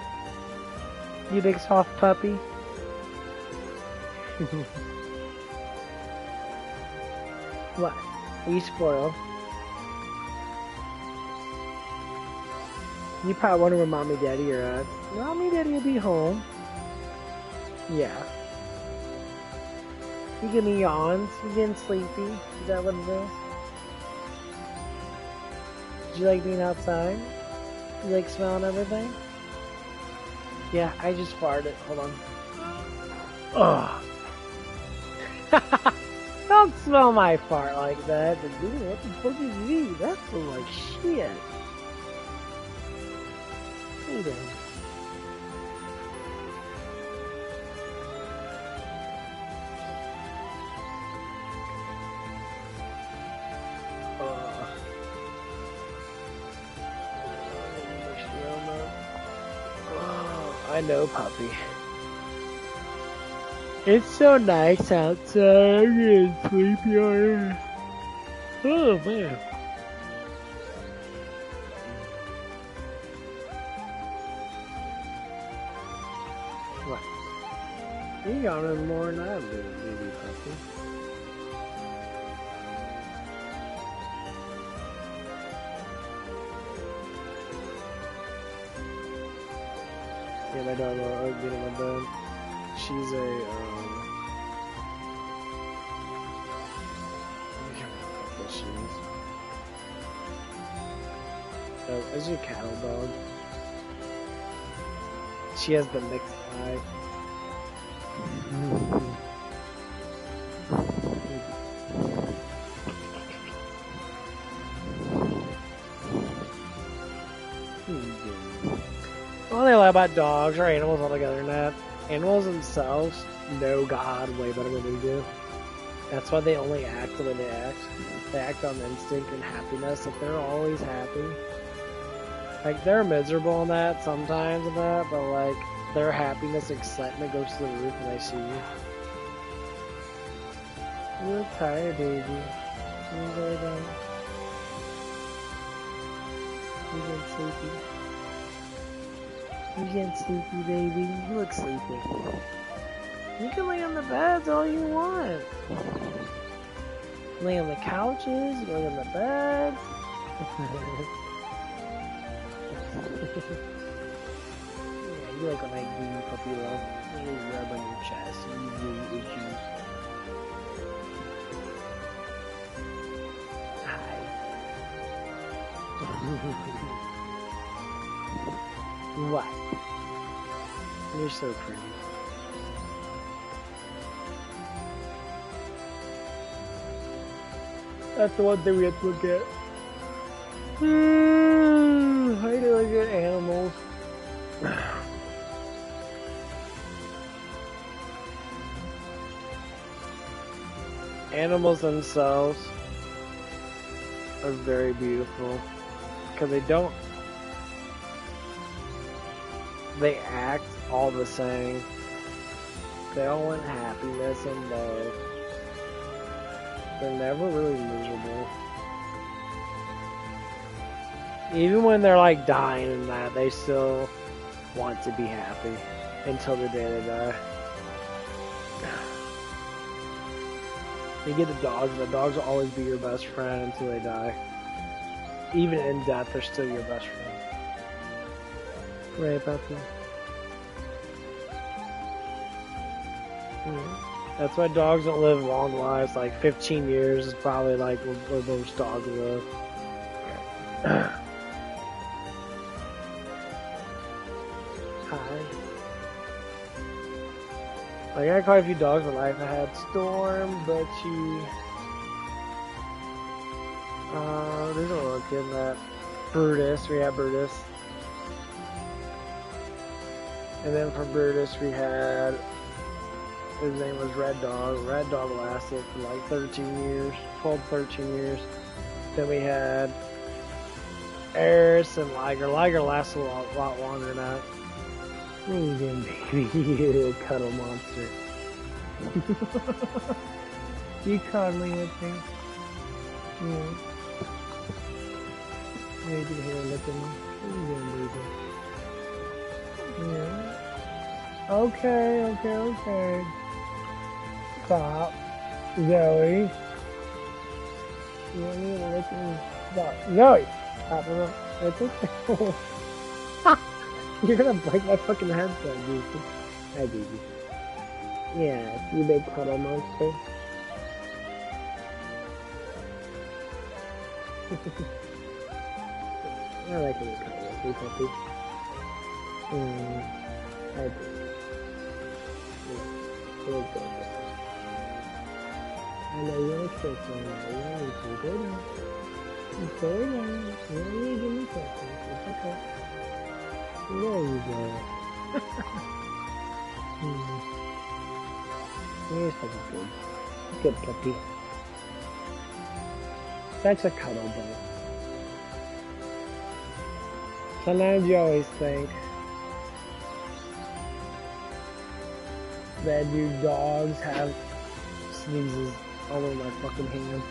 You big soft puppy. What? Are you spoiled? You probably wonder where mommy daddy are at. Mommy daddy will be home. Yeah. You give me yawns. You getting sleepy? Is that what it is? Do you like being outside? You like smelling everything? Yeah, I just farted. Hold on. Ugh. Don't smell my fart like that. Dude, what the fuck is you? That smells like shit. Hey there. I know, puppy. It's so nice outside. I'm getting sleepy already. Oh, man. What? You yawning more than I do, baby puppy. Yeah, my dog will get in my bed. She's a, what she is. Oh, is she a cattle dog? She has the mixed eye. Well, they lie about dogs or animals altogether, not. Animals themselves know God way better than we do. That's why they only act the way they act. They act on instinct and happiness. Like, they're always happy. Like, they're miserable in that sometimes and that, but like, their happiness, excitement goes to the roof when they see you. You look tired, baby. You very done. You getting sleepy? You getting sleepy, baby? You look sleepy. You can lay on the beds all you want. Lay on the couches, you lay on the beds. Yeah, you like when I give you puppy love. You rub on your chest and you do issues. Hi. What? You're so pretty. That's the one thing we have to look at. I need to look at animals. Animals themselves are very beautiful because they act all the same. They all want happiness and love. They're never really miserable. Even when they're like dying and that, they still want to be happy until the day they die. You get the dogs will always be your best friend until they die. Even in death, they're still your best friend. Right about that? That's why dogs don't live long lives. Like 15 years is probably like where most dogs live. Hi. Like, I had quite a few dogs in my life. I had Storm, Butchie. There's a little kid that Brutus. We had Brutus. And then from Brutus, we had, his name was Red Dog. Red Dog lasted for like 13 years, 12, 13 years. Then we had Eris and Liger. Liger lasted a lot longer than that. What are you doing, baby? You cuddle monster. You cuddling with me? Yeah. You can hear look at me. What are you doing, baby? Yeah. Okay. Stop. Zoe. You want me to look at me? Stop. Zoe! Stop it up. It's okay. You're gonna break my fucking headset, dude. Hi, baby. Yeah, you big cuddle monster. I like when you cuddle with me, puppy. I do. Yeah, good. I know you want to kiss me now. You want to go down. Go down. You don't need to give me kisses. It's okay. There you go. You're such a good puppy. Such a cuddle ball. Sometimes you always think that your dogs have sneezes all over my fucking hand.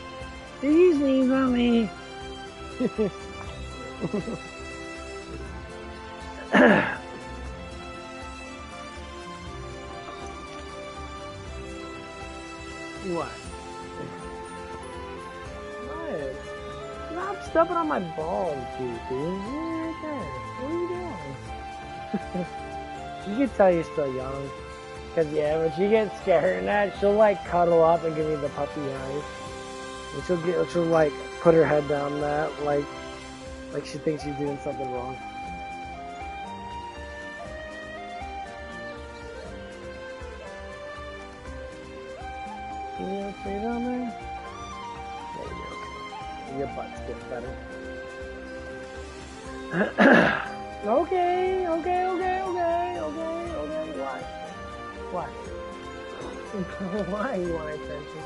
Did you sneeze on me? What? What? Stop stepping on my balls, dude. Right there. What are you doing? You can tell you're still young. Cause yeah, when she gets scared and that, she'll like cuddle up and give me the puppy eyes. And she'll like put her head down that, like she thinks she's doing something wrong. Can you stay down there? There you go. Your butt's getting better. Okay. Why? Why you want attention?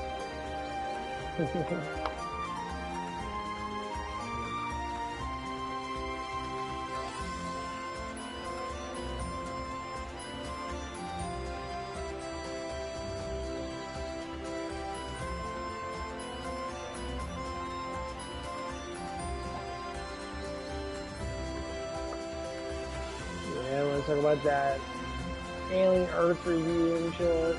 Yeah, let's talk about that Alien Earth review and shit.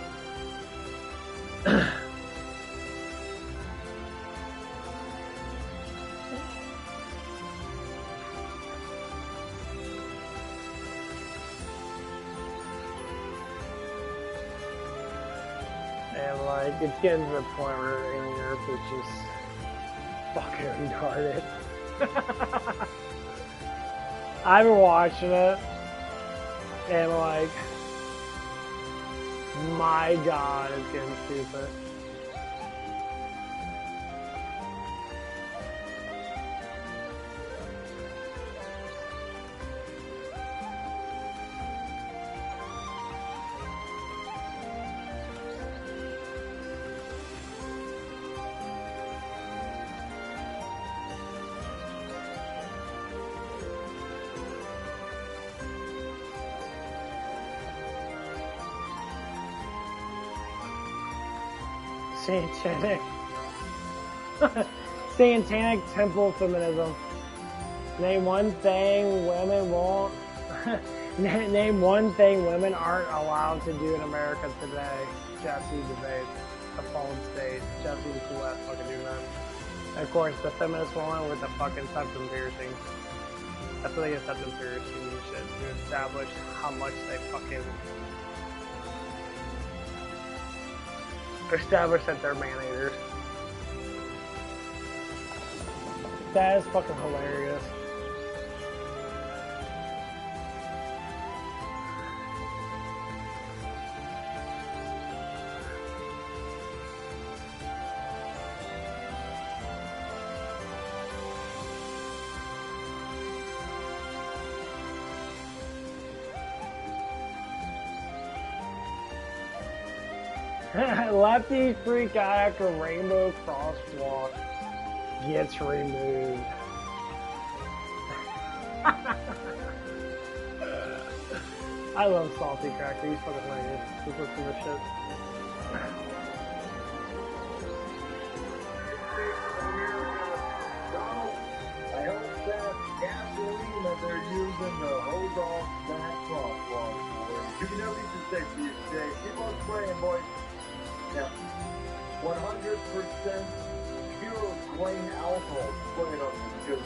And like, it's getting to the point where Alien Earth is just fucking retarded. I've been watching it, and like, my god, it's getting stupid. Satanic. Satanic temple feminism. Name one thing women won't. Name one thing women aren't allowed to do in America today. Jesse debate. A fallen state. Jesse the cool ass fucking dude, man. And of course, the feminist woman with the fucking septum piercing. That's what they get septum piercing and shit to establish how much they fucking establish that they're man-eaters. That is fucking hilarious. Lefties freak out after rainbow crosswalk gets removed. I love Salty Cracker. He's fucking hilarious. Super cool shit. I hope that gasoline that they're using to hold off that crosswalk. You can never be safe for you today. Keep on spraying, boys. Yeah. 100% pure grain alcohol sprayed on it because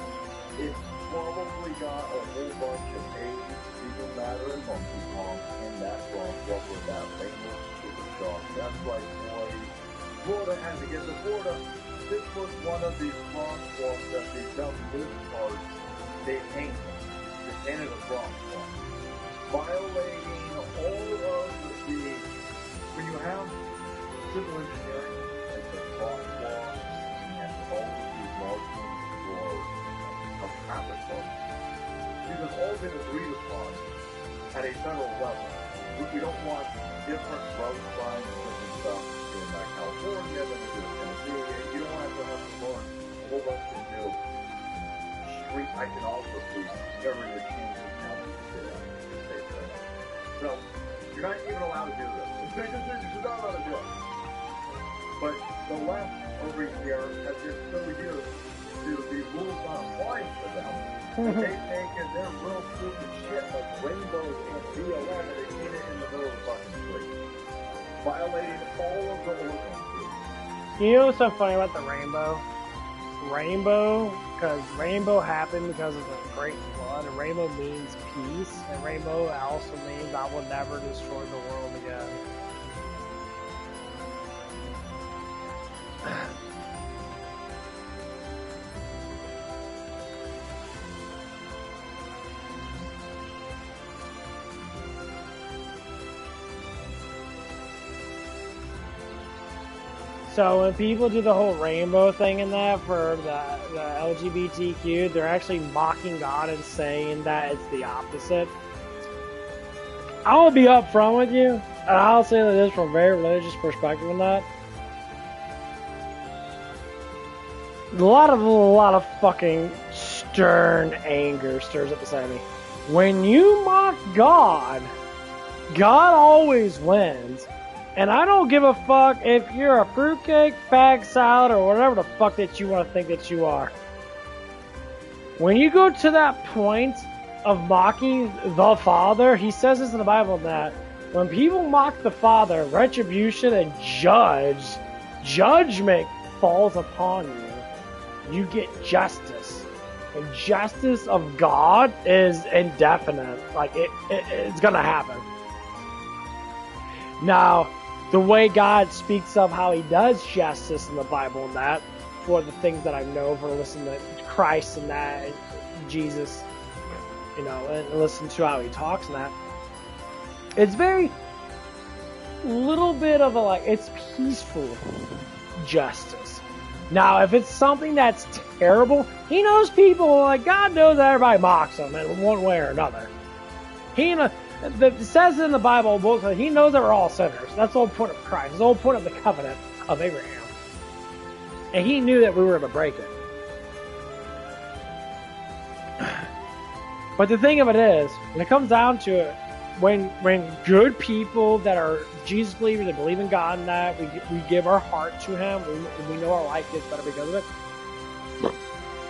it's probably got a whole bunch of eggs, fecal matter, and monkeypox in that crosswalk with that rainbow stupid chalk. That's right, boys. Florida has to get to Florida. This was one of these crosswalks that they dumped this part. They painted. They painted a crosswalk. Violating all of the, when you have civil engineering, like the crosswalks and all of these markings for traffic flows, these have all been agreed upon at a federal level. We don't want different road signs and stuff in California than we do in Tennessee. You don't have to learn a whole bunch of new street iconography every year changes how we do that in state. So you're not even allowed to do this. It's big decisions, you're not allowed to do it. But the left over here has been so used to the rules not applying to them that they take in their real stupid shit like rainbows and BLM and they get it in the middle of the fucking street. Violating all of the ordinances. You know what's so funny about the rainbow? Rainbow, because rainbow happened because of the Great Flood, and rainbow means peace, and rainbow also means I will never destroy the world again. So when people do the whole rainbow thing in that for the LGBTQ, they're actually mocking God and saying that it's the opposite. I will be upfront with you, and I'll say this from a very religious perspective on that. A lot of fucking stern anger stirs up inside me. When you mock God, God always wins. And I don't give a fuck if you're a fruitcake, fag salad, or whatever the fuck that you want to think that you are. When you go to that point of mocking the Father, he says this in the Bible that when people mock the Father, retribution and judgment falls upon you. You get justice. And justice of God is indefinite. Like, it's gonna happen. Now, the way God speaks of how he does justice in the Bible and that, for the things that I know, for listening to Christ and that, and Jesus, you know, and listen to how he talks and that, it's very little bit of a, like, it's peaceful justice. Now, if it's something that's terrible, he knows people, like, God knows that everybody mocks him in one way or another. He knows. It says in the Bible, he knows that we're all sinners. That's the whole point of Christ. That's the whole point of the covenant of Abraham. And he knew that we were going to break it. But the thing of it is, when it comes down to it, when good people that are Jesus believers, that believe in God and that, we give our heart to him, we know our life gets better because of it.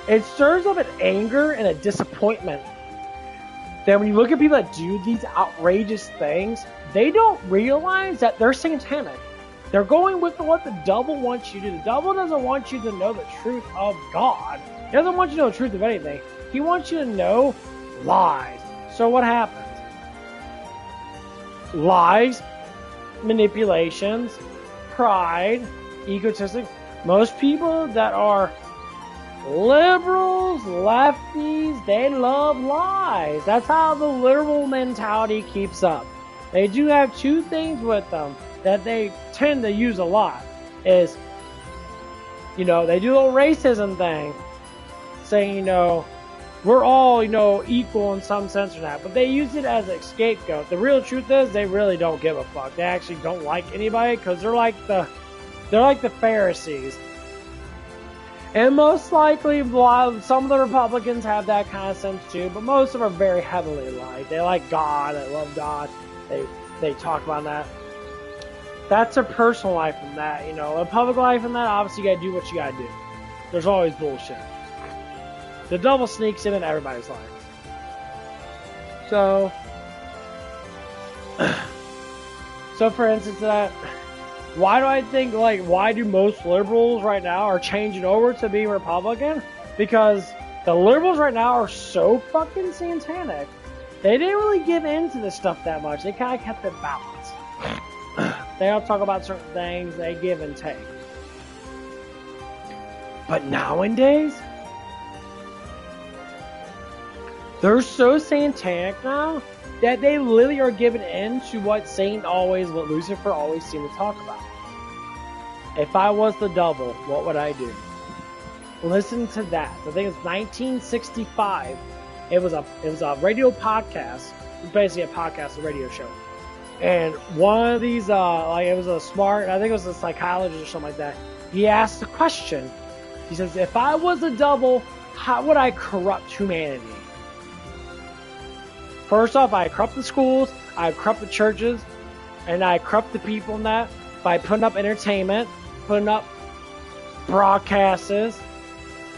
It stirs up an anger and a disappointment. Then when you look at people that do these outrageous things, they don't realize that they're satanic. They're going with what the devil wants you to do. The devil doesn't want you to know the truth of God. He doesn't want you to know the truth of anything. He wants you to know lies. So what happens? Lies, manipulations, pride, egotistic. Most people that are liberals, lefties, they love lies. That's how the liberal mentality keeps up. They do have two things with them that they tend to use a lot. Is, they do a little racism thing, saying, we're all, equal in some sense or that. But they use it as a scapegoat. The real truth is they really don't give a fuck. They actually don't like anybody because they're like the Pharisees. And most likely, some of the Republicans have that kind of sense too, but most of them are very heavily like. They like God, they love God, they talk about that. That's a personal life in that, a public life in that, obviously you gotta do what you gotta do. There's always bullshit. The devil sneaks in everybody's life. So for instance, why do I think, why do most liberals right now are changing over to being Republican? Because the liberals right now are so fucking satanic. They didn't really give in to this stuff that much. They kind of kept it balanced. They don't talk about certain things. They give and take. But nowadays, they're so satanic now that they literally are giving in to what Lucifer always seemed to talk about. If I was the devil, what would I do? Listen to that. I think it's 1965. It was a radio podcast, basically a podcast, a radio show. And one of these, it was I think it was a psychologist or something like that. He asked the question. He says, if I was the devil, how would I corrupt humanity? First off, I corrupt the schools, I corrupt the churches, and I corrupt the people in that by putting up entertainment, putting up broadcasts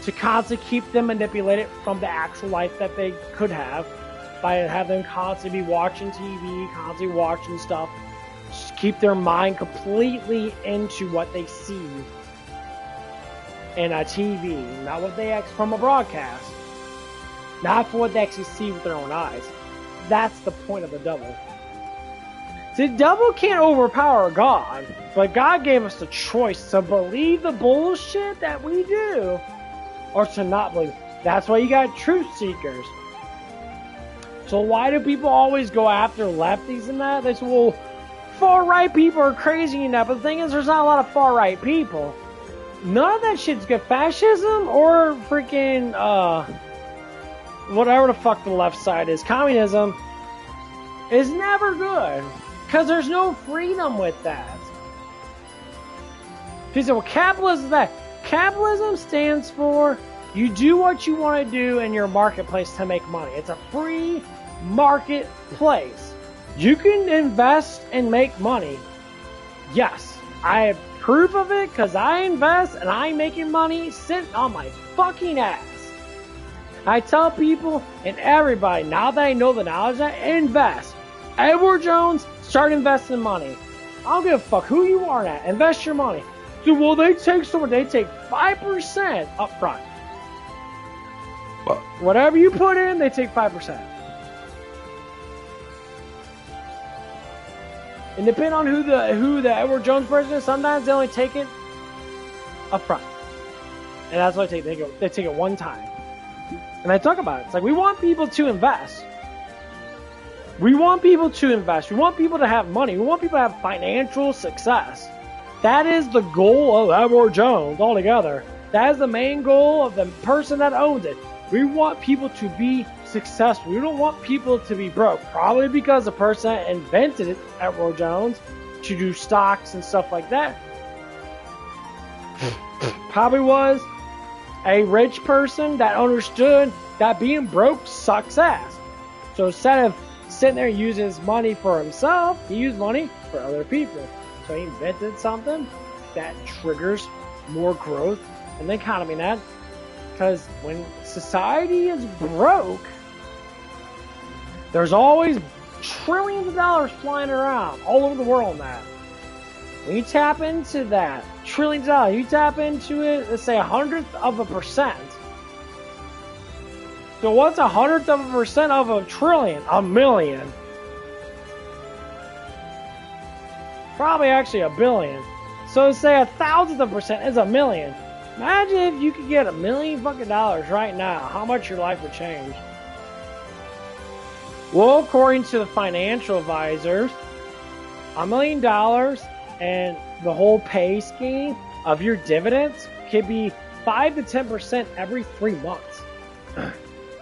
to constantly keep them manipulated from the actual life that they could have, by having them constantly be watching TV, constantly watching stuff, just keep their mind completely into what they see in a TV, not what they from a broadcast, not for what they actually see with their own eyes. That's the point of the devil. The devil can't overpower God, but God gave us the choice to believe the bullshit that we do or to not believe. That's why you got truth seekers. So why do people always go after lefties and that? They say, well, far-right people are crazy and that, but the thing is, there's not a lot of far-right people. None of that shit's good. Fascism or freaking, whatever the fuck the left side is, communism, is never good. Because there's no freedom with that. He said, well, capitalism is that. Capitalism stands for you do what you want to do in your marketplace to make money. It's a free marketplace. You can invest and make money. Yes, I have proof of it because I invest and I'm making money sitting on my fucking ass. I tell people and everybody, now that I know the knowledge, that invest. Edward Jones, start investing money. I don't give a fuck who you are at. Invest your money. Dude, well, they take 5% up front. Whatever you put in, they take 5%. And depending on who the Edward Jones person is, sometimes they only take it up front. And that's what they take it one time. And I talk about it. It's like, we want people to invest. We want people to invest. We want people to have money. We want people to have financial success. That is the goal of Edward Jones altogether. That is the main goal of the person that owns it. We want people to be successful. We don't want people to be broke. Probably because the person that invented it, Edward Jones, to do stocks and stuff like that, probably was a rich person that understood that being broke sucks ass. So instead of sitting there and using his money for himself, he used money for other people. So he invented something that triggers more growth in the economy. Because when society is broke, there's always trillions of dollars flying around all over the world now. When you tap into that, trillions of dollars, you tap into it, let's say 1/100%. So what's 1/100% of a trillion? A million. Probably actually a billion. So say 1,000% is a million. Imagine if you could get $1 million fucking dollars right now, how much your life would change. Well, according to the financial advisors, $1 million and the whole pay scheme of your dividends could be 5 to 10% every 3 months.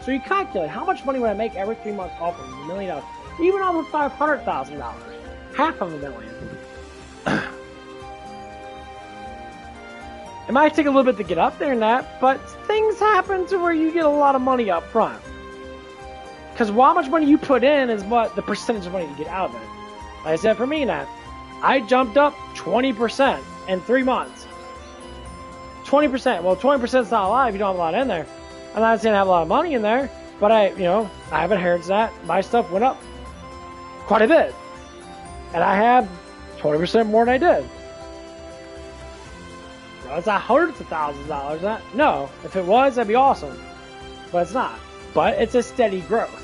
So you calculate how much money would I make every 3 months off of $1 million, even off of $500,000, $500,000. It might take a little bit to get up there in that, but things happen to where you get a lot of money up front. Because how much money you put in is what the percentage of money you get out of it. Like I said, for me, Nat, I jumped up 20% in 3 months. 20%. Well, 20% is not a lot if you don't have a lot in there. I'm not saying I have a lot of money in there, but I have inherited that. My stuff went up quite a bit. And I have 20% more than I did. Well, it's not hundreds of thousands of dollars. No, if it was, that'd be awesome. But it's not. But it's a steady growth.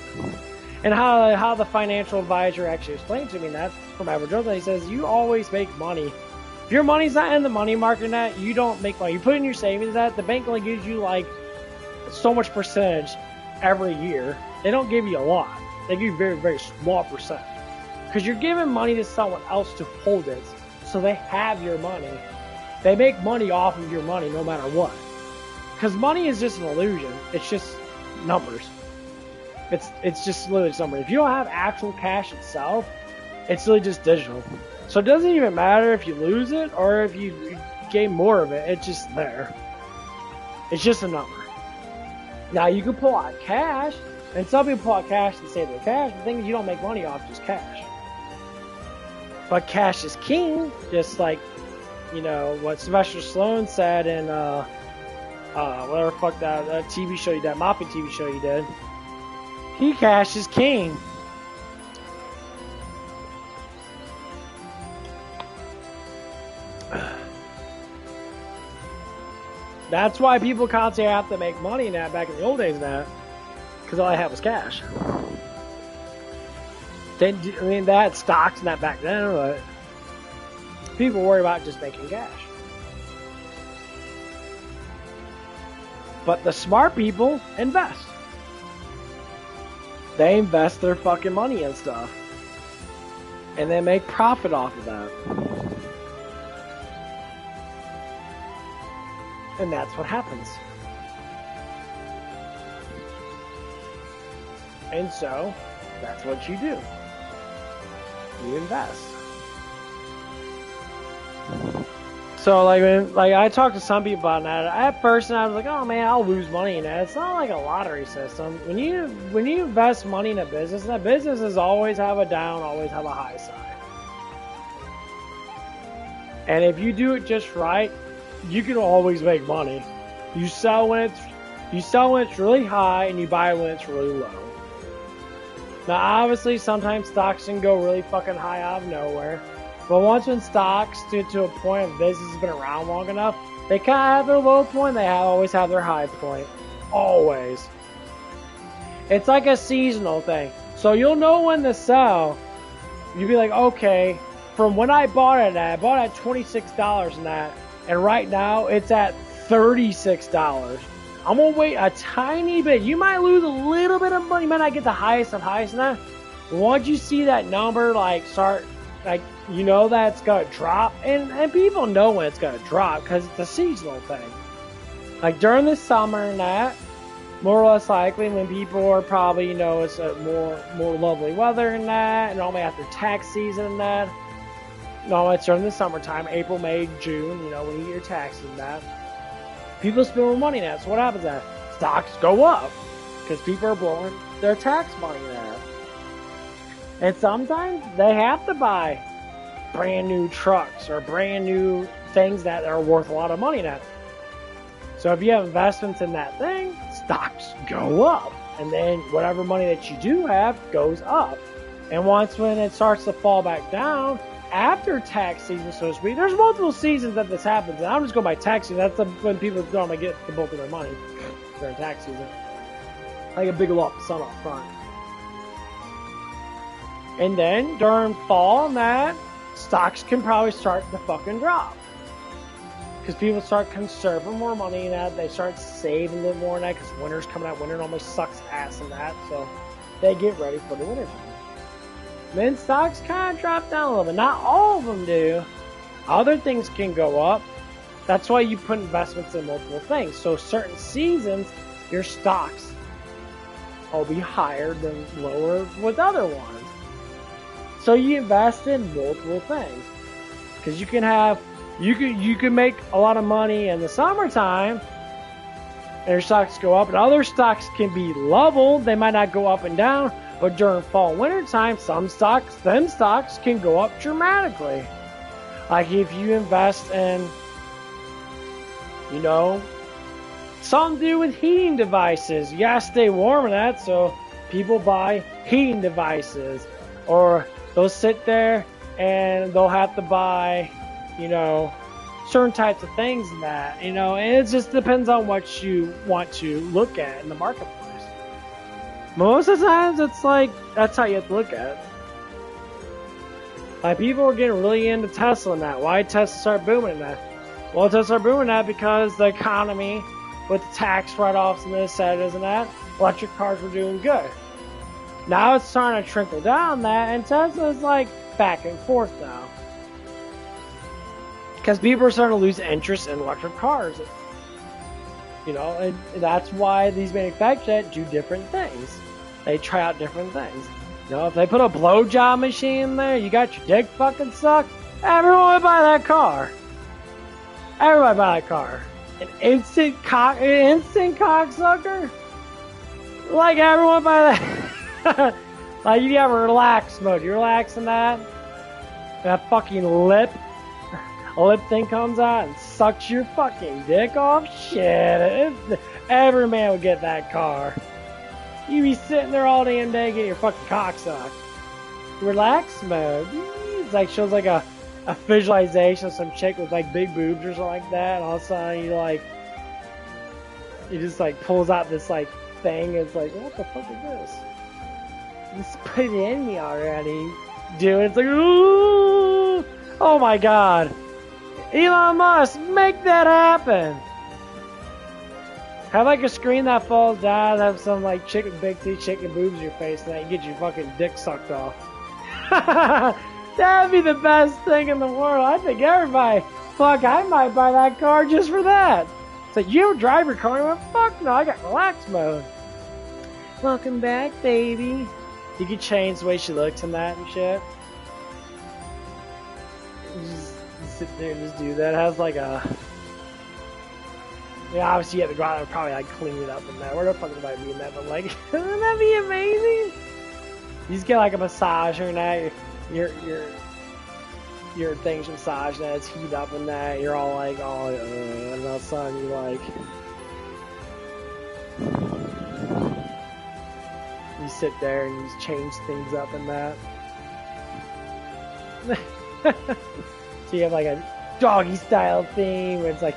And how the financial advisor actually explained to me that from Edward Jones, he says, you always make money. If your money's not in the money market, that you don't make money. You put in your savings, that the bank only gives you like so much percentage every year. They don't give you a lot. They give you a very, very small percent. Because you're giving money to someone else to hold it. So they have your money. They make money off of your money no matter what. Because money is just an illusion. It's just numbers. It's just literally numbers. If you don't have actual cash itself, it's really just digital. So it doesn't even matter if you lose it or if you gain more of it. It's just there. It's just a number. Now you can pull out cash, and some people pull out cash and say they're cash. The thing is, you don't make money off just cash. But cash is king, just like what Sylvester Stallone said in whatever fuck that TV show you did, Mafia TV show you did. He cash is king. That's why people constantly have to make money now back in the old days now. Because all I had was cash. They had stocks and that back then, but people worry about just making cash. But the smart people invest. They invest their fucking money in stuff. And they make profit off of that. And that's what happens. And so, that's what you do. You invest. So like I talked to some people about that. At first, I was like, "Oh man, I'll lose money in that." It's not like a lottery system. When you invest money in a business, that businesses always have a down, always have a high side. And if you do it just right, you can always make money. You sell when it's really high, and you buy when it's really low. Now, obviously, sometimes stocks can go really fucking high out of nowhere. But once when stocks get to a point of business has been around long enough, they kind of have their low point, they always have their high point. Always. It's like a seasonal thing. So you'll know when to sell. You'll be like, okay, from when I bought it at, I bought it at $26 in that, and right now it's at $36. I'm going to wait a tiny bit. You might lose a little bit of money. You might not get the highest of highest in that. Once you see that number start, you know that it's going to drop. And people know when it's going to drop because it's a seasonal thing. Like during the summer and that, more or less likely when people are probably, it's a more lovely weather and that, and normally after tax season and that. No, it's during the summertime, April, May, June, when you get your taxes and that. People spend more money now. So what happens then? Stocks go up because people are blowing their tax money now. And sometimes they have to buy brand new trucks or brand new things that are worth a lot of money now. So if you have investments in that thing, stocks go up. And then whatever money that you do have goes up. And when it starts to fall back down, after tax season, so to speak, there's multiple seasons that this happens. And I'm just going by tax season. That's when people normally get the bulk of their money during tax season. Like a big lump sum up front. And then during fall and that, stocks can probably start to fucking drop. Because people start conserving more money in that. They start saving a little more in that because winter's coming out. Winter normally sucks ass in that. So they get ready for the winter time. Then stocks kind of drop down a little bit. Not all of them do. Other things can go up. That's why you put investments in multiple things. So certain seasons, your stocks will be higher than lower with other ones. So you invest in multiple things. Because you can make a lot of money in the summertime and your stocks go up, and other stocks can be leveled. They might not go up and down, but during fall and winter time, them stocks can go up dramatically. Like if you invest in, something to do with heating devices. You gotta stay warm in that, so people buy heating devices. Or they'll sit there and they'll have to buy, certain types of things in that, and it just depends on what you want to look at in the marketplace. Most of the times, it's like, that's how you have to look at it. Like, people are getting really into Tesla and that. Why did Tesla start booming in that? Well, Tesla started booming in that because the economy, with the tax write-offs and this, that, and that, electric cars were doing good. Now it's starting to trickle down that, and Tesla's like back and forth now. Because people are starting to lose interest in electric cars. And that's why these manufacturers do different things. They try out different things. If they put a blowjob machine in there, you got your dick fucking sucked, everyone would buy that car. Everybody buy that car. An instant cocksucker? Like, everyone buy that. Like, you have a relax mode. You relax in that. That fucking lip thing comes out and sucks your fucking dick off. Shit. Every man would get that car. You be sitting there all damn day getting your fucking cock sucked. Relax mode. It's like, shows like a visualization of some chick with like big boobs or something like that, and all of a sudden he just like pulls out this like thing. It's like, what the fuck is this? Just put it in me already, dude. It's like, ooh, oh my god, Elon Musk, make that happen. Have like a screen that falls down, have some like chick with big teeth, chick with boobs in your face, and then you get your fucking dick sucked off. That'd be the best thing in the world. I think everybody, fuck, I might buy that car just for that. It's like, you ever drive your car? I went, fuck no, I got relax mode. Welcome back, baby. You can change the way she looks and that and shit. Just sit there and just do that. It has like a... Yeah, obviously you have to go out and probably like clean it up and that. Where the fuck would I be in that? But like, wouldn't that be amazing? You just get like a massager and that. Your thing's massaged and it's heat up and that. You're all like, oh, and all of a sudden you like... You sit there and you just change things up and that. So you have like a doggy style theme where it's like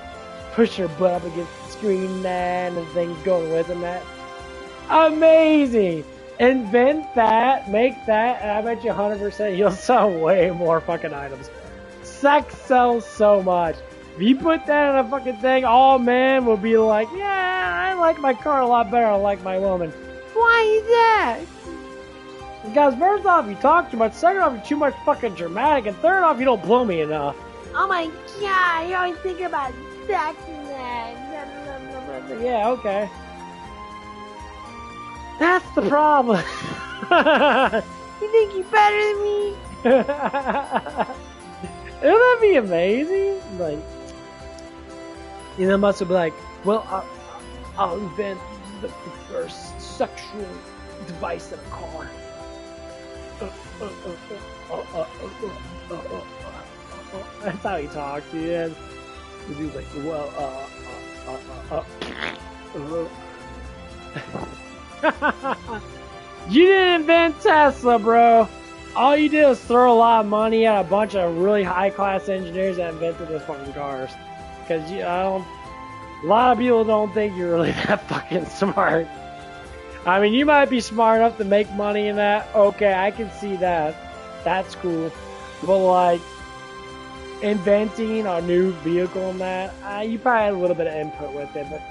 push your butt up against the screen and that, and the thing's going with and that. Amazing! Invent that, make that, and I bet you 100% you'll sell way more fucking items. Sex sells so much. If you put that in a fucking thing, all men will be like, yeah, I like my car a lot better than I like my woman. Why is that? Because first off, you talk too much. Second off, you're too much fucking dramatic. And third off, you don't blow me enough. Oh my god, you always think about sex and that. Yeah, okay. That's the problem. You think you're better than me? Isn't that be amazing? Like, Elon Musk would be like, well, I'll invent the first sexual device in a car. That's how he talks, dude. The dude's like, well, You didn't invent Tesla, bro. All you did was throw a lot of money at a bunch of really high-class engineers that invented those fucking cars. Because a lot of people don't think you're really that fucking smart. I mean, you might be smart enough to make money in that. Okay, I can see that. That's cool. But like, inventing a new vehicle and that, you probably had a little bit of input with it, but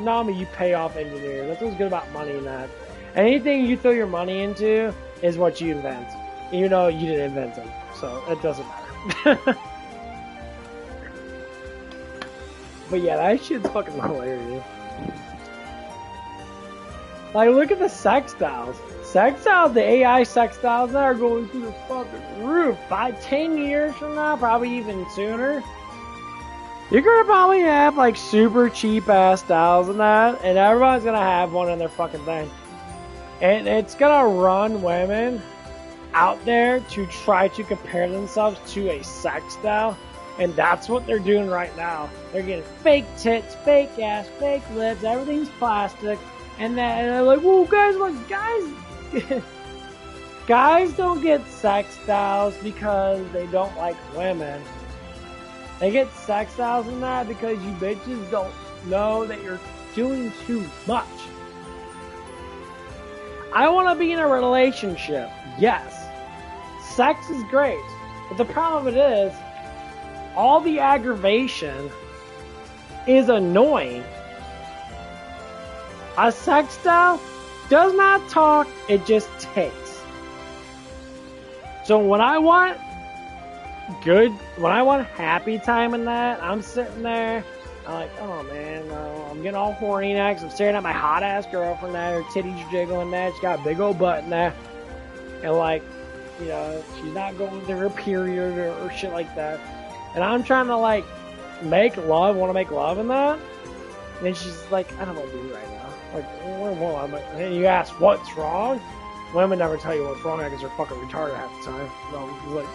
normally you pay off engineers. That's what's good about money in that. Anything you throw your money into is what you invent. You know you didn't invent them, so it doesn't matter. But yeah, that shit's fucking hilarious. Like, look at the sex dolls. Sex dolls, the AI sex dolls that are going through the fucking roof. By 10 years from now, probably even sooner, you're gonna probably have like super cheap ass dolls and that, and everyone's gonna have one in their fucking thing. And it's gonna run women out there to try to compare themselves to a sex doll. And that's what they're doing right now. They're getting fake tits, fake ass, fake lips, everything's plastic. And they're like, whoa, guys, look, guys. Guys don't get sex dolls because they don't like women. They get sex dolls and that because you bitches don't know that you're doing too much. I want to be in a relationship. Yes. Sex is great. But the problem with it is, all the aggravation is annoying. A sex doll does not talk, it just takes. So when I want happy time in that, I'm sitting there, I'm like, oh man, no, I'm getting all horny next. I'm staring at my hot ass girlfriend there, her titties are jiggling there, she's got a big old butt in there. And like, you know, she's not going through her period or shit like that. And I'm trying to like want to make love in that. And she's like, I don't want to do it right now. Like, and you ask, what's wrong? Women never tell you what's wrong because they're fucking retarded half the time. No, like,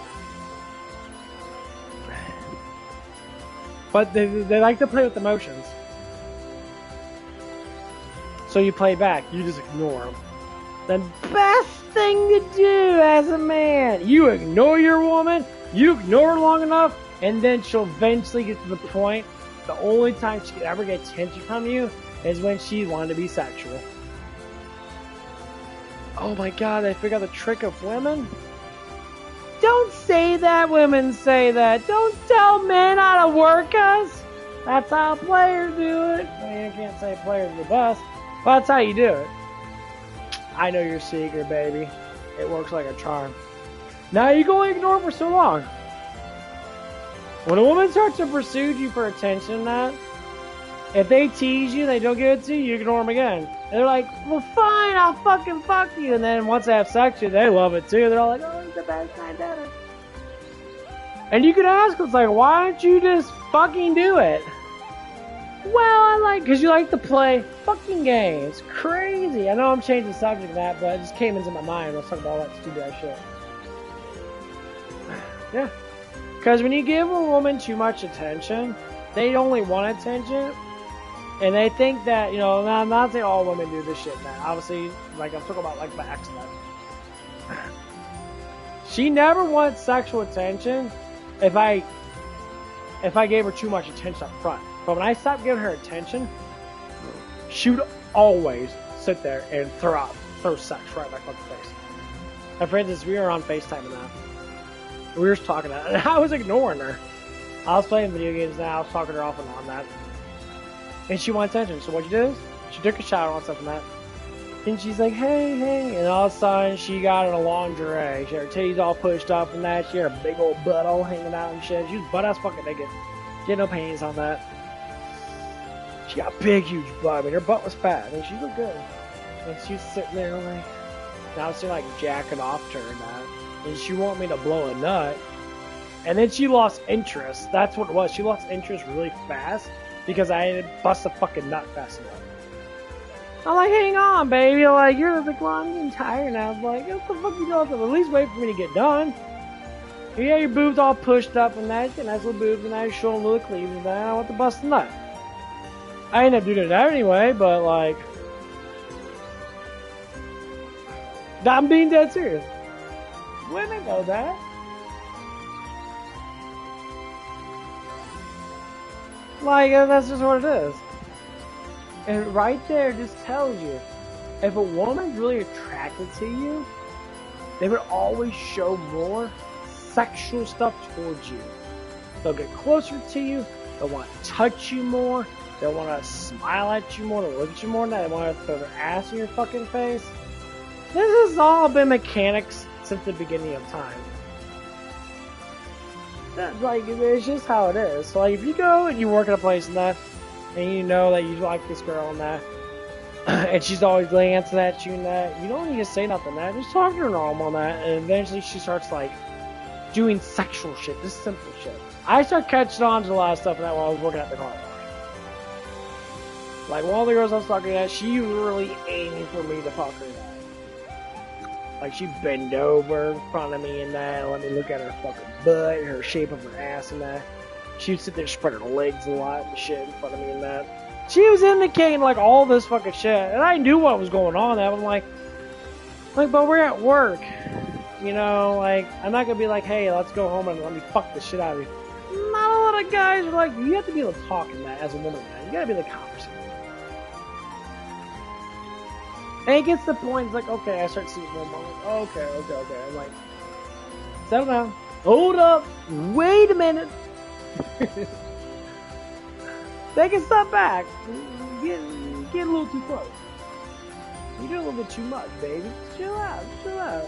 but they like to play with emotions. So you play back. You just ignore them. The best thing to do as a man, you ignore your woman, you ignore her long enough, and then she'll eventually get to the point, the only time she could ever get attention from you is when she wanted to be sexual. Oh my god, I figured out the trick of women? Don't say that, women say that. Don't tell men how to work us. That's how players do it. Well, you can't say players are the best, but that's how you do it. I know your secret, baby. It works like a charm. Now you can only ignore it for so long. When a woman starts to pursue you for attention, that if they tease you, they don't give it to you, you ignore them again. And they're like, well, fine, I'll fucking fuck you. And then once they have sex with you, they love it too. They're all like, oh, he's the best guy better. And you could ask, it's like, why don't you just fucking do it? Well, because you like to play fucking games. Crazy. I know I'm changing the subject of that, but it just came into my mind. I was talking about all that stupid ass shit. Yeah. Because when you give a woman too much attention, they only want attention. And they think that, you know, I'm not saying all women do this shit, man. Obviously, like, I'm talking about, like, my ex now. She never wants sexual attention if I gave her too much attention up front. But when I stopped giving her attention, she would always sit there and throw sex right in my fucking face. And for instance, we were on FaceTime and that. We were just talking about it, and I was ignoring her. I was playing video games now, I was talking her off and on that. And she wanted attention, so what she did is, she took a shower and stuff and that. And she's like, hey, hey, and all of a sudden, she got in a lingerie. She had her titties all pushed up and that, she had a big old butt all hanging out and shit. She was butt-ass fucking naked. She had no panties on that. She got a big, huge butt. I mean, her butt was fat. I mean, she looked good. And she was sitting there like, and I was sitting like jacking off to her and that. And she wanted me to blow a nut. And then she lost interest. That's what it was. She lost interest really fast because I had bust a fucking nut fast enough. I'm like, hang on, baby. I'm like, you're like, well, I'm getting tired now. I was like, what the fuck you doing? At least wait for me to get done. Yeah, your boobs all pushed up and that. Your nice little boobs and that. You're showing a little cleavage and that. I want to bust a nut. I ended up doing it anyway, but like, I'm being dead serious. Women know that. Like, that's just what it is. And right there just tells you, if a woman's really attracted to you, they would always show more sexual stuff towards you. They'll get closer to you, they'll want to touch you more, they'll want to smile at you more, they'll look at you more, they want to throw their ass in your fucking face. This has all been mechanics since the beginning of time. Like, it's just how it is. So, like, if you go and you work at a place and that, and you know that you like this girl and that, and she's always glancing at you and that, you don't need to say nothing that. Just talk to her normal and that, and eventually she starts, like, doing sexual shit, just simple shit. I start catching on to a lot of stuff that while I was working at the car wash. Like, one of the girls I was talking to, she was really aiming for me to fuck her that. Like, she'd bend over in front of me and that, and let me look at her fucking butt, her shape of her ass and that. She'd sit there, spread her legs a lot and shit in front of me and that. She was indicating, like, all this fucking shit, and I knew what was going on. I'm like, but we're at work. You know, like, I'm not gonna be like, hey, let's go home and let me fuck the shit out of you. Not a lot of guys are like, you have to be able to talk in that as a woman, man. You gotta be able to conversate. And it gets to the point, it's like, okay, I start seeing more. I'm like, okay. I'm like, settle down. Hold up. Wait a minute. Take a step back. Get a little too close. You do a little bit too much, baby. Chill out. A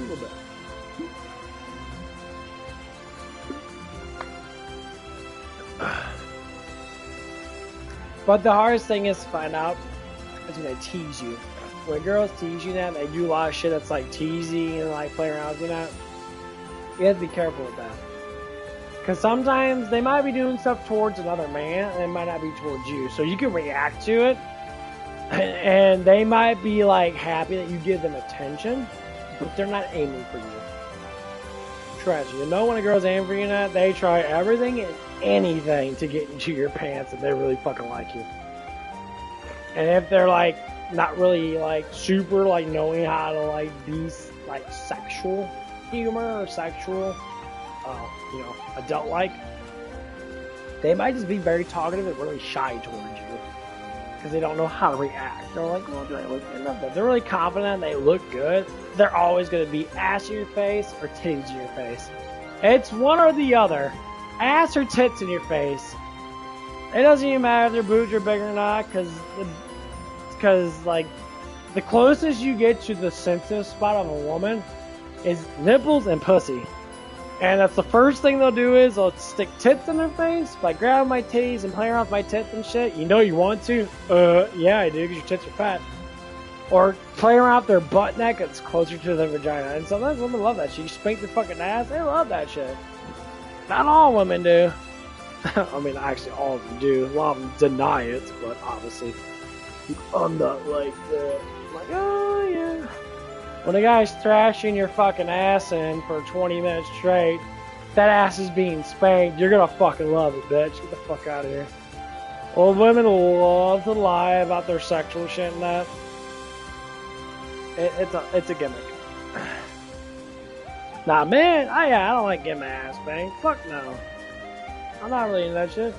little bit. But the hardest thing is to find out is when they tease you. When girls tease you now, they do a lot of shit that's like teasing and like play around with you now. You have to be careful with that. Because sometimes they might be doing stuff towards another man and it might not be towards you. So you can react to it. And they might be like happy that you give them attention, but they're not aiming for you. Trust me, you know when a girl's aiming for you now, they try everything and anything to get into your pants if they really fucking like you. And if they're like not really like super like knowing how to like be like sexual humor or sexual, adult like, they might just be very talkative and really shy towards you. Because they don't know how to react. They're like, well, do I look good enough? If they're really confident, they look good, they're always going to be ass in your face or titties in your face. It's one or the other. Ass or tits in your face. It doesn't even matter if their boobs are big or not, because like, the closest you get to the sensitive spot of a woman is nipples and pussy. And that's the first thing they'll do is they'll stick tits in their face by grabbing my titties and playing around with my tits and shit. You know you want to? Yeah, I do, because your tits are fat. Or play around with their butt neck that's closer to their vagina. And sometimes women love that shit. You spank their fucking ass, they love that shit. Not all women do. I mean, actually, all of them do. A lot of them deny it, but obviously, I'm not like that. I'm like, oh yeah. When a guy's thrashing your fucking ass in for 20 minutes straight, that ass is being spanked, you're gonna fucking love it, bitch. Get the fuck out of here. Well, women love to lie about their sexual shit and that. It's a gimmick. Nah, man, I don't like getting my ass spanked. Fuck no. I'm not really into that shit.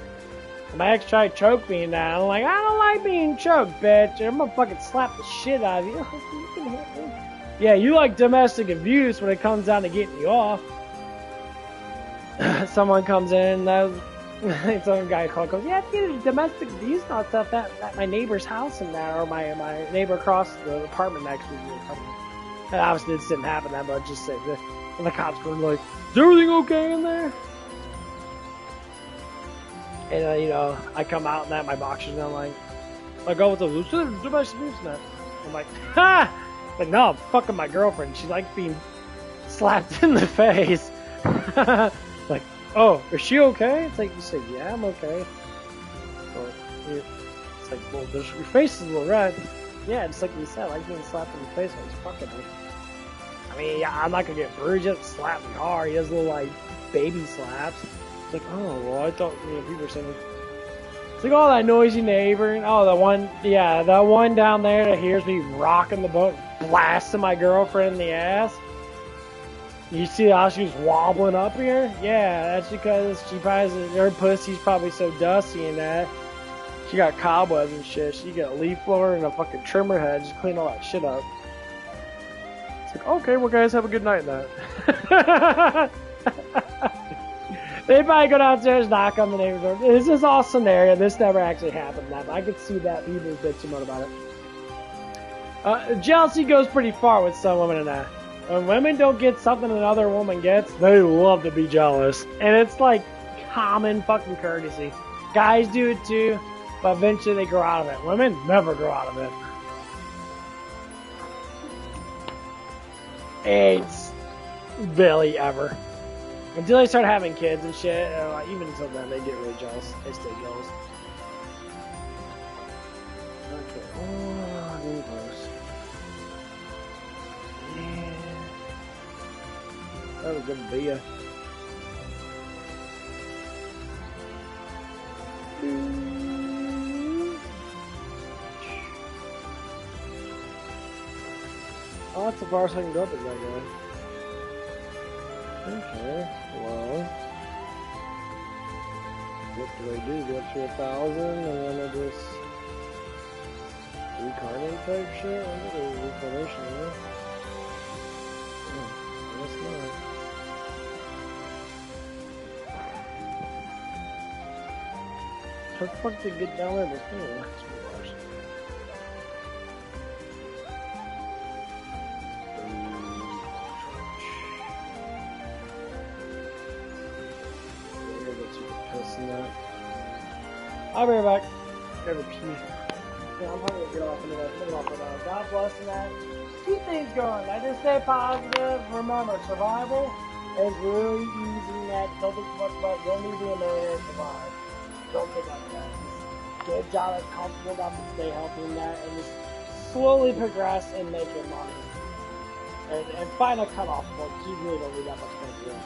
My ex tried to choke me and that. I'm like, I don't like being choked, bitch. I'm gonna fucking slap the shit out of you. You can hit me. Yeah, you like domestic abuse when it comes down to getting you off. Someone comes in, some guy goes, yeah, it's getting domestic abuse and all stuff at my neighbor's house and that, or my neighbor across the apartment next to me. And obviously this didn't happen that much, just say this. And the cops were like, is everything okay in there? And, I come out and that, my boxers, and I'm like, what's up? Domestic abuse and that. I'm like, ha! Like, no, I'm fucking my girlfriend. She likes being slapped in the face. Like, oh, is she okay? It's like, you say, yeah, I'm okay. So, it's like, well, your face is a little red. Yeah, just like you said, I like being slapped in the face when he's fucking me. I mean, yeah, I'm not gonna get bruised. He doesn't slap me hard. He does little, like, baby slaps. It's like, oh, well, I thought, people were saying, It's like, oh, that noisy neighbor. Oh, the one down there that hears me rocking the boat, blasting my girlfriend in the ass. You see how she was wobbling up here? Yeah, that's because her pussy's probably so dusty and that. She got cobwebs and shit. She got a leaf blower and a fucking trimmer head. Just clean all that shit up. It's like, okay, well, guys, have a good night, then. They probably go downstairs, knock on the neighbor's door. This is all scenario. This never actually happened. But I could see that people bitching about it. Jealousy goes pretty far with some women in that. When women don't get something another woman gets, they love to be jealous. And it's like common fucking courtesy. Guys do it too, but eventually they grow out of it. Women never grow out of it. It's barely ever. Until they start having kids and shit, even until then, they get really jealous. They stay jealous. Okay. Oh, really close. Yeah. That was a good beer. Oh, that's the farthest I can go up with that guy. Okay, well, what do I do? Go up to 1,000 and then I just reincarnate type shit? I got a reincarnation, you know? I guess not. How the fuck did it get down there before? I'll be right back. Grab a pee. Yeah, I'm probably gonna get off into that. God bless and that. Keep things going. I just stay positive. Remember, survival is really easy. That don't think too much about it. Don't need to be a millionaire to survive. Don't think like that. Just get a job that's comfortable enough to stay healthy in that, and just slowly progress and make your money. And find a cutoff point. You really don't need that much money to do it.